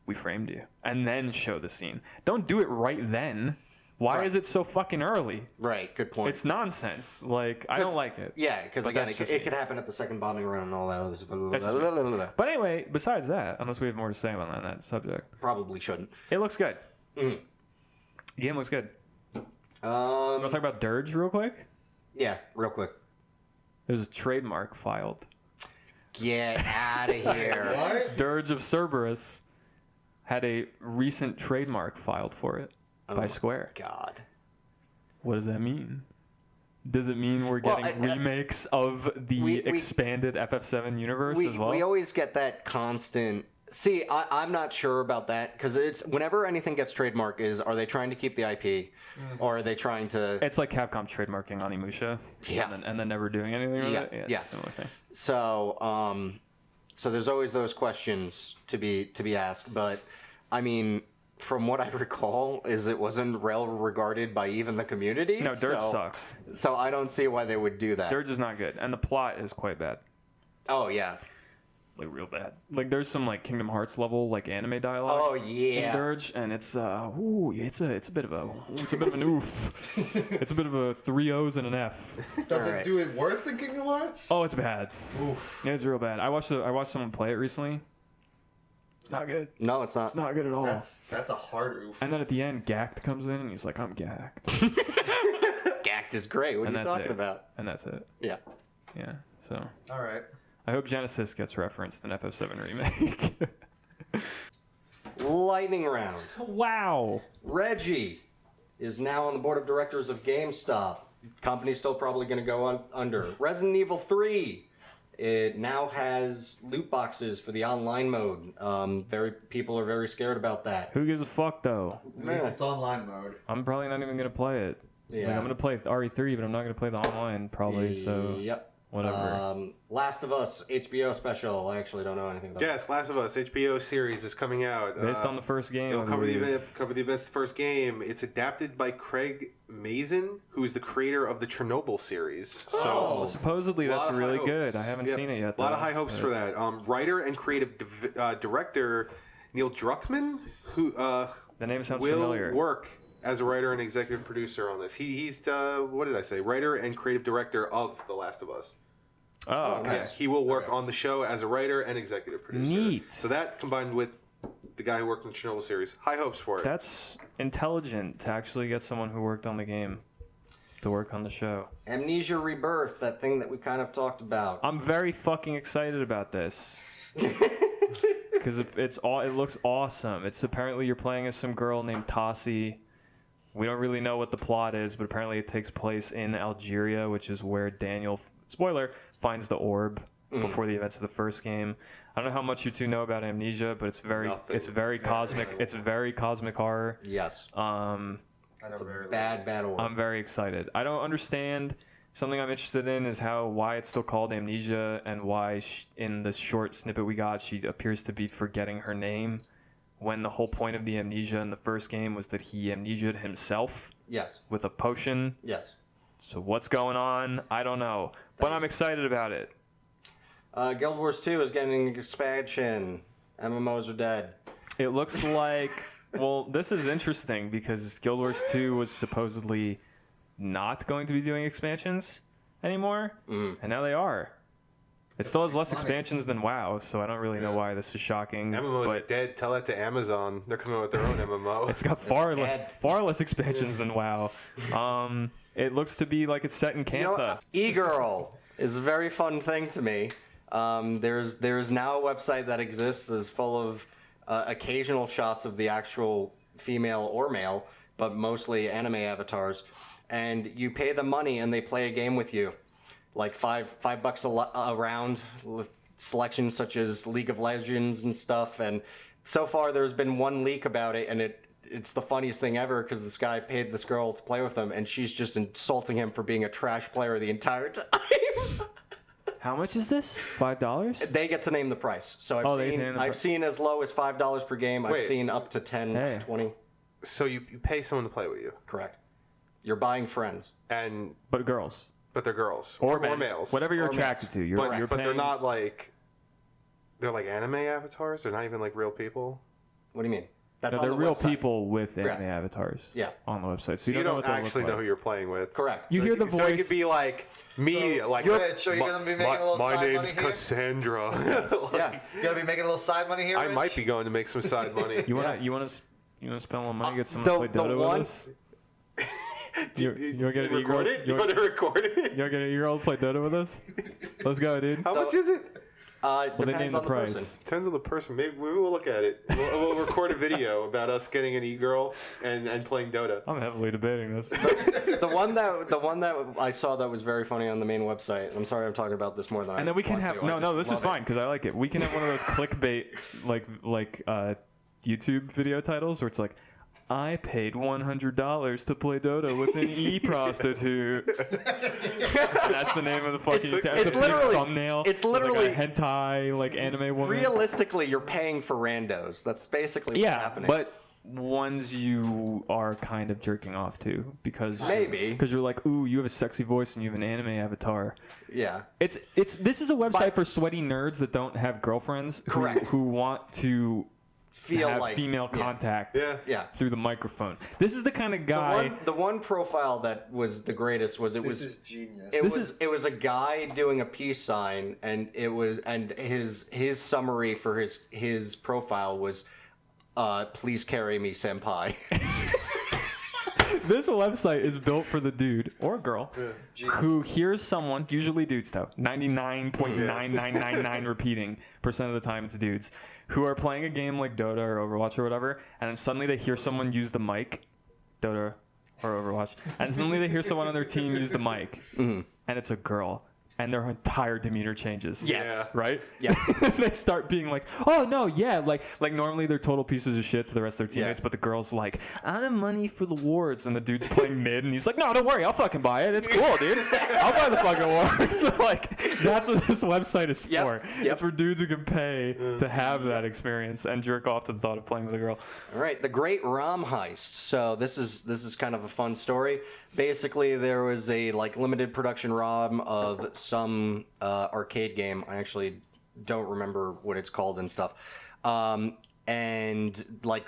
we framed you. And then show the scene. Don't do it right then. Why is it so fucking early? Right, good point. It's nonsense. Like, I don't like it. Yeah, because But again, that's it just me. could happen at the second bombing run and all that other That's just stuff. But anyway, besides that, unless we have more to say on that subject, Probably shouldn't. it looks good. Mhm. The game looks good. You want to talk about Dirge real quick? Yeah, real quick. There's a trademark filed. Get out of here. What? Dirge of Cerberus had a recent trademark filed for it by Square. God. What does that mean? Does it mean we're getting remakes of the we- expanded FF7 universe as well? We always get that constant. See, I'm not sure about that because it's whenever anything gets trademarked, are they trying to keep the IP, or are they trying to? It's like Capcom trademarking Onimusha, Yeah. and then never doing anything with Yeah, it. It's yeah. a similar thing. So there's always those questions to be asked. But I mean, from what I recall, it wasn't well regarded by even the community. No, Dirge sucks. So I don't see why they would do that. Dirge is not good, and the plot is quite bad. Oh yeah. Like real bad. Like there's some like Kingdom Hearts level like anime dialogue. Oh In yeah. Dirge, and it's it's a bit of an oof. It's a bit of a 3 O's and an F. Does Alright. it do it worse than Kingdom Hearts? Oh, it's bad. It's real bad. I watched someone play it recently. It's not good. No, it's not. It's not good at all. That's a hard oof. And then at the end, Gact comes in and he's like, "I'm gacked," Gact is great. What And are you that's talking it. about? and that's it. Yeah. Yeah. So All right. I hope Genesis gets referenced in FF7 Remake. Lightning round. Wow. Reggie is now on the board of directors of GameStop. Company's still probably going to go under. Resident Evil 3. It now has loot boxes for the online mode. People are very scared about that. Who gives a fuck though? At least it's online mode. I'm probably not even gonna play it. Yeah. Like, I'm gonna play RE3, but I'm not gonna play the online probably. So Yep. whatever. Last of Us HBO special. I actually don't know anything about Yes, Last of Us HBO series is coming out. Based on the first game, It'll I cover the believe. events of the first game. It's adapted by Craig Mazin, who's the creator of the Chernobyl series. So Oh, supposedly that's lot of high really hopes. good. I haven't Yep. seen it yet. A lot of though. high hopes for that. Writer and creative director Neil Druckmann, who The name sounds will familiar. work as a writer and executive producer on this. He's what did I say? Writer and creative director of The Last of Us. Oh, okay. Yeah, he will work on the show as a writer and executive producer. Neat. So that combined with the guy who worked on the Chernobyl series, high hopes for it. That's intelligent to actually get someone who worked on the game to work on the show. Amnesia Rebirth, that thing that we kind of talked about. I'm very fucking excited about this. Because it looks awesome. It's apparently you're playing as some girl named Tassi. We don't really know what the plot is, but apparently it takes place in Algeria, which is where Daniel, spoiler, finds the orb before the events of the first game. I don't know how much you two know about Amnesia, but it's very cosmic. It's very cosmic horror. Yes. It's a Bad horror. I'm very excited. I don't understand. Something I'm interested in is why it's still called Amnesia, and why in the short snippet we got, she appears to be forgetting her name, when the whole point of the amnesia in the first game was that he amnesia'd himself. Yes. With a potion. Yes. So what's going on? I don't know, but I'm excited about it. Guild Wars 2 is getting an expansion. MMOs are dead. It looks like. Well, this is interesting because Guild Wars 2 was supposedly not going to be doing expansions anymore, and now they are. It still has less expansions than WoW, so I don't really know why this is shocking. MMOs are dead. Tell that to Amazon. They're coming out with their own MMO. It's got far less expansions than WoW. It looks to be like it's set in Cantha. E-Girl is a very fun thing to me. There's now a website that exists that's full of occasional shots of the actual female or male, but mostly anime avatars. And you pay them money and they play a game with you, like $5 a round, with selections such as League of Legends and stuff. And so far there's been one leak about it, and it's the funniest thing ever because this guy paid this girl to play with him, and she's just insulting him for being a trash player the entire time. How much is this? $5? They get to name the price. So I've seen as low as $5 per game. I've seen up to 10, 20. So you pay someone to play with you. Correct. You're buying friends. But girls. But they're girls. Or males. Whatever you're attracted to. You're but they're not like... They're like anime avatars? They're not even like real people? What do you mean? No, they're real people with anime avatars on the website. So you don't actually know like. who you're playing with. Correct. You hear the voice. So it could be like me, so, like so you're gonna be making a little my side name's money here? Cassandra. Yeah. You gonna be making a little side money here, I Rich? might be going to make some side money. You wanna spend a little money, get someone to play Dota with us? You want to get an record it? You want to record it? You want to get an e-girl to play Dota with us? Let's go, dude. How much is it? They named the price. Person. Depends on the person. Maybe we'll look at it. We'll record a video about us getting an e-girl and playing Dota. I'm heavily debating this. The one that I saw that was very funny on the main website. I'm sorry I'm talking about this more than I. And then we can have this is fine it. because I like it. We can have one of those clickbait like YouTube video titles where it's like, I paid $100 to play Dota with an e-prostitute. That's the name of the fucking. It's literally thumbnail. It's literally like a hentai like anime woman. Realistically, you're paying for randos. That's basically what's happening. But ones you are kind of jerking off to because you're like, ooh, you have a sexy voice and you have an anime avatar. Yeah. This is a website for sweaty nerds that don't have girlfriends who want to have female contact through the microphone. This is the kind of guy. The one profile that was the greatest was This is genius. It was a guy doing a peace sign, and his summary for his profile was, "Please carry me, senpai." This website is built for the dude or girl who hears someone, usually dudes though, 99.9999 repeating percent of the time it's dudes, who are playing a game like Dota or Overwatch or whatever, and then suddenly they hear someone use the mic, Dota or Overwatch, and suddenly they hear someone on their team use the mic, and it's a girl. And their entire demeanor changes. Yes. Right? Yeah. They start being like, oh, no, yeah. Like normally they're total pieces of shit to the rest of their teammates, but the girl's like, I don't have money for the wards. And the dude's playing mid, and he's like, no, don't worry. I'll fucking buy it. It's cool, dude. I'll buy the fucking wards. So, like, that's what this website is for. It's for dudes who can pay to have that experience and jerk off to the thought of playing with a girl. All right. The Great ROM Heist. So this is kind of a fun story. Basically, there was a limited production ROM of some arcade game. I actually don't remember what it's called and stuff. And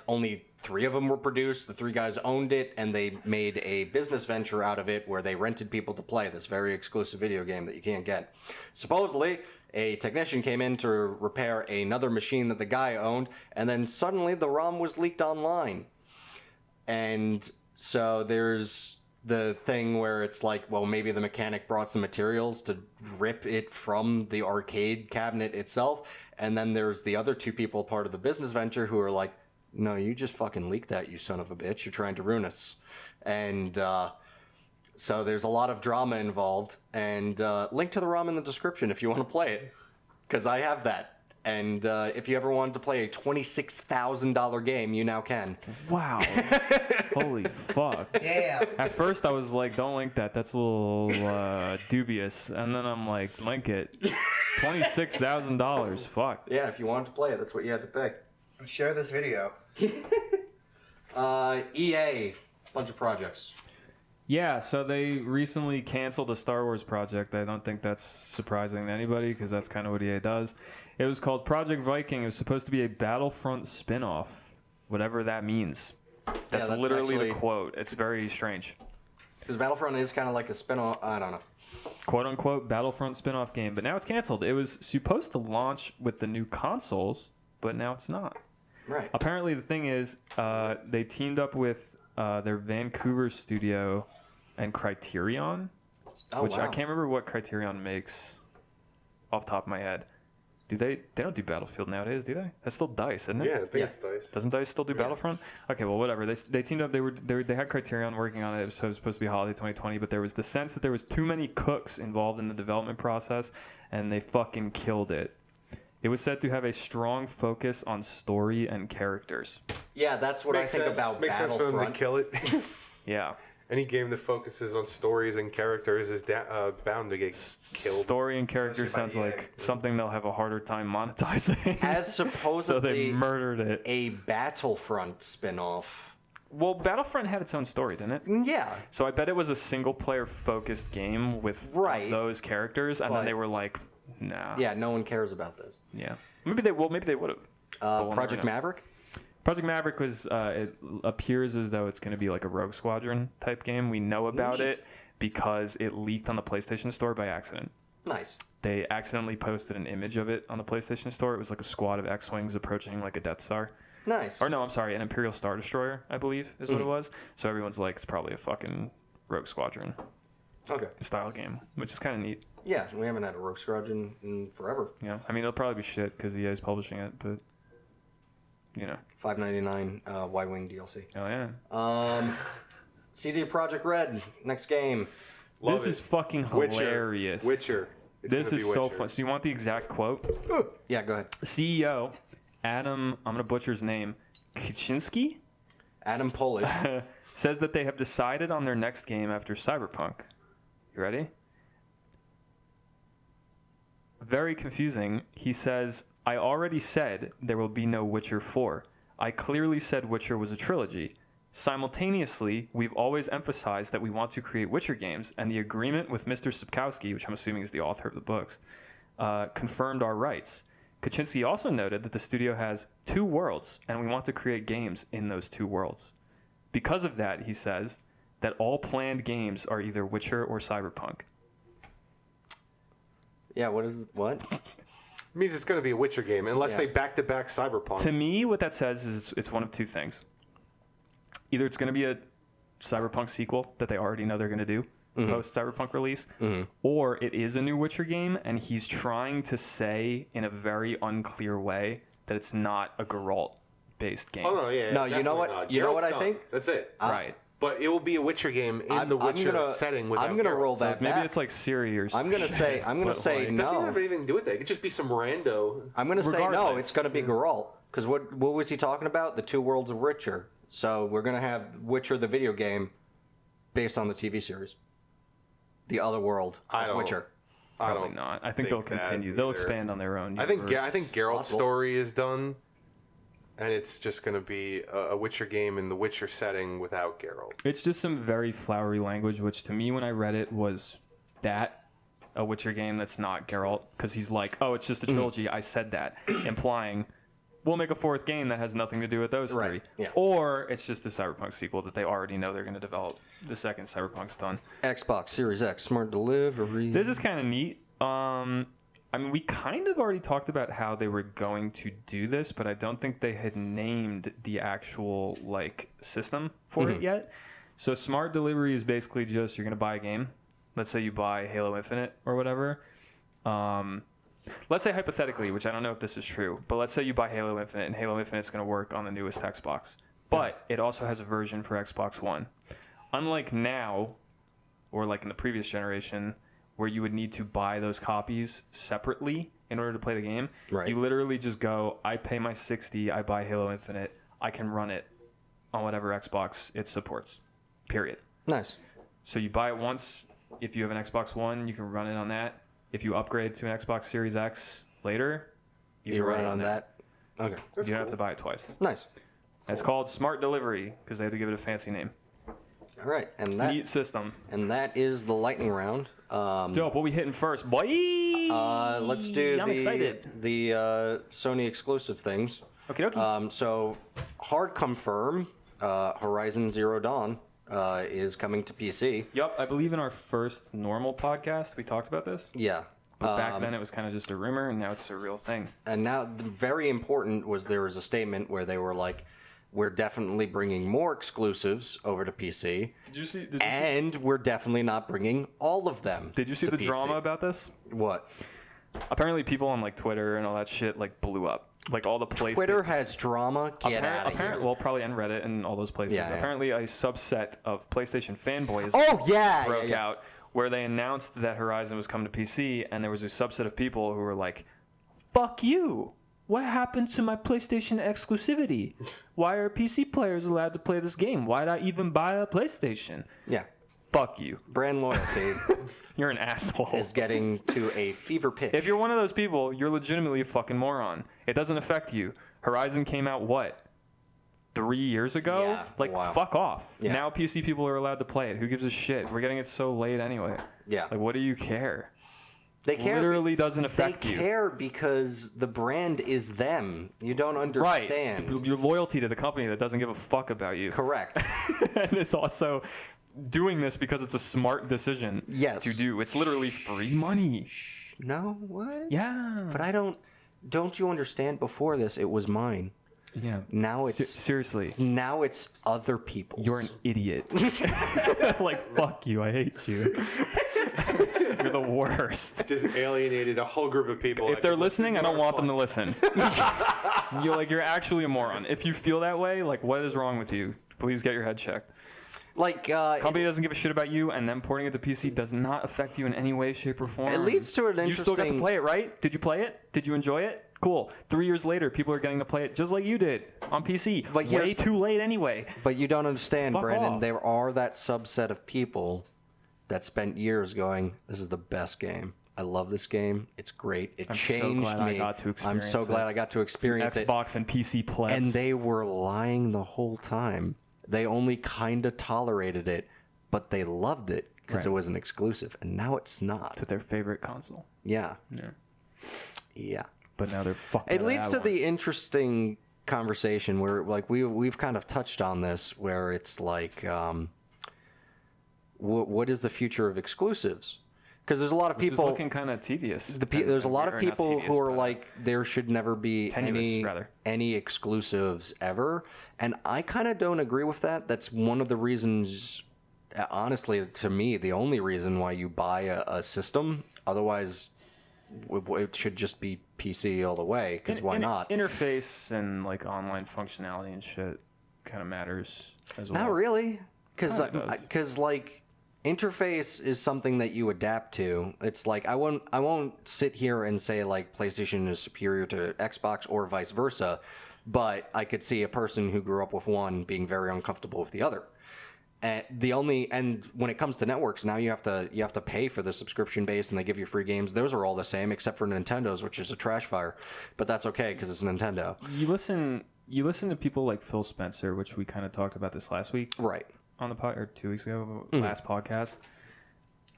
only 3 of them were produced. The 3 guys owned it, and they made a business venture out of it where they rented people to play this very exclusive video game that you can't get. Supposedly, a technician came in to repair another machine that the guy owned, and then suddenly the ROM was leaked online. And so there's the thing where it's like, well, maybe the mechanic brought some materials to rip it from the arcade cabinet itself, and then there's the other 2 people part of the business venture who are like, no, you just fucking leaked that, you son of a bitch, you're trying to ruin us. And so there's a lot of drama involved, and link to the ROM in the description if you want to play it. because I have that. And if you ever wanted to play a $26,000 game, you now can. Wow. Holy fuck. Yeah. At first, I was like, don't link that. That's a little dubious. And then I'm like, link it. $26,000. Fuck. Yeah, if you wanted to play it, that's what you had to pick. Share this video. EA, bunch of projects. Yeah, so they recently canceled a Star Wars project. I don't think that's surprising to anybody because that's kind of what EA does. It was called Project Viking. It was supposed to be a Battlefront spin-off, whatever that means. That's literally the quote. It's very strange. Because Battlefront is kind of like a spin-off. I don't know. Quote-unquote Battlefront spin-off game, but now it's canceled. It was supposed to launch with the new consoles, but now it's not. Right. Apparently, the thing is, they teamed up with their Vancouver studio and Criterion, which wow. I can't remember what Criterion makes off the top of my head. They don't do Battlefield nowadays, do they? That's still DICE, isn't it? Yeah, I think it's DICE. Doesn't DICE still do Battlefront? Okay, well, whatever. They teamed up. They had Criterion working on it, so it was supposed to be holiday 2020. But there was the sense that there was too many cooks involved in the development process, and they fucking killed it. It was said to have a strong focus on story and characters. Yeah, that's what Makes I think sense. about Makes sense for them to Battlefront. kill it. Yeah. Any game that focuses on stories and characters is bound to get killed. Story and character sounds like something they'll have a harder time monetizing. As So they supposedly murdered it. a Battlefront spin-off. Well, Battlefront had its own story, didn't it? Yeah. So I bet it was a single-player focused game with Right. those characters, and But- then they were like, nah. Yeah, no one cares about this. Yeah. Maybe they would have. Project Maverick? Project Maverick was, it appears as though it's going to be like a Rogue Squadron type game. We know about Neat. it because it leaked on the PlayStation Store by accident. Nice. They accidentally posted an image of it on the PlayStation Store. It was like a squad of X-Wings approaching like a Death Star. Nice. Or no, I'm sorry, an Imperial Star Destroyer, I believe, is what it was. So everyone's like, it's probably a fucking Rogue Squadron Okay. style game, which is kind of neat. Yeah, we haven't had a Rogue Squadron in forever. Yeah, I mean, it'll probably be shit because EA is publishing it, but, you know. $5.99 Y-Wing DLC. Oh, yeah. CD Projekt Red, next game. Love This it. is fucking Witcher. hilarious. Witcher. It's This gonna is be so Witcher. fun. So you want the exact quote? Yeah, go ahead. CEO Adam, I'm going to butcher his name, Kaczynski, Adam Polish. says that they have decided on their next game after Cyberpunk. You ready? Very confusing. He says, I already said there will be no Witcher 4. I clearly said Witcher was a trilogy. Simultaneously, we've always emphasized that we want to create Witcher games, and the agreement with Mr. Sapkowski, which I'm assuming is the author of the books, confirmed our rights. Kaczynski also noted that the studio has 2 worlds, and we want to create games in those 2 worlds. Because of that, he says, that all planned games are either Witcher or Cyberpunk. Yeah, what? It means it's going to be a Witcher game, unless Yeah. they back-to-back Cyberpunk. To me, what that says is it's one of 2 things. Either it's going to be a Cyberpunk sequel that they already know they're going to do post-Cyberpunk release, or it is a new Witcher game, and he's trying to say in a very unclear way that it's not a Geralt-based game. Oh, no, yeah. No, you know definitely what- not. you know Geralt's what I done. think? That's it. Right. But it will be a Witcher game in the Witcher setting without I'm gonna Geralt. roll So that maybe back. it's like Siri or I'm gonna shit, say but, It doesn't even no. have anything to do with that. It could just be some rando. I'm gonna say no. Regardless. It's gonna be Geralt. Because what was he talking about? The 2 worlds of Witcher. So we're gonna have Witcher the video game based on the TV series. The other world of Witcher. Probably not. I think they'll that continue. They'll either. expand on their own I think universe. Geralt's Possible. story is done, and it's just going to be a Witcher game in the Witcher setting without Geralt. It's just some very flowery language, which to me, when I read it, was a Witcher game that's not Geralt, because he's like, oh, it's just a trilogy. I said that, implying we'll make a 4th game that has nothing to do with those 3. Right, yeah. Or it's just a Cyberpunk sequel that they already know they're going to develop the second Cyberpunk's done. Xbox Series X Smart Delivery. This is kind of neat. I mean, we kind of already talked about how they were going to do this, but I don't think they had named the actual system for it yet. So smart delivery is basically just you're going to buy a game. Let's say you buy Halo Infinite or whatever. Let's say hypothetically, which I don't know if this is true, but let's say you buy Halo Infinite and Halo Infinite is going to work on the newest Xbox. But it also has a version for Xbox One. Unlike now, or like in the previous generation, where you would need to buy those copies separately in order to play the game. Right. You literally just go, I pay my $60, I buy Halo Infinite, I can run it on whatever Xbox it supports. Period. Nice. So you buy it once. If you have an Xbox One, you can run it on that. If you upgrade to an Xbox Series X later, you can run it on that. Okay. You don't have to buy it twice. Nice. And it's called Smart Delivery because they have to give it a fancy name. All right, and that Neat system. and that is the lightning round. Dope. What we hitting first, boy? Let's do I'm excited. the Sony exclusive things. Okay, okay. So, hard confirm, Horizon Zero Dawn is coming to PC. Yep, I believe in our first normal podcast we talked about this. Yeah. But back then it was kind of just a rumor, and now it's a real thing. And now, very important was there was a statement where they were like, we're definitely bringing more exclusives over to PC. Did you see? And we're definitely not bringing all of them. Did you see to the PC. drama about this? What? Apparently, people on like Twitter and all that shit like blew up. Like all the places. Twitter has drama. Get out of here. Well, probably on Reddit and all those places. Yeah, yeah. Apparently, a subset of PlayStation fanboys broke out where they announced that Horizon was coming to PC, and there was a subset of people who were like, "Fuck you! What happened to my PlayStation exclusivity? Why are PC players allowed to play this game? Why'd I even buy a PlayStation? Yeah. Fuck you. Brand loyalty You're an asshole." is getting to a fever pitch. If you're one of those people, you're legitimately a fucking moron. It doesn't affect you. Horizon came out, what, 3 years ago? Yeah, Like, wow. fuck off. Yeah. Now PC people are allowed to play it. Who gives a shit? We're getting it so late anyway. Yeah. Like, what do you care? They care. Literally doesn't affect They you. care because the brand is them. You don't Right. understand. Your loyalty to the company that doesn't give a fuck about you. Correct. And it's also doing this because it's a smart decision Yes. to do. It's literally free money. No, what? Yeah. But I don't. Don't you understand? Before this, it was mine. Yeah. Now it's Seriously. now it's other people's. You're an idiot. Like, fuck you. I hate you. You're the worst. Just alienated a whole group of people. If they're listening, I don't want them to listen. You're actually a moron. If you feel that way, like, what is wrong with you? Please get your head checked. like. Company doesn't give a shit about you, and them porting it to PC does not affect you in any way, shape, or form. It leads to an You still got to interesting- play it, right? Did you play it? Did you enjoy it? Cool. 3 years later, people are getting to play it just like you did on PC. But Way here's- too late anyway. But you don't understand, Fuck Brandon. off. There are that subset of people that spent years going, "This is the best game. I love this game. It's great. It I'm so changed glad me. I got to I'm experience so glad it." I got to experience it." Xbox and PC plebs. And they were lying the whole time. They only kind of tolerated it, but they loved it because it Right. was an exclusive. And now it's not. to their favorite console. Yeah. Yeah. Yeah. But now they're fucked. It leads to the interesting conversation where, like, we've kind of touched on this, where it's like, what is the future of exclusives? Because there's a lot of Which people. is looking kind of tedious. There's a lot of Or not people tedious, who are but, like, there should never be tenuous, rather. any exclusives ever, and I kind of don't agree with that. That's one of the reasons, honestly, to me, the only reason why you buy a system. Otherwise, it should just be PC all the way. Because why not? Interface and like online functionality and shit kind of matters as well. Not really, Kinda does. because like interface is something that you adapt to. It's like I won't sit here and say like PlayStation is superior to Xbox or vice versa, but I could see a person who grew up with one being very uncomfortable with the other. And when it comes to networks, now you have to pay for the subscription base, and they give you free games. Those are all the same except for Nintendo's, which is a trash fire, but that's okay because it's Nintendo. You listen to people like Phil Spencer, which we kind of talked about this last week Right. on the or 2 weeks ago, Mm-hmm. last podcast,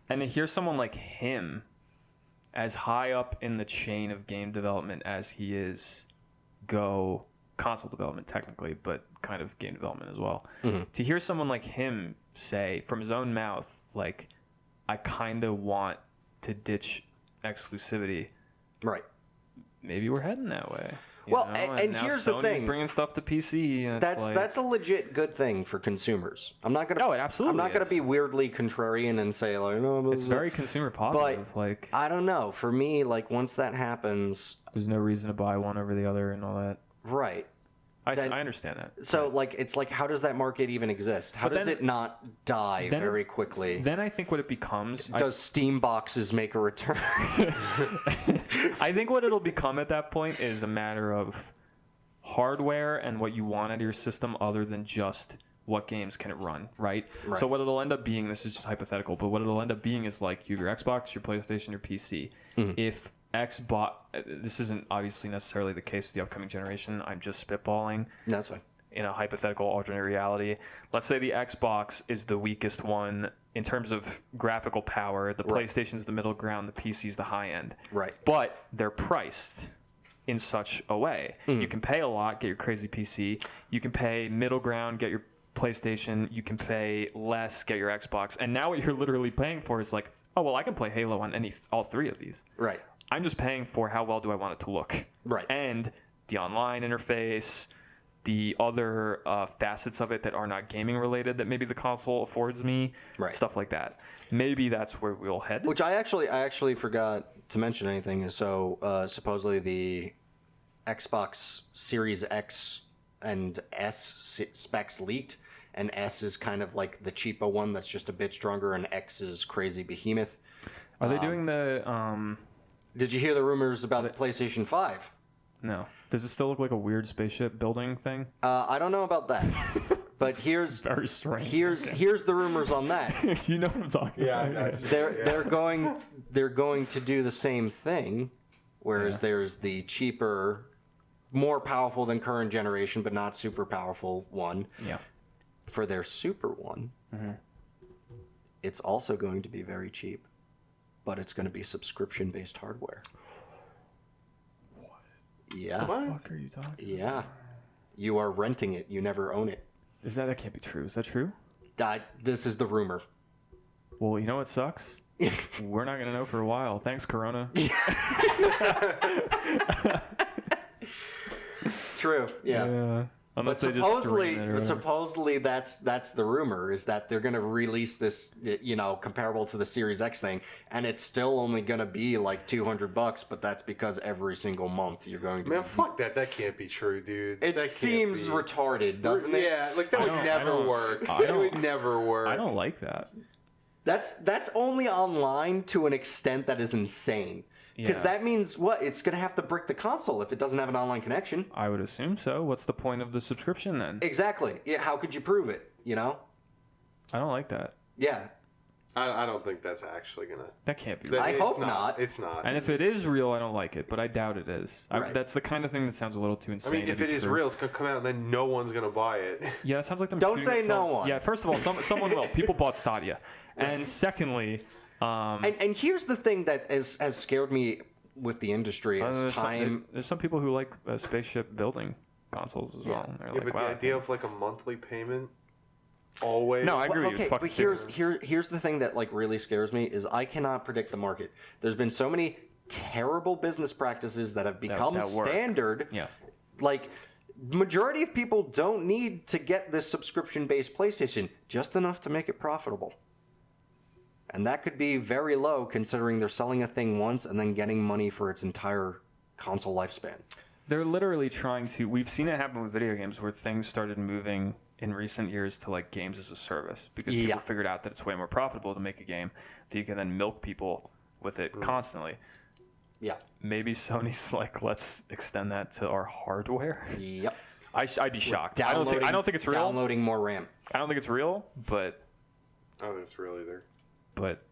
and to hear someone like him, as high up in the chain of game development as he is, go console development technically, but kind of game development as well. Mm-hmm. To hear someone like him say from his own mouth, like, I kind of want to ditch exclusivity. Right. Maybe we're heading that way. Well, know? and now here's the Sony's thing. bringing stuff to PC. And That's a legit good thing for consumers. I'm not gonna. No, it absolutely I'm not gonna is. be weirdly contrarian and say like, no. it's very consumer positive. But Like, I don't know. For me, like once that happens, there's no reason to buy one over the other and all that. right? I understand that. So, like, it's like, how does that market even exist? How does it not die very quickly? Then I think what it becomes... Does Steam boxes make a return? I think what it'll become at that point is a matter of hardware and what you want out of your system other than just what games can it run, right? So what it'll end up being, this is just hypothetical, but what it'll end up being is like your Xbox, your PlayStation, your PC. If Xbox, this isn't obviously necessarily the case with the upcoming generation, I'm just spitballing. That's fine. In a hypothetical alternate reality, let's say the Xbox is the weakest one in terms of graphical power, the PlayStation's the middle ground, the PC's the high end. Right. But they're priced in such a way. You can pay a lot, get your crazy PC. You can pay middle ground, get your PlayStation. You can pay less, get your Xbox. And now what you're literally paying for is like, oh, well, I can play Halo on all three of these. Right. I'm just paying for how well do I want it to look. Right. And the online interface, the other facets of it that are not gaming related that maybe the console affords me, stuff like that. Maybe that's where we'll head. Which I actually forgot to mention anything. So supposedly the Xbox Series X and S specs leaked, and S is kind of like the cheaper one that's just a bit stronger, and X is crazy behemoth. Are they doing the... Did you hear the rumors about the PlayStation 5? No. Does it still look like a weird spaceship building thing? I don't know about that. But here's very strange. Here's the rumors on that. You know what I'm talking about. They're going to do the same thing, whereas there's the cheaper, more powerful than current generation, but not super powerful one. Yeah. For their super one, it's also going to be very cheap, but it's going to be subscription-based hardware. What? Yeah. What the fuck are you talking about? Yeah. You are renting it. You never own it. That can't be true. Is that true? This is the rumor. Well, you know what sucks? We're not going to know for a while. Thanks, Corona. True. Yeah. Unless But they just stream it or supposedly that's the rumor, is that they're going to release this, comparable to the Series X thing, and it's still only going to be like $200, but that's because every single month you're going to. Man, fuck that. That can't be true, dude. It seems retarded, doesn't it? Yeah, like that would never work. That would never work. I don't like that. That's only online to an extent that is insane. Because that means what? It's going to have to brick the console if it doesn't have an online connection. I would assume so. What's the point of the subscription then? Exactly. Yeah, how could you prove it, I don't like that. Yeah. I don't think that's actually going to... That can't be real. I hope not. It's not. And if it is real, I don't like it, but I doubt it is. Right. That's the kind of thing that sounds a little too insane. I mean, if it is real, it's going to come out and then no one's going to buy it. Yeah, it sounds like them Don't shooting say themselves. no one. Yeah, first of all, someone will. People bought Stadia. And secondly... And here's the thing that has scared me with the industry as time... There's some people who like spaceship building consoles as well. They're like, but wow, the idea of like a monthly payment always... No, I agree with you. It's but fucking here's the thing that like really scares me is I cannot predict the market. There's been so many terrible business practices that have become that work. standard. Yeah. Like, majority of people don't need to get this subscription-based PlayStation, just enough to make it profitable. And that could be very low considering they're selling a thing once and then getting money for its entire console lifespan. They're literally trying to... We've seen it happen with video games where things started moving in recent years to like games as a service because people figured out that it's way more profitable to make a game that you can then milk people with it constantly. Yeah. Maybe Sony's like, let's extend that to our hardware. Yep. I'd be shocked. I don't think it's real. Downloading more RAM. I don't think it's real, but... I don't think it's real either. But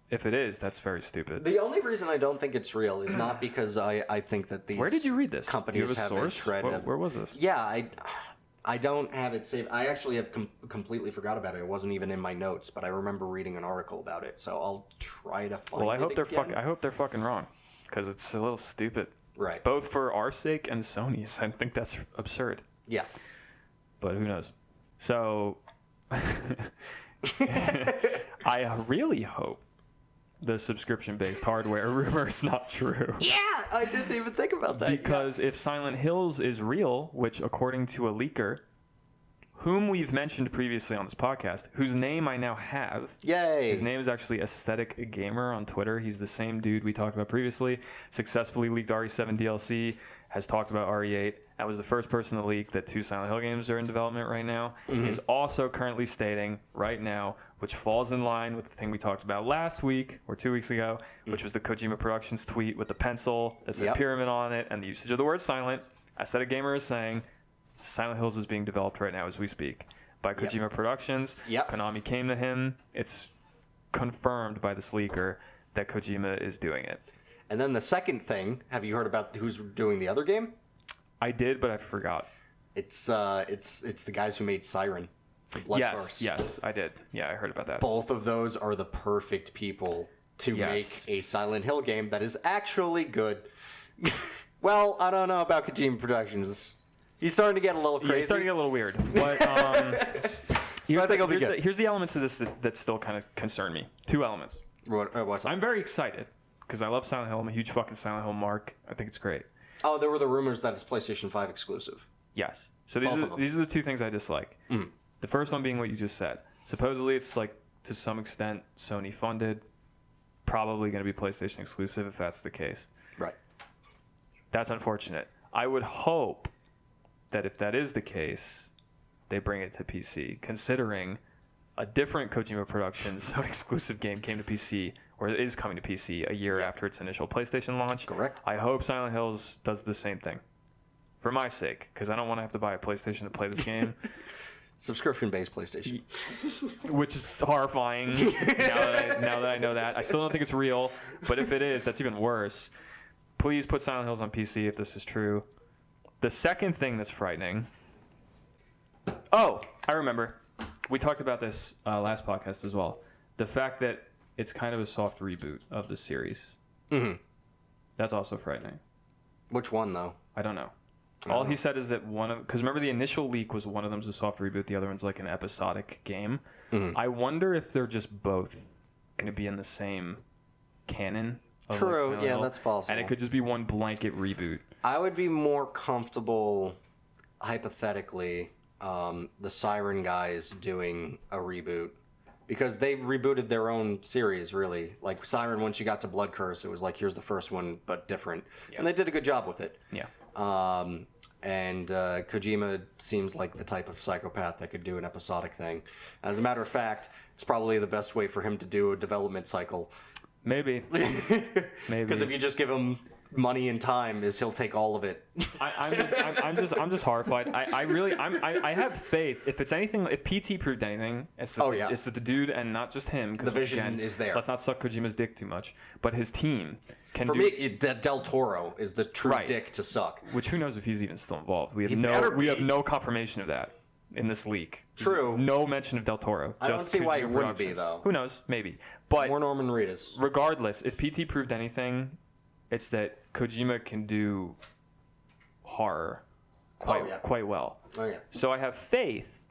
if it is, that's very stupid. The only reason I don't think it's real is not because I think that these... Where did you read this? Companies Do you have a have source? shredded. Where was this? Yeah, I don't have it saved. I actually have completely forgot about it. It wasn't even in my notes, but I remember reading an article about it. So I'll try to find it. Well, I hope they're again. fucking wrong, because it's a little stupid. Right. Both for our sake and Sony's. I think that's absurd. Yeah. But who knows? So I really hope the subscription-based hardware rumor is not true. Yeah, I didn't even think about that. Because if Silent Hills is real, which according to a leaker, whom we've mentioned previously on this podcast, whose name I now have. Yay. His name is actually Aesthetic Gamer on Twitter. He's the same dude we talked about previously. Successfully leaked RE7 DLC, has talked about RE8, and was the first person to leak that 2 Silent Hill games are in development right now, is also currently stating right now, which falls in line with the thing we talked about last week or 2 weeks ago, which was the Kojima Productions tweet with the pencil that said pyramid on it and the usage of the word silent. Aesthetic Gamer is saying Silent Hills is being developed right now as we speak by Kojima Productions. Konami came to him. It's confirmed by this leaker that Kojima is doing it. And then the second thing, have you heard about who's doing the other game? I did, but I forgot. It's the guys who made Siren. Yes, I did. Yeah, I heard about that. Both of those are the perfect people to make a Silent Hill game that is actually good. Well, I don't know about Kojima Productions. He's starting to get a little crazy. Yeah, he's starting to get a little weird. But here's the elements of this that still kind of concern me. 2 elements. What's up? I'm very excited because I love Silent Hill. I'm a huge fucking Silent Hill mark. I think it's great. Oh, there were the rumors that it's PlayStation 5 exclusive. Yes. So these are the 2 things I dislike. The first one being what you just said. Supposedly it's like to some extent Sony funded, probably going to be PlayStation exclusive if that's the case. Right. That's unfortunate. I would hope that if that is the case, they bring it to PC, considering a different Kojima Productions exclusive game came to PC, or is coming to PC a year after its initial PlayStation launch. Correct. I hope Silent Hills does the same thing. For my sake, because I don't want to have to buy a PlayStation to play this game. Subscription-based PlayStation. Which is horrifying now that I know that. I still don't think it's real, but if it is, that's even worse. Please put Silent Hills on PC if this is true. The second thing that's frightening... Oh, I remember. We talked about this last podcast as well. The fact that it's kind of a soft reboot of the series. That's also frightening. Which one, though? I don't know. All he said is that one of... Because remember the initial leak was one of them's a soft reboot, the other one's like an episodic game. I wonder if they're just both going to be in the same canon. True, yeah, that's possible. And it could just be one blanket reboot. I would be more comfortable, hypothetically, the Siren guys doing a reboot. Because they've rebooted their own series, really. Like Siren, once you got to Blood Curse, it was like, here's the first one, but different. Yeah. And they did a good job with it. Yeah. And Kojima seems like the type of psychopath that could do an episodic thing. As a matter of fact, it's probably the best way for him to do a development cycle. Maybe. Because if you just give him money and time, he'll take all of it. I'm just horrified. I have faith. If it's anything, if PT proved anything, it's that the dude and not just him. The vision is there. Let's not suck Kojima's dick too much. But his team can. For me, that Del Toro is the true dick to suck. Which who knows if he's even still involved? We have no confirmation of that in this leak. True. There's no mention of Del Toro. I don't see why it wouldn't be though. Who knows? Maybe. But more Norman Reedus. Regardless, if PT proved anything, it's that Kojima can do horror quite well. Oh yeah. So I have faith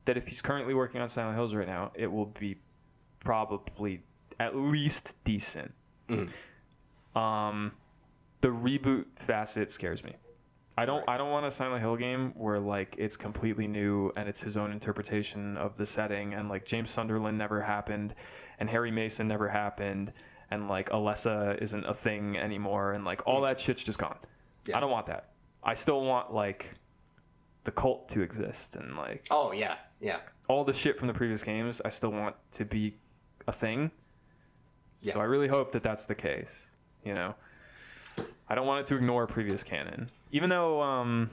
that if he's currently working on Silent Hills right now, it will be probably at least decent. The reboot facet scares me. I don't want a Silent Hill game where like it's completely new and it's his own interpretation of the setting and like James Sunderland never happened and Harry Mason never happened and like Alessa isn't a thing anymore and like all that shit's just gone. Yeah. I don't want that. I still want like the cult to exist and like all the shit from the previous games I still want to be a thing. So I really hope that that's the case, you know. I don't want it to ignore previous canon. Even though, I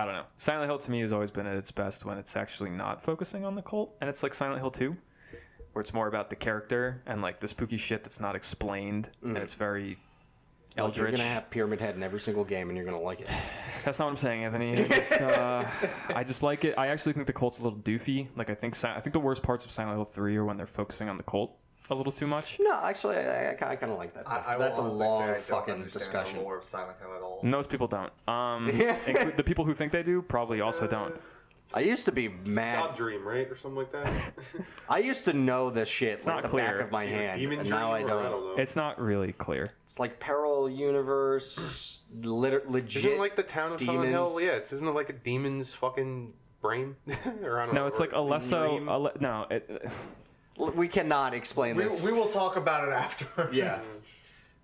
don't know. Silent Hill to me has always been at its best when it's actually not focusing on the cult. And it's like Silent Hill 2, where it's more about the character and like the spooky shit that's not explained. And it's very eldritch. You're going to have Pyramid Head in every single game and you're going to like it. That's not what I'm saying, Anthony. I just like it. I actually think the cult's a little doofy. Like I think the worst parts of Silent Hill 3 are when they're focusing on the cult a little too much. No, actually, I kind of like that stuff. That's a long fucking discussion. The lore of Silent Hill at all. Most people don't. The people who think they do probably also don't. I used to be mad. God Dream, right, or something like that. I used to know this shit like the back of my hand, and now I don't. know. It's not really clear. It's like Parallel Universe, legit. Isn't like the town of Silent Hill? demons. Yeah, isn't it like a demon's fucking brain? Or I don't know. No, it's like Alesso. We cannot explain this. We will talk about it after. Yes.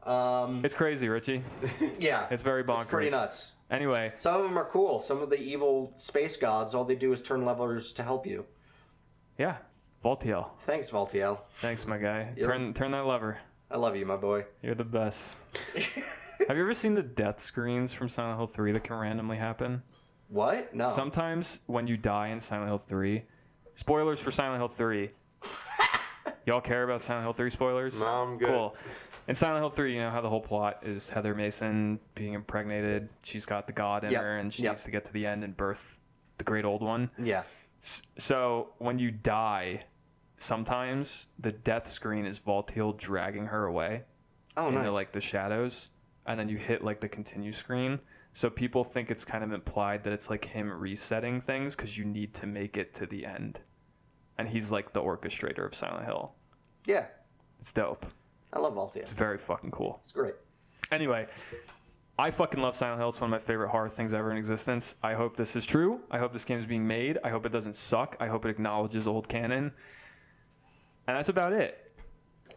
It's crazy, Richie. Yeah. It's very bonkers. It's pretty nuts. Anyway. Some of them are cool. Some of the evil space gods, all they do is turn levers to help you. Yeah. Voltiel. Thanks, Voltiel. Thanks, my guy. Yep. Turn that lever. I love you, my boy. You're the best. Have you ever seen the death screens from Silent Hill 3 that can randomly happen? What? No. Sometimes when you die in Silent Hill 3, spoilers for Silent Hill 3. Y'all care about Silent Hill 3 spoilers? No, I'm good. Cool. In Silent Hill 3, you know how the whole plot is Heather Mason being impregnated. She's got the god in her, and she needs to get to the end and birth the great old one. Yeah. So when you die, sometimes the death screen is Voltiel dragging her away into nice. like the shadows, and then you hit like the continue screen. So people think it's kind of implied that it's like him resetting things because you need to make it to the end, and he's like the orchestrator of Silent Hill. Yeah. It's dope. I love Voltiel. It's very fucking cool. It's great. Anyway, I fucking love Silent Hill. It's one of my favorite horror things ever in existence. I hope this is true. I hope this game is being made. I hope it doesn't suck. I hope it acknowledges old canon. And that's about it.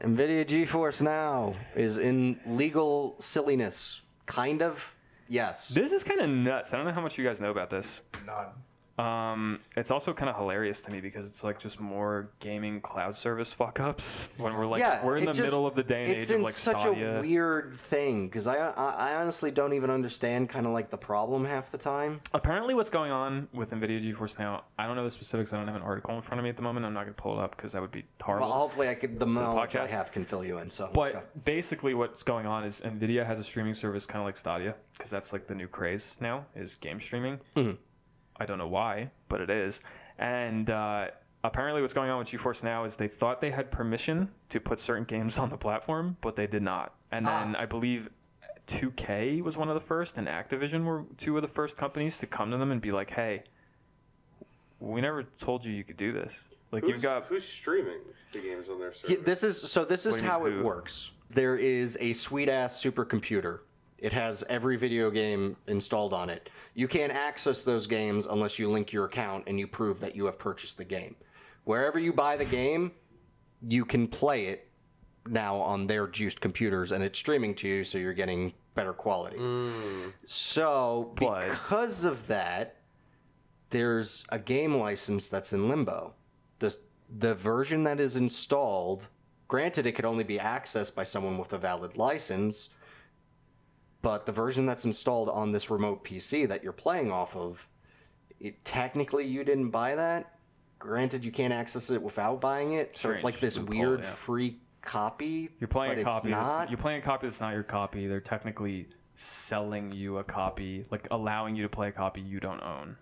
Nvidia Geforce Now is in legal silliness. Kind of. Yes. This is kind of nuts. I don't know how much you guys know about this. None. It's also kind of hilarious to me because it's like just more gaming cloud service fuck ups when we're like we're in the middle of the day and age of like it's such Stadia. a weird thing because I honestly don't even understand kind of like the problem half the time. Apparently what's going on with Nvidia GeForce Now, I don't know the specifics. I don't have an article in front of me at the moment. I'm not going to pull it up because that would be horrible. Well, hopefully the knowledge I podcast. have can fill you in. So, let's go. But basically what's going on is Nvidia has a streaming service kind of like Stadia because that's like the new craze now is game streaming. Mhm. I don't know why, but it is. And apparently what's going on with GeForce Now is they thought they had permission to put certain games on the platform, but they did not. And then I believe 2K was one of the first, and Activision were two of the first companies to come to them and be like, hey, we never told you could do this. Like Who's streaming the games on their server? Yeah, this is how it works. There is a sweet ass supercomputer. It has every video game installed on it. You can't access those games unless you link your account and you prove that you have purchased the game. Wherever you buy the game, you can play it now on their juiced computers, and it's streaming to you, so you're getting better quality. So because of that, there's a game license that's in limbo. The version that is installed, granted, it could only be accessed by someone with a valid license, but the version that's installed on this remote PC that you're playing off of, technically you didn't buy that. Granted, you can't access it without buying it, so it's like this weird free copy. You're playing a copy. Not. You're playing a copy that's not your copy. They're technically selling you a copy, like allowing you to play a copy you don't own.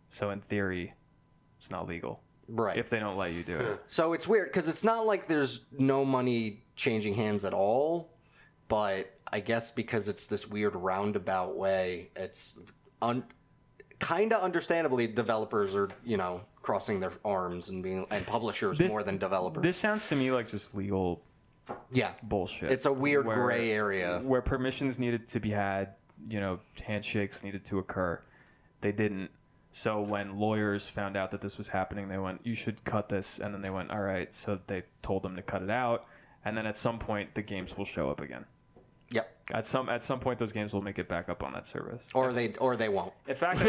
So in theory, it's not legal. Right. If they don't let you do it. So it's weird because it's not like there's no money changing hands at all, but I guess because it's this weird roundabout way, it's kind of understandably developers are, crossing their arms and publishers more than developers. This sounds to me like just legal bullshit. It's a weird gray area. Where permissions needed to be had, handshakes needed to occur. They didn't. So when lawyers found out that this was happening, they went, you should cut this. And then they went, all right. So they told them to cut it out. And then at some point, the games will show up again. Yep. At some point, those games will make it back up on that service. Or they won't. In fact,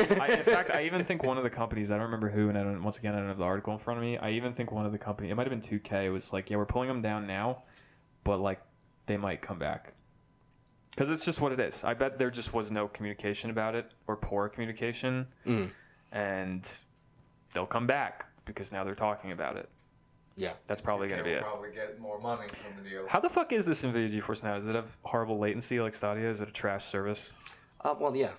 I even think one of the companies, I don't remember who, and once again, I don't have the article in front of me. I even think one of the companies, it might have been 2K, was like, yeah, we're pulling them down now, but like they might come back. Because it's just what it is. I bet there just was no communication about it, or poor communication, and they'll come back because now they're talking about it. Yeah. That's probably going to be it. Probably get more money from the deal. How the fuck is this Nvidia GeForce Now? Does it have horrible latency like Stadia? Is it a trash service? Well, yeah.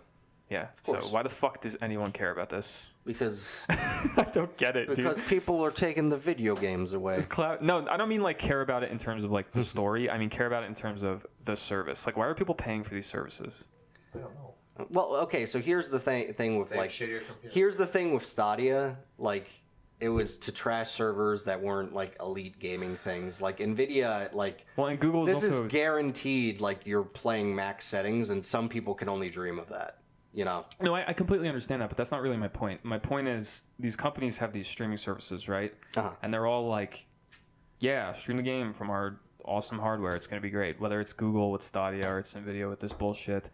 Yeah. So why the fuck does anyone care about this? Because I don't get it, because dude. people are taking the video games away. No, I don't mean like care about it in terms of like the story. I mean care about it in terms of the service. Like, why are people paying for these services? I don't know. Well, okay, so here's the thing with They like share your computer. here's the thing with Stadia, like it was to trash servers that weren't like elite gaming things. Like Nvidia, like and Google's this also is guaranteed. Like you're playing max settings, and some people can only dream of that. No, I completely understand that, but that's not really my point. My point is these companies have these streaming services, right? Uh-huh. And they're all like, yeah, stream the game from our awesome hardware. It's going to be great, whether it's Google with Stadia or it's Nvidia with this bullshit.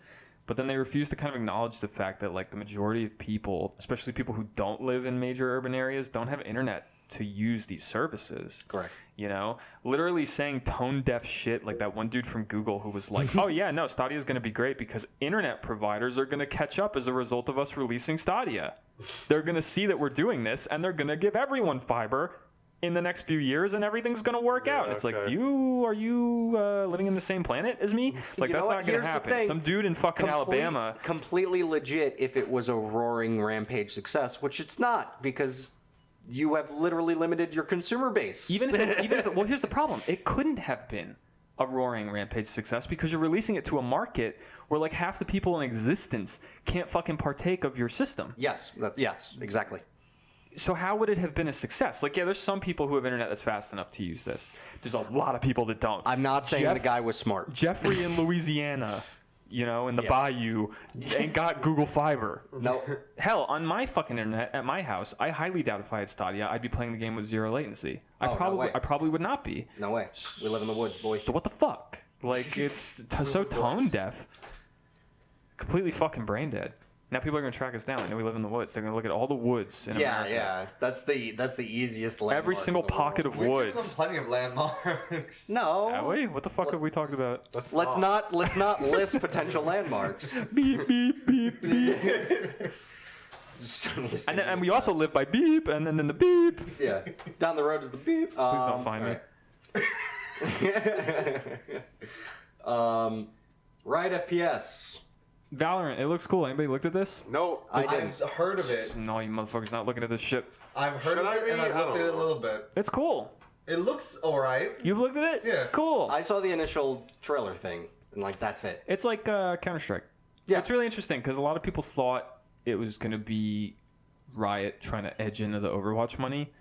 But then they refuse to kind of acknowledge the fact that like the majority of people, especially people who don't live in major urban areas, don't have internet to use these services. Correct. You know, literally saying tone deaf shit like that one dude from Google who was like, oh yeah, no, Stadia is going to be great because internet providers are going to catch up as a result of us releasing Stadia. They're going to see that we're doing this and they're going to give everyone fiber in the next few years and everything's going to work out. It's like, are you living in the same planet as me? Like, that's not going to happen. Some dude in fucking Alabama. Completely legit if it was a roaring rampage success, which it's not because you have literally limited your consumer base. Even if well, here's the problem. It couldn't have been a roaring rampage success because you're releasing it to a market where like half the people in existence can't fucking partake of your system. Yes, exactly. So how would it have been a success? Like, yeah, there's some people who have internet that's fast enough to use this. There's a lot of people that don't. I'm not saying the guy was smart. Jeffrey in Louisiana, you know, in the bayou, ain't got Google Fiber. No. Hell, on my fucking internet at my house, I highly doubt if I had Stadia, I'd be playing the game with zero latency. I probably would not be. No way. We live in the woods, boy. So what the fuck? Like, it's so tone deaf. Completely fucking brain dead. Now people are going to track us down. They know we live in the woods. They're going to look at all the woods in America. Yeah. That's the easiest landmark. Every single pocket of woods. Plenty of landmarks. No. Have we? What the fuck have we talked about? Let's not list potential landmarks. Beep, beep, beep, beep. And we also live by beep, and then the beep. Yeah. Down the road is the beep. Please don't find me. Right FPS. Valorant, it looks cool. Anybody looked at this? No, I've heard of it. No, you motherfuckers not looking at this shit. I've heard of it, and I've looked at it a little bit. It's cool. It looks alright. You've looked at it? Yeah. Cool. I saw the initial trailer thing, and like that's it. It's like Counter-Strike. Yeah. It's really interesting because a lot of people thought it was going to be Riot trying to edge into the Overwatch money.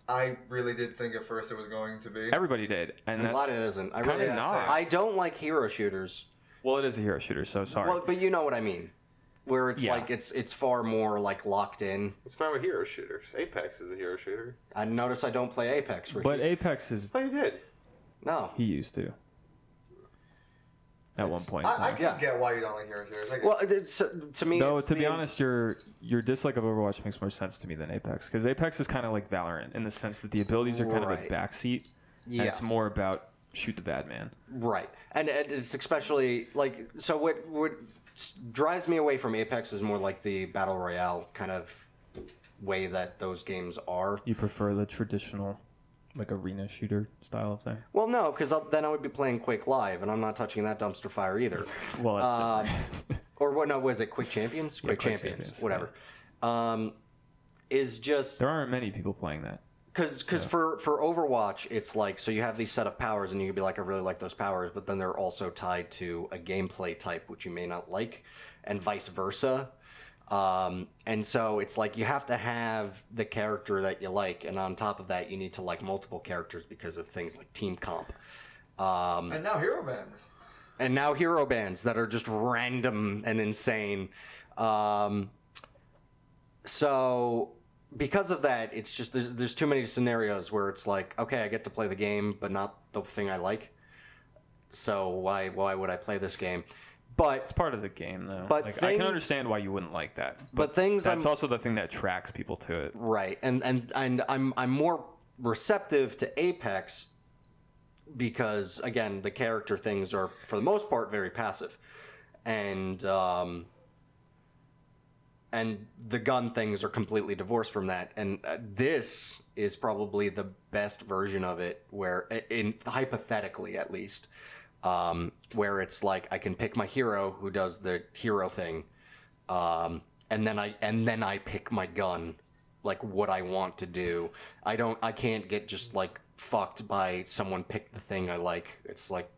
I really did think at first it was going to be. Everybody did, and A lot of it isn't. It's kind of not. I don't like hero shooters. Well, it is a hero shooter, so sorry. Well, but you know what I mean. Where it's like it's far more like locked in. What's the matter with hero shooters? Apex is a hero shooter. I notice I don't play Apex. Richie. But Apex is. Oh, you did. No. He used to. At one point. I can get why you don't like hero shooters. Well, to me, No, it's to be honest, your dislike of Overwatch makes more sense to me than Apex, because Apex is kind of like Valorant in the sense that the abilities are kind of a backseat, and it's more about shoot the bad man. Right, and it's especially like so. What drives me away from Apex is more like the battle royale kind of way that those games are. You prefer the traditional, like arena shooter style of thing? Well, no, because then I would be playing Quake Live, and I'm not touching that dumpster fire either. Well, that's different. Or what? No, was it Quick Champions? Quick Champions, whatever. Is just there aren't many people playing that. Because for Overwatch, it's like, so you have these set of powers, and you can be like, I really like those powers, but then they're also tied to a gameplay type, which you may not like, and vice versa. And so it's like you have to have the character that you like, and on top of that, you need to like multiple characters because of things like team comp. And now hero bands. And now hero bands that are just random and insane. So because of that, it's just there's too many scenarios where it's like, okay, I get to play the game, but not the thing I like. So why would I play this game? But it's part of the game, though. But like, I can understand why you wouldn't like that. But things that's also the thing that attracts people to it. Right, and I'm more receptive to Apex because again, the character things are for the most part very passive, and the gun things are completely divorced from that. And this is probably the best version of it, where, hypothetically at least, where it's like I can pick my hero who does the hero thing, and then I pick my gun, like what I want to do. I can't get just like fucked by someone pick the thing I like. It's like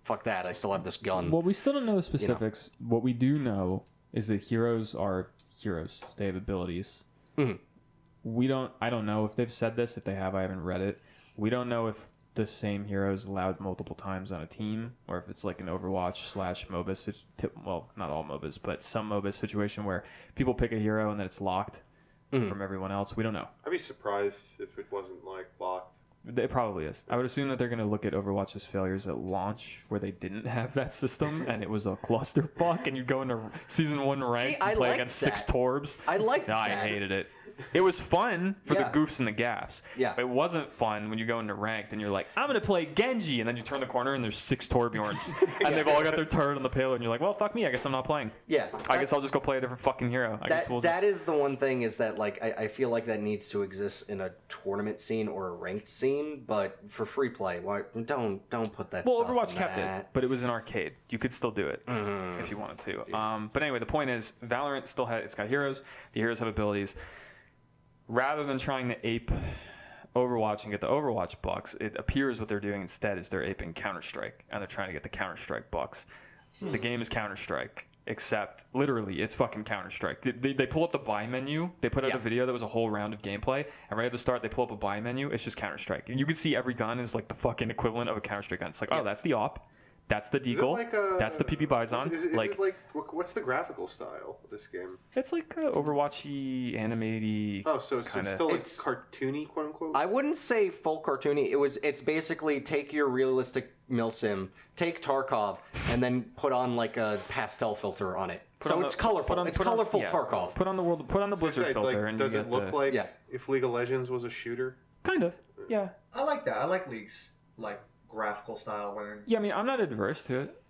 fuck that. I still have this gun. Well, we still don't know the specifics. You know. What we do know is that heroes are heroes. They have abilities. Mm-hmm. I don't know if they've said this. If they have, I haven't read it. We don't know if the same hero is allowed multiple times on a team, or if it's like an Overwatch / MOBA, well, not all MOBAs, but some MOBA situation where people pick a hero and then it's locked from everyone else. We don't know. I'd be surprised if it wasn't like locked. It probably is. I would assume that they're going to look at Overwatch's failures at launch, where they didn't have that system and it was a clusterfuck, and you go into season 1 ranked and play against 6 Torbs. I liked I that. hated it. It was fun for the goofs and the gaffs. Yeah. But it wasn't fun when you go into ranked and you're like, I'm going to play Genji, and then you turn the corner and there's 6 Torbjorns, and they've all got their turret on the payload, and you're like, well, fuck me, I guess I'm not playing. Yeah. I guess I'll just go play a different fucking hero. That is the one thing, is that like I feel like that needs to exist in a tournament scene or a ranked scene, but for free play, why don't put that. Well, stuff Overwatch in kept that. it, but it was an arcade. You could still do it if you wanted to. But anyway, the point is, Valorant still it's got heroes. The heroes have abilities. Rather than trying to ape Overwatch and get the Overwatch bucks, it appears what they're doing instead is they're aping Counter-Strike, and they're trying to get the Counter-Strike bucks. The game is Counter-Strike, except literally it's fucking Counter-Strike. They pull up the buy menu. They put out a video that was a whole round of gameplay, and right at the start they pull up a buy menu. It's just Counter-Strike. And you can see every gun is like the fucking equivalent of a Counter-Strike gun. It's like, oh, that's the op. That's the deagle. That's the PP Bison. Is like, it like what's the graphical style of this game? it's like Overwatchy, animated. Oh, so it's still like It's- cartoony, quote unquote. I wouldn't say full cartoony. It's basically take your realistic milsim, take Tarkov, and then put on like a pastel filter on it. So it's colorful. It's colorful Tarkov. Put on the Blizzard Say, filter, like, and does you it get look like Yeah. if League of Legends was a shooter? kind of, yeah. I like that. I like League's like graphical style when Yeah, I mean, I'm not adverse to it.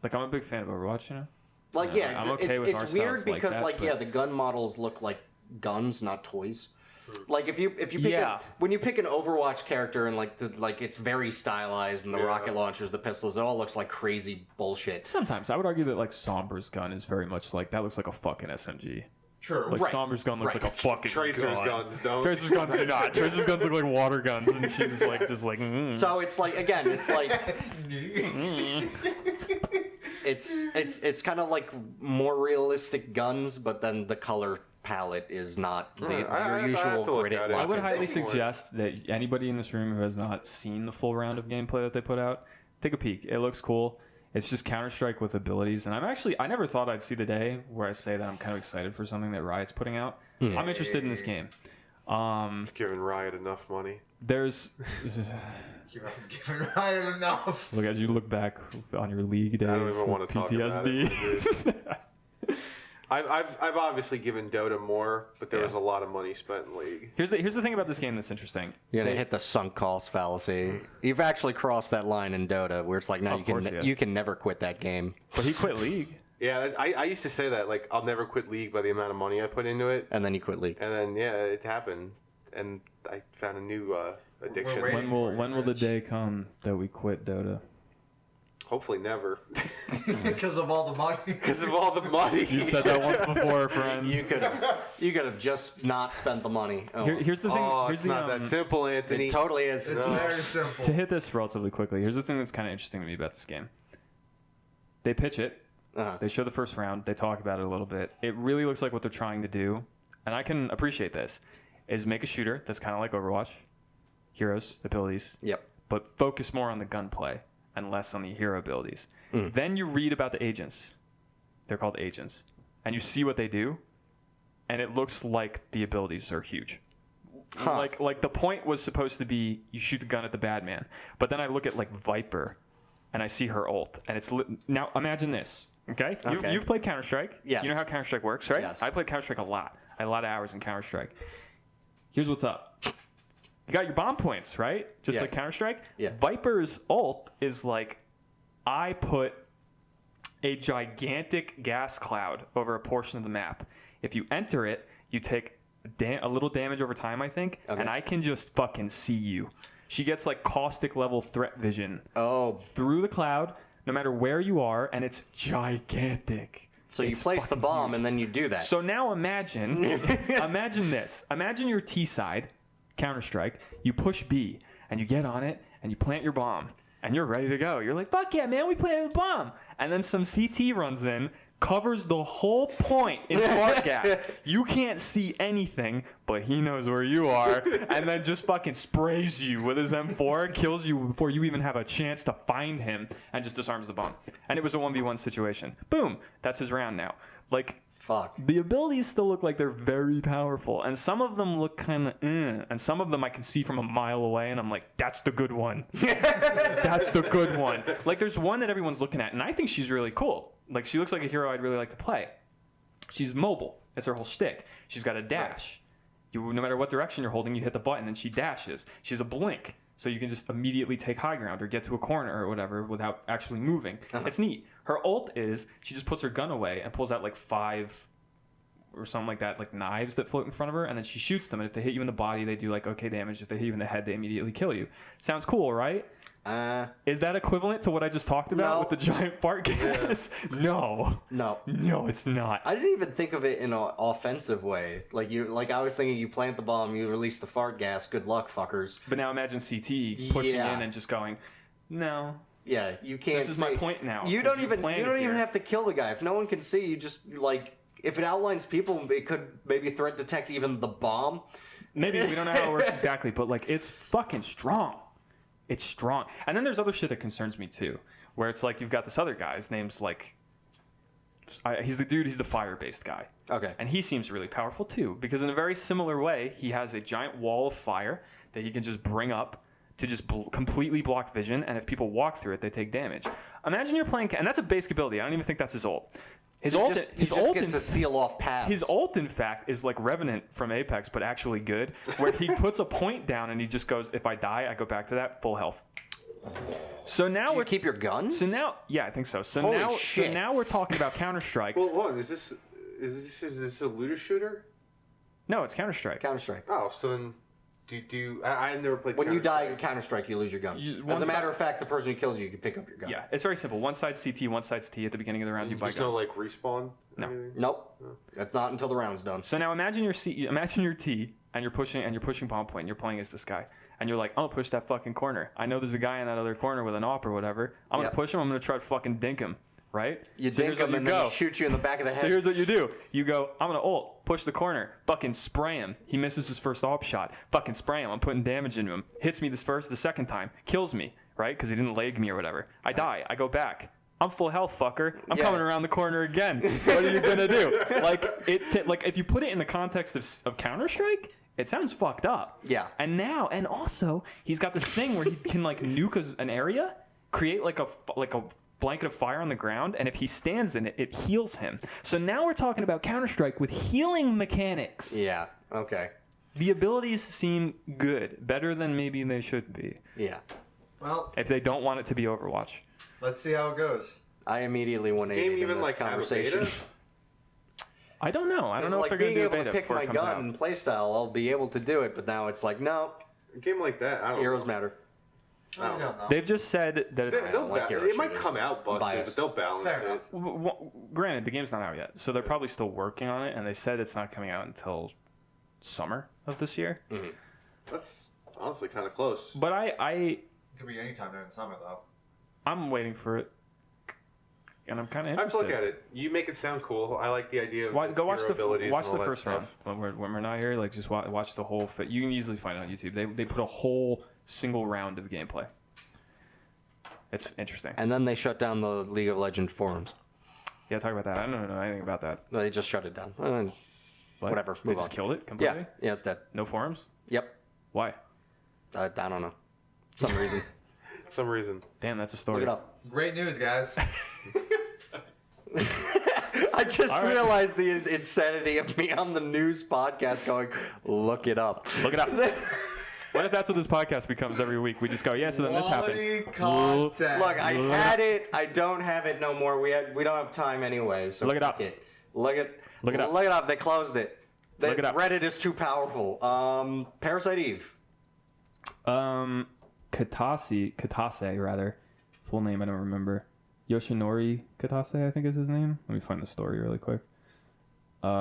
Like, I'm a big fan of Overwatch, you know? Like Yeah, I'm okay with art it's weird styles like because that, like but- yeah, the gun models look like guns, not toys. Like if you pick Yeah. when you pick an Overwatch character and like it's very stylized and the Yeah. rocket launchers, the pistols, it all looks like crazy bullshit. Sometimes. I would argue that, like, Sombra's gun is very much like, that looks like a fucking SMG. True. Like, Right. Sombra's gun looks like a fucking Tracer's gun. guns don't. Tracer's guns do not. Tracer's guns look like water guns, and she's like, just like, So it's like again, it's like it's kind of like more realistic guns, but then the color palette is not I your have to usual look gridded at it. I look. would Okay, highly so more. suggest that anybody in this room who has not seen the full round of gameplay that they put out, take a peek. It looks cool. It's just Counter-Strike with abilities, and I never thought I'd see the day where I say that I'm kind of excited for something that Riot's putting out. I'm interested in this game. Giving Riot enough money. There's You're giving Ryan enough. look as you look back on your league days. I don't even want with to talk about PTSD. it. I've obviously given Dota more, but there was a lot of money spent in League. Here's the thing about this game that's interesting. You're gonna hit the sunk cost fallacy. You've actually crossed that line in Dota, where it's like now Of course, yeah. you can never quit that game. But he quit League. Yeah, I used to say that, like, I'll never quit League by the amount of money I put into it. And then you quit League. And then, yeah, it happened. And I found a new addiction. We're waiting. When will the day come that we quit Dota? Hopefully never. Because of all the money. Because of all the money. You've said that once before, friend. You could have just not spent the money. Oh. Here's the thing. Oh, here's it's not the, that simple, Anthony. It totally is. It's very simple. To hit this relatively quickly, here's the thing that's kind of interesting to me about this game. They pitch it. Uh-huh. They show the first round. They talk about it a little bit. It really looks like what they're trying to do, and I can appreciate this, is make a shooter that's kind of like Overwatch. Heroes, abilities. Yep. But focus more on the gunplay and less on the hero abilities. Then you read about the agents. They're called agents. And you see what they do, and it looks like the abilities are huge. Huh. Like the point was supposed to be you shoot the gun at the bad man. But then I look at like Viper, and I see her ult, and it's now imagine this. Okay? Okay. You've played Counter-Strike. Yes. You know how Counter-Strike works, right? Yes. I played Counter-Strike a lot. I had a lot of hours in Counter-Strike. Here's what's up. You got your bomb points, right? Just Yeah. like Counter-Strike. Yeah. Viper's ult is like, I put a gigantic gas cloud over a portion of the map. If you enter it, you take a little damage over time, I think, Okay. and I can just fucking see you. She gets like caustic level threat vision Oh, through the cloud, no matter where you are, and it's gigantic. so you It's place the fucking bomb huge. and then you do that. So now imagine, imagine this. Imagine your T side, Counter-Strike. You push B, and you get on it, and you plant your bomb, and you're ready to go. You're like, fuck yeah, man, we planted the bomb. And then some CT runs in, covers the whole point in fart gas. You can't see anything, but he knows where you are, and then just fucking sprays you with his M4, kills you before you even have a chance to find him, and just disarms the bomb. And it was a 1v1 situation. Boom, that's his round now. Like, Fuck. the abilities still look like they're very powerful, and some of them look kind of and some of them I can see from a mile away, and I'm like, that's the good one. That's the good one. Like, there's one that everyone's looking at, and I think she's really cool. Like, she looks like a hero I'd really like to play. She's mobile. That's her whole shtick. She's got a dash. No matter what direction you're holding, you hit the button, and she dashes. She has a blink, so you can just immediately take high ground or get to a corner or whatever without actually moving. It's neat. Her ult is she just puts her gun away and pulls out like 5 or something like that, like knives that float in front of her, and then she shoots them, and if they hit you in the body, they do like okay damage. If they hit you in the head, they immediately kill you. Sounds cool, right? Is that equivalent to what I just talked about with the giant fart gas? Yeah. No, it's not. I didn't even think of it in an offensive way. Like I was thinking, you plant the bomb, you release the fart gas. Good luck, fuckers. But now imagine CT pushing in and just going, no. Yeah, you can't. This is my point now. You don't even have to kill the guy. If no one can see, you just like if it outlines people, it could maybe threat detect even the bomb. Maybe we don't know how it works exactly, but like it's fucking strong. It's strong. And then there's other shit that concerns me too, where it's like you've got this other guy. His name's like, he's the fire-based guy. Okay. And he seems really powerful too, because in a very similar way, he has a giant wall of fire that he can just bring up to just completely block vision, and if people walk through it, they take damage. Imagine you're playing, and that's a basic ability. I don't even think that's his ult. His ult to seal off paths. His ult, in fact, is like Revenant from Apex, but actually good, where he puts a point down and he just goes, if I die, I go back to that full health. So now we keep your guns. So now, yeah, I think so. So Holy now, shit. so now we're talking about Counter-Strike. Well, hold on. Is this a looter shooter? No, it's Counter-Strike. Counter-Strike. Oh, so then I've never played. When you die in Counter-Strike, you lose your guns. As a matter of fact, the person who kills you can pick up your gun. Yeah, it's very simple. One side's CT, one side's T. At the beginning of the round, you buy guns. There's no like respawn. No. Nope. That's not until the round's done. So now imagine your T, and you're pushing bomb point. And you're playing as this guy, and you're like, I'm gonna push that fucking corner. I know there's a guy in that other corner with an AWP or whatever. I'm gonna push him. I'm gonna try to fucking dink him. Right? You dink him and then he shoots you in the back of the head. So here's what you do. You go, I'm going to ult, push the corner, fucking spray him. He misses his first AWP shot. Fucking spray him. I'm putting damage into him. Hits me the second time. Kills me, right? Because he didn't leg me or whatever. I die. I go back. I'm full health, fucker. I'm coming around the corner again. What are you going to do? Like if you put it in the context of Counter-Strike, it sounds fucked up. Yeah. And also, he's got this thing where he can like nuke an area, create like a blanket of fire on the ground, and if he stands in it, it heals him. So now we're talking about Counter-Strike with healing mechanics. Yeah, okay. The abilities seem good, better than maybe they should be. Yeah. Well, if they don't want it to be Overwatch. Let's see how it goes. I immediately went in even this like conversation. I don't know. I don't know if they're going to do a beta before it comes out. Being able to pick my gun and playstyle, I'll be able to do it, but now it's like, no. A game like that, Heroes matter. I don't know. They've just said that it's... It might come out busted, but they'll balance it. Granted, the game's not out yet, so they're probably still working on it, and they said it's not coming out until summer of this year. Mm-hmm. That's honestly kind of close. But It could be any time during the summer, though. I'm waiting for it, and I'm kind of interested. I have to look at it. You make it sound cool. I like the idea of go watch the first round. When we're not here, like just watch the whole. You can easily find it on YouTube. They put a whole single round of gameplay. It's interesting. And then they shut down the League of Legends forums. Yeah, talk about that. I don't know anything about that. No, they just shut it down. Whatever. They just killed it completely? Yeah, it's dead. No forums? Yep. Why? I don't know. Some reason. Some reason. Damn, that's a story. Look it up. Great news, guys. I just realized the insanity of me on the news podcast going, look it up. Look it up. What if that's what this podcast becomes every week? We just go, yeah, so then this happened. Content. Look, I had it. I don't have it no more. We don't have time anyway. So look it up. Look it up. Look it up. They closed it. Look it up. Reddit is too powerful. Parasite Eve. Katase rather. Full name I don't remember. Yoshinori Katase, I think is his name. Let me find the story really quick. Look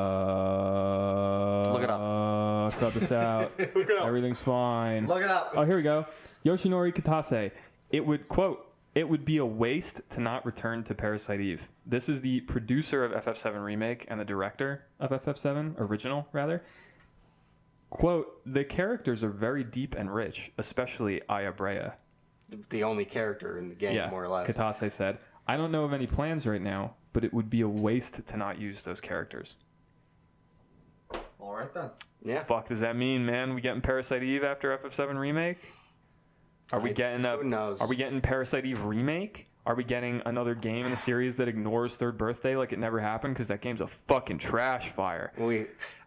it up. Cut this out. Look it up. Everything's fine. Look it up. Oh, here we go. Yoshinori Katase. It would be a waste to not return to Parasite Eve. This is the producer of FF7 Remake and the director of FF7 Original, rather. Quote, the characters are very deep and rich, especially Aya Brea. The only character in the game, more or less. Katase said, I don't know of any plans right now, but it would be a waste to not use those characters. All right then. Yeah. Fuck does that mean, man? We getting Parasite Eve after FF7 Remake? Are we getting who knows? Are we getting Parasite Eve Remake? Are we getting another game in the series that ignores Third Birthday like it never happened? Because that game's a fucking trash fire.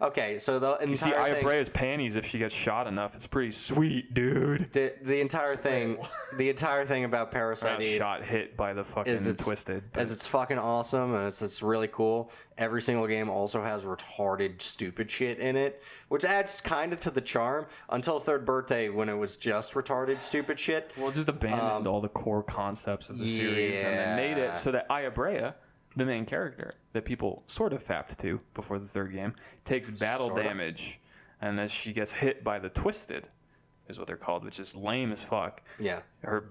Okay, so the entire You see thing, Ayabraya's panties if she gets shot enough. It's pretty sweet, dude. the entire thing, about Parasite Eve Hit by the fucking Twisted. as it's fucking awesome and it's really cool. Every single game also has retarded, stupid shit in it, which adds kind of to the charm until Third Birthday when it was just retarded, stupid shit. Well, it just abandoned all the core concepts of the series and then made it so that Ayabraya, the main character that people sort of fapped to before the third game, takes battle damage, and as she gets hit by the Twisted, is what they're called, which is lame as fuck. Yeah. Her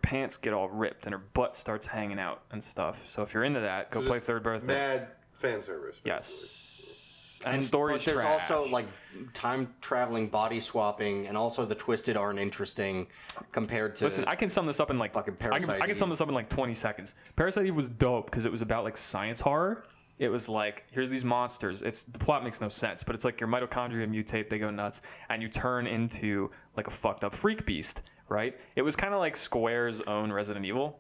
pants get all ripped and her butt starts hanging out and stuff. So if you're into that, go play Third Birthday. Mad fan service. Basically. Yes. And story's there's trash. also like time traveling, body swapping, and also the Twisted aren't interesting compared to. Listen, I can sum this up in like fucking I Parasite can sum this up in like 20 seconds. Parasite Eve was dope because it was about like science horror. It was like, here's these monsters. The plot makes no sense, but it's like your mitochondria mutate, they go nuts, and you turn into like a fucked up freak beast, right? It was kind of like Square's own Resident Evil,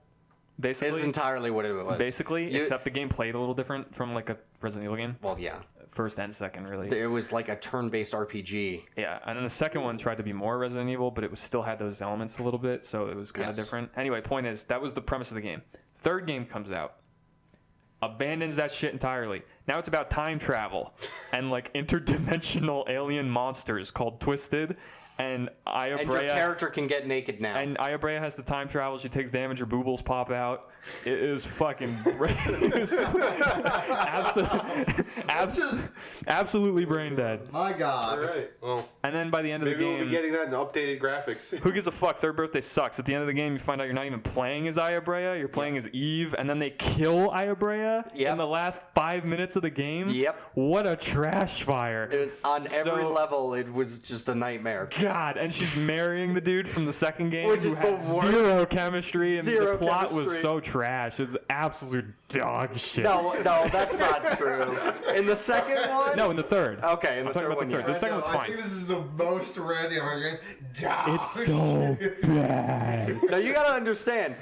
basically. It's entirely what it was. Basically, except the game played a little different from like a Resident Evil game. Well, yeah. First and second, really. It was like a turn-based RPG. Yeah, and then the second one tried to be more Resident Evil, but it was still had those elements a little bit, so it was kind of different. Anyway, point is, that was the premise of the game. Third game comes out, abandons that shit entirely. Now it's about time travel and like interdimensional alien monsters called Twisted, and Ayabraya. And your character can get naked now. And Ayabraya has the time travel. She takes damage. Her boobles pop out. It is fucking absolutely brain dead. My God. All right. Well, And then by the end of the maybe game, we'll be getting that in updated graphics. who gives a fuck? Third Birthday sucks. At the end of the game, you find out you're not even playing as Ayabraya. You're playing as Eve, and then they kill Ayabraya in the last 5 minutes of the game. Yep. What a trash fire. On every level, it was just a nightmare. God, and she's marrying the dude from the second game Which who is had the worst. zero chemistry, and Zero the plot was chemistry. so trash. It's absolute dog shit. No, that's not true. In the second one? No, in the third. Okay, in I'm the talking third about one, the third. yeah. The second one's I fine. think this is the most random argument. It's so bad. Now you gotta understand,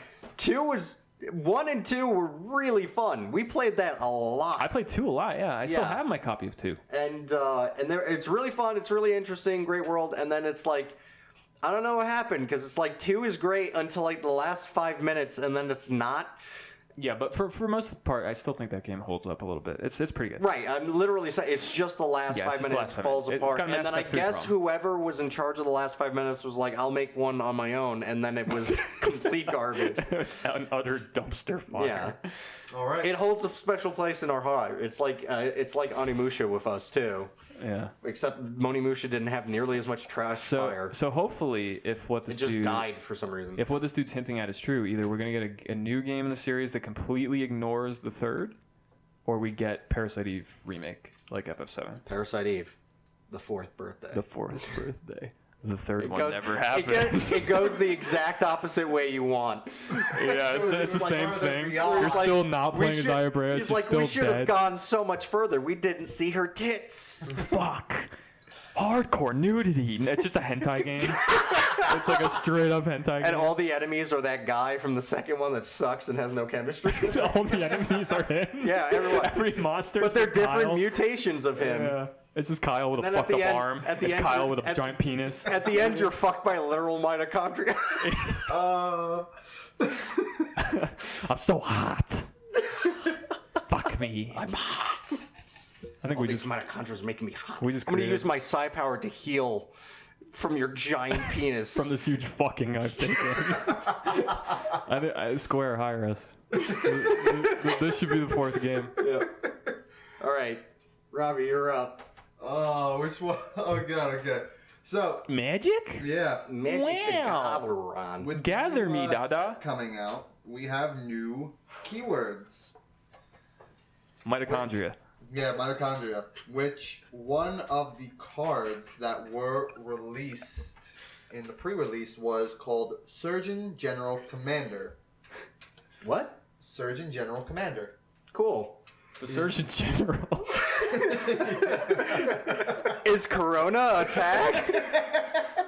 1 and 2 were really fun. We played that a lot. I played 2 a lot, yeah. I still Yeah. have my copy of 2. And it's really fun. It's really interesting. Great world. And then it's like, I don't know what happened because it's like 2 is great until like the last 5 minutes, and then it's not. Yeah, but for most of the part, I still think that game holds up a little bit. It's pretty good. Right. I'm literally saying it's just the last Yeah, it's 5 just the minutes last 5 falls minutes. It's apart. got an And then I aspect 3 guess problem. whoever was in charge of the last 5 minutes was like, I'll make one on my own, and then it was complete garbage. It was an utter dumpster fire. Yeah. All right. It holds a special place in our heart. It's like Onimusha with us too. Yeah. Except Monimusha didn't have nearly as much trash fire. So hopefully, if what It this just dude died for some reason. if what this dude's hinting at is true, either we're gonna get a new game in the series that completely ignores the third, or we get Parasite Eve remake like FF7. Parasite Eve, the 4th birthday. The 4th birthday. The third one goes- never happened. It goes the exact opposite way you want. Yeah, it's the like same further thing. beyond. You're It's still like, not playing as Ayabraya. He's She's like, still we should have dead. gone so much further. We didn't see her tits. Fuck. Hardcore nudity. It's just a hentai game. It's like a straight up hentai game. And all the enemies are that guy from the second one that sucks and has no chemistry. all the enemies are him. Yeah, everyone. Every monster But is they're just different Kyle. mutations of him. Yeah. It's just Kyle with a And then at fucked the up end- arm. at the It's end, Kyle with a at- giant penis. At the end, you're fucked by literal mitochondria. I'm so hot. Fuck me. I'm hot. I think All we these just mitochondria make me hot. we just I'm gonna created- use my psi power to heal from your giant penis. from this huge fucking I've taken. Square, hire us. This should be the 4th game. Yeah. All right, Robbie, you're up. Oh, which one? Oh, God, okay. So, Magic? yeah. Magic the Wow. Gathering. With Gather new, me, Dada. coming out, we have new keywords. Mitochondria. Yeah, mitochondria. Which one of the cards that were released in the pre-release was called Surgeon General Commander. What? Surgeon General Commander. Cool. The Surgeon General. Is Corona a tag?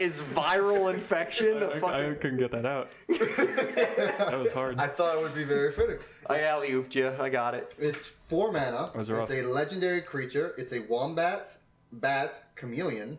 Is viral infection a I fucking... couldn't get that out. That was hard. I thought it would be very fitting. I alley-ooped you. I got it. It's 4 mana. was It's rough. a legendary creature. It's a wombat, bat, chameleon.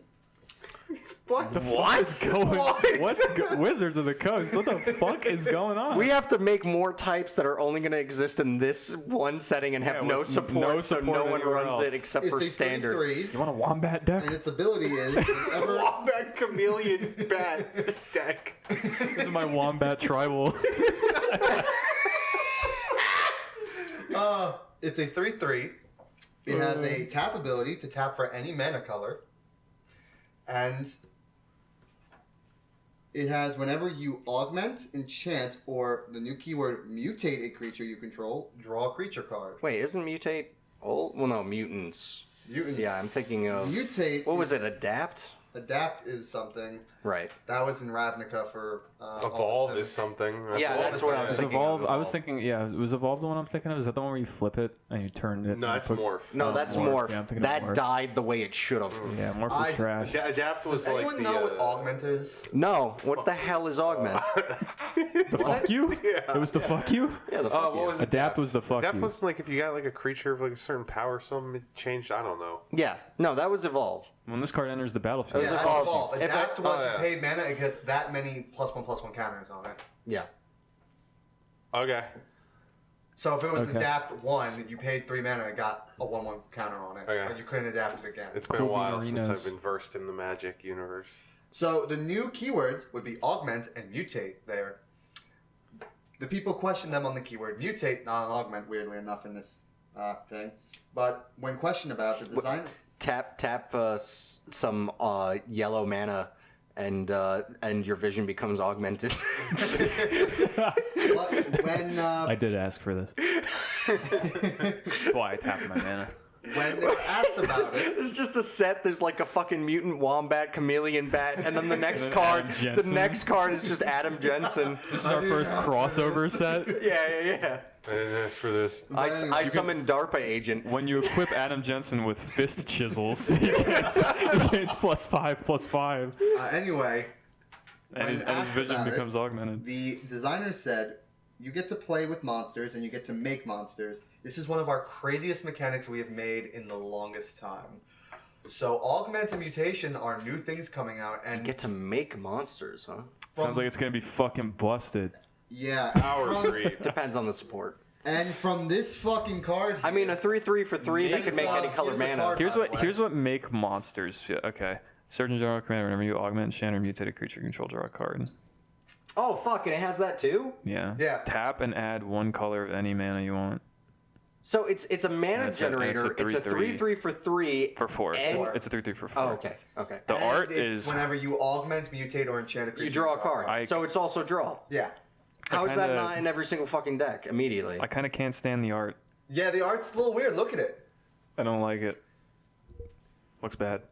What? The fuck is going? Wizards of the Coast? What the fuck is going on? We have to make more types that are only going to exist in this one setting and have Yeah, no with support, no so support no one anywhere runs else. it except It's for a standard. 3/3, You want a wombat deck? and its ability is whenever Wombat chameleon bat deck. This is my wombat tribal. it's a 3/3. It has a tap ability to tap for any mana color, and it has whenever you augment, enchant, or the new keyword mutate a creature you control, draw a creature card. Wait, isn't mutate old? Well, no, mutants. Mutants. Yeah, I'm thinking of... Mutate. What was is- it, adapt? Adapt is something Right. that was in Ravnica for Evolve is something. Yeah, that's what I was Is thinking. Evolve? of I was thinking, yeah, was Evolve the one I'm thinking of? Is that the one where you flip it and you turn it? No, and it's quick- Morph. No, Oh, that's Morph. Morph. Yeah, I'm thinking of That Morph. died the way it should have. Yeah, Morph was I- trash. Adapt was Does like anyone the. know what augment is? No, what the hell is augment? The fuck you? Yeah. It was the fuck you? Yeah, the fuck what you. was Adapt was the fuck Adapt you. was like if you got like a creature of like a certain power or something, it changed. I don't know. Yeah, no, that was evolve. When this card enters the battlefield. It was Yeah, Evolve. that's Evolve. If I- Adapt was oh, you yeah. pay mana, it gets that many +1/+1 counters on it. Yeah. Okay. So if it was Okay. Adapt 1, you paid 3 mana, it got a 1/1 counter on it. Okay. And you couldn't adapt it again. It's been Cool a while bean since arenas. I've been versed in the Magic universe. So the new keywords would be augment and mutate there. The people question them on the keyword mutate, not on augment, weirdly enough, in this thing. But when questioned about the design, Tap some yellow mana, and your vision becomes augmented. but when I did ask for this. That's why I tapped my mana. when they were asked about it, It's just a set. There's like a fucking mutant wombat, chameleon bat, and then the next then card. Adam The Jensen. next card is just Adam Jensen. This is our first crossover set. Yeah. I didn't ask for this. I summoned DARPA agent. When you equip Adam Jensen with fist chisels, he gets +5/+5, anyway, and his asked vision about it, becomes augmented. the designer said, you get to play with monsters and you get to make monsters. This is one of our craziest mechanics we have made in the longest time. So augment and mutation are new things coming out, and You get to make monsters, huh? Sounds like it's gonna be fucking busted. yeah, Power from- creep. Depends on the support. and from this fucking card. I mean, a 3/3 for 3 that Here's could make the- any color here's the mana. card. Here's what make monsters. Yeah, okay. Surgeon General Commander. Whenever you augment, enchant, or mutate a creature you control, draw a card. Oh fuck! And it has that too. Yeah. Yeah. Tap and add one color of any mana you want. So it's a mana It's a generator. It's a 3/3 3/3 for 3 For 4. And- It's a 3/3 for 4. Oh, okay. The And art it's is. whenever you augment, mutate, or enchant a creature. You draw a card. I- So it's also draw. Yeah. How is that kinda- not in every single fucking deck immediately? I kind of can't stand the art. Yeah, the art's a little weird. Look at it. I don't like it. Looks bad.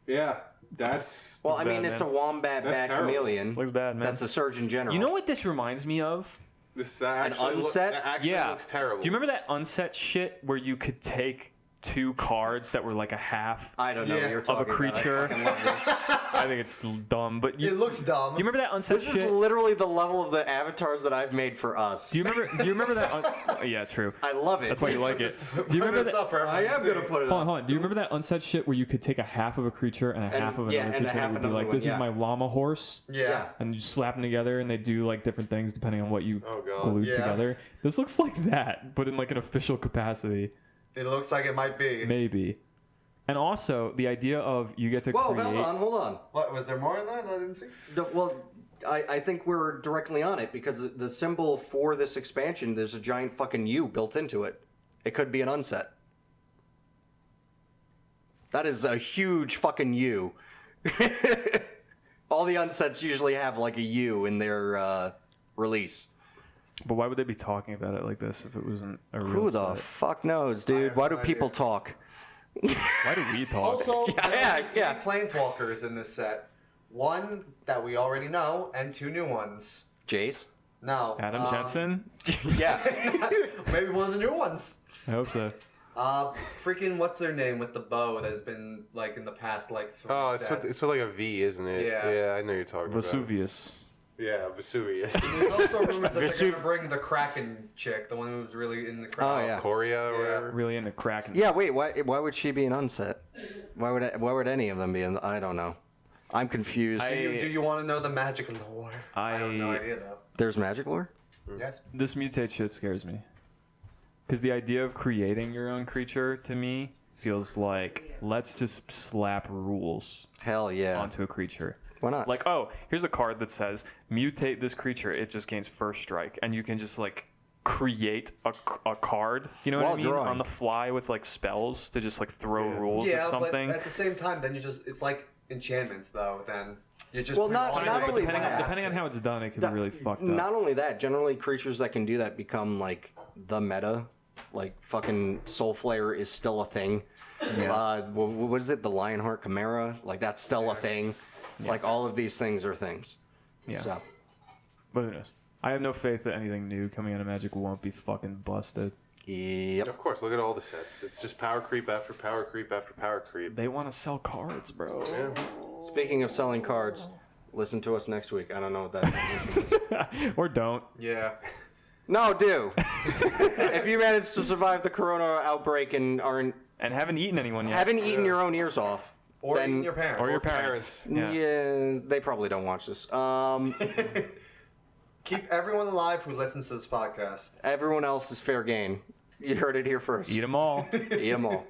Yeah, that's. Well, Looks I mean, bad, it's man. a wombat That's bat terrible. chameleon. Looks bad, man. That's a surgeon general. You know what this reminds me of? that actually unset? That actually Yeah. looks terrible. Do you remember that unset shit where you could take 2 cards that were like a half I don't know Yeah. what you're of talking a creature? about. I fucking love this. I think it's dumb, but It looks dumb. Do you remember that unset This is shit? literally the level of the avatars that I've made for us. Do you remember that? Yeah, true. I love it. That's why you like it. Do you remember that? I am gonna put it Hold on, up. hold on. Do you remember that unset shit where you could take a half of a creature and a half of yeah, another and a creature half and would be another like, one, this yeah. is my llama horse? Yeah. And you slap them together and they do like different things depending on what you Oh, God. glued Yeah. together. This looks like that, but in like an official capacity, It looks like it might be. maybe. And also the idea of you get to Whoa, create. hold on. What, was there more in there that I didn't see? Well, I think we're directly on it because the symbol for this expansion, there's a giant fucking U built into it. It could be an unset. That is a huge fucking U. All the unsets usually have like a U in their release. But why would they be talking about it like this if it wasn't a real Who the set? fuck knows, dude? have Why no do people idea. talk? Why do we talk? Also, Yeah, there yeah. are 3 planeswalkers in this set. One that we already know, and 2 new ones. Jace? No. Adam Jensen? Yeah. Maybe one of the new ones. I hope so. Freaking what's their name with the bow that has been like in the past like 3 Oh, sets. it's with like a V, isn't it? Yeah. Yeah, I know you're talking Vesuvius. about. Yeah, Vesuvius. There's also rumors that they're gonna bring the Kraken chick, the one who was really in the crowd. Oh, yeah. Korea or whatever. Really into cracking. Yeah, wait, why would she be an unset? Why would any of them be in? I don't know. I'm confused. Do you want to know the magic lore? I have no idea though. There's magic lore? Yes. This mutate shit scares me. Because the idea of creating your own creature, to me, feels like, let's just slap rules Hell yeah. onto a creature. Why not? Like, oh, here's a card that says, mutate this creature, it just gains first strike. And you can just, like, create a card, you know what I mean? drawing. On the fly with, like, spells to just, like, throw rules Yeah, at something. but at the same time, then it's like enchantments though. Then you just Well, not only depending, that. depending on how it's done, it can be really fucked up. Not only that, generally creatures that can do that become like the meta. Like fucking Soul Flare is still a thing. What is it? The Lionheart Chimera? Like that's still a thing. Like all of these things are things. Yeah. So. But who knows? I have no faith that anything new coming out of Magic won't be fucking busted. Yep. Of course, look at all the sets. It's just power creep after power creep after power creep. They want to sell cards, bro. Yeah. Speaking of selling cards, listen to us next week. I don't know what that means. Or don't. yeah. No, do. If you manage to survive the corona outbreak and aren't And haven't eaten anyone yet. haven't eaten your own ears off, Or then even your parents. Or your parents. Yeah. they probably don't watch this. Keep everyone alive who listens to this podcast. Everyone else is fair game. You heard it here first. Eat them all. Eat them all.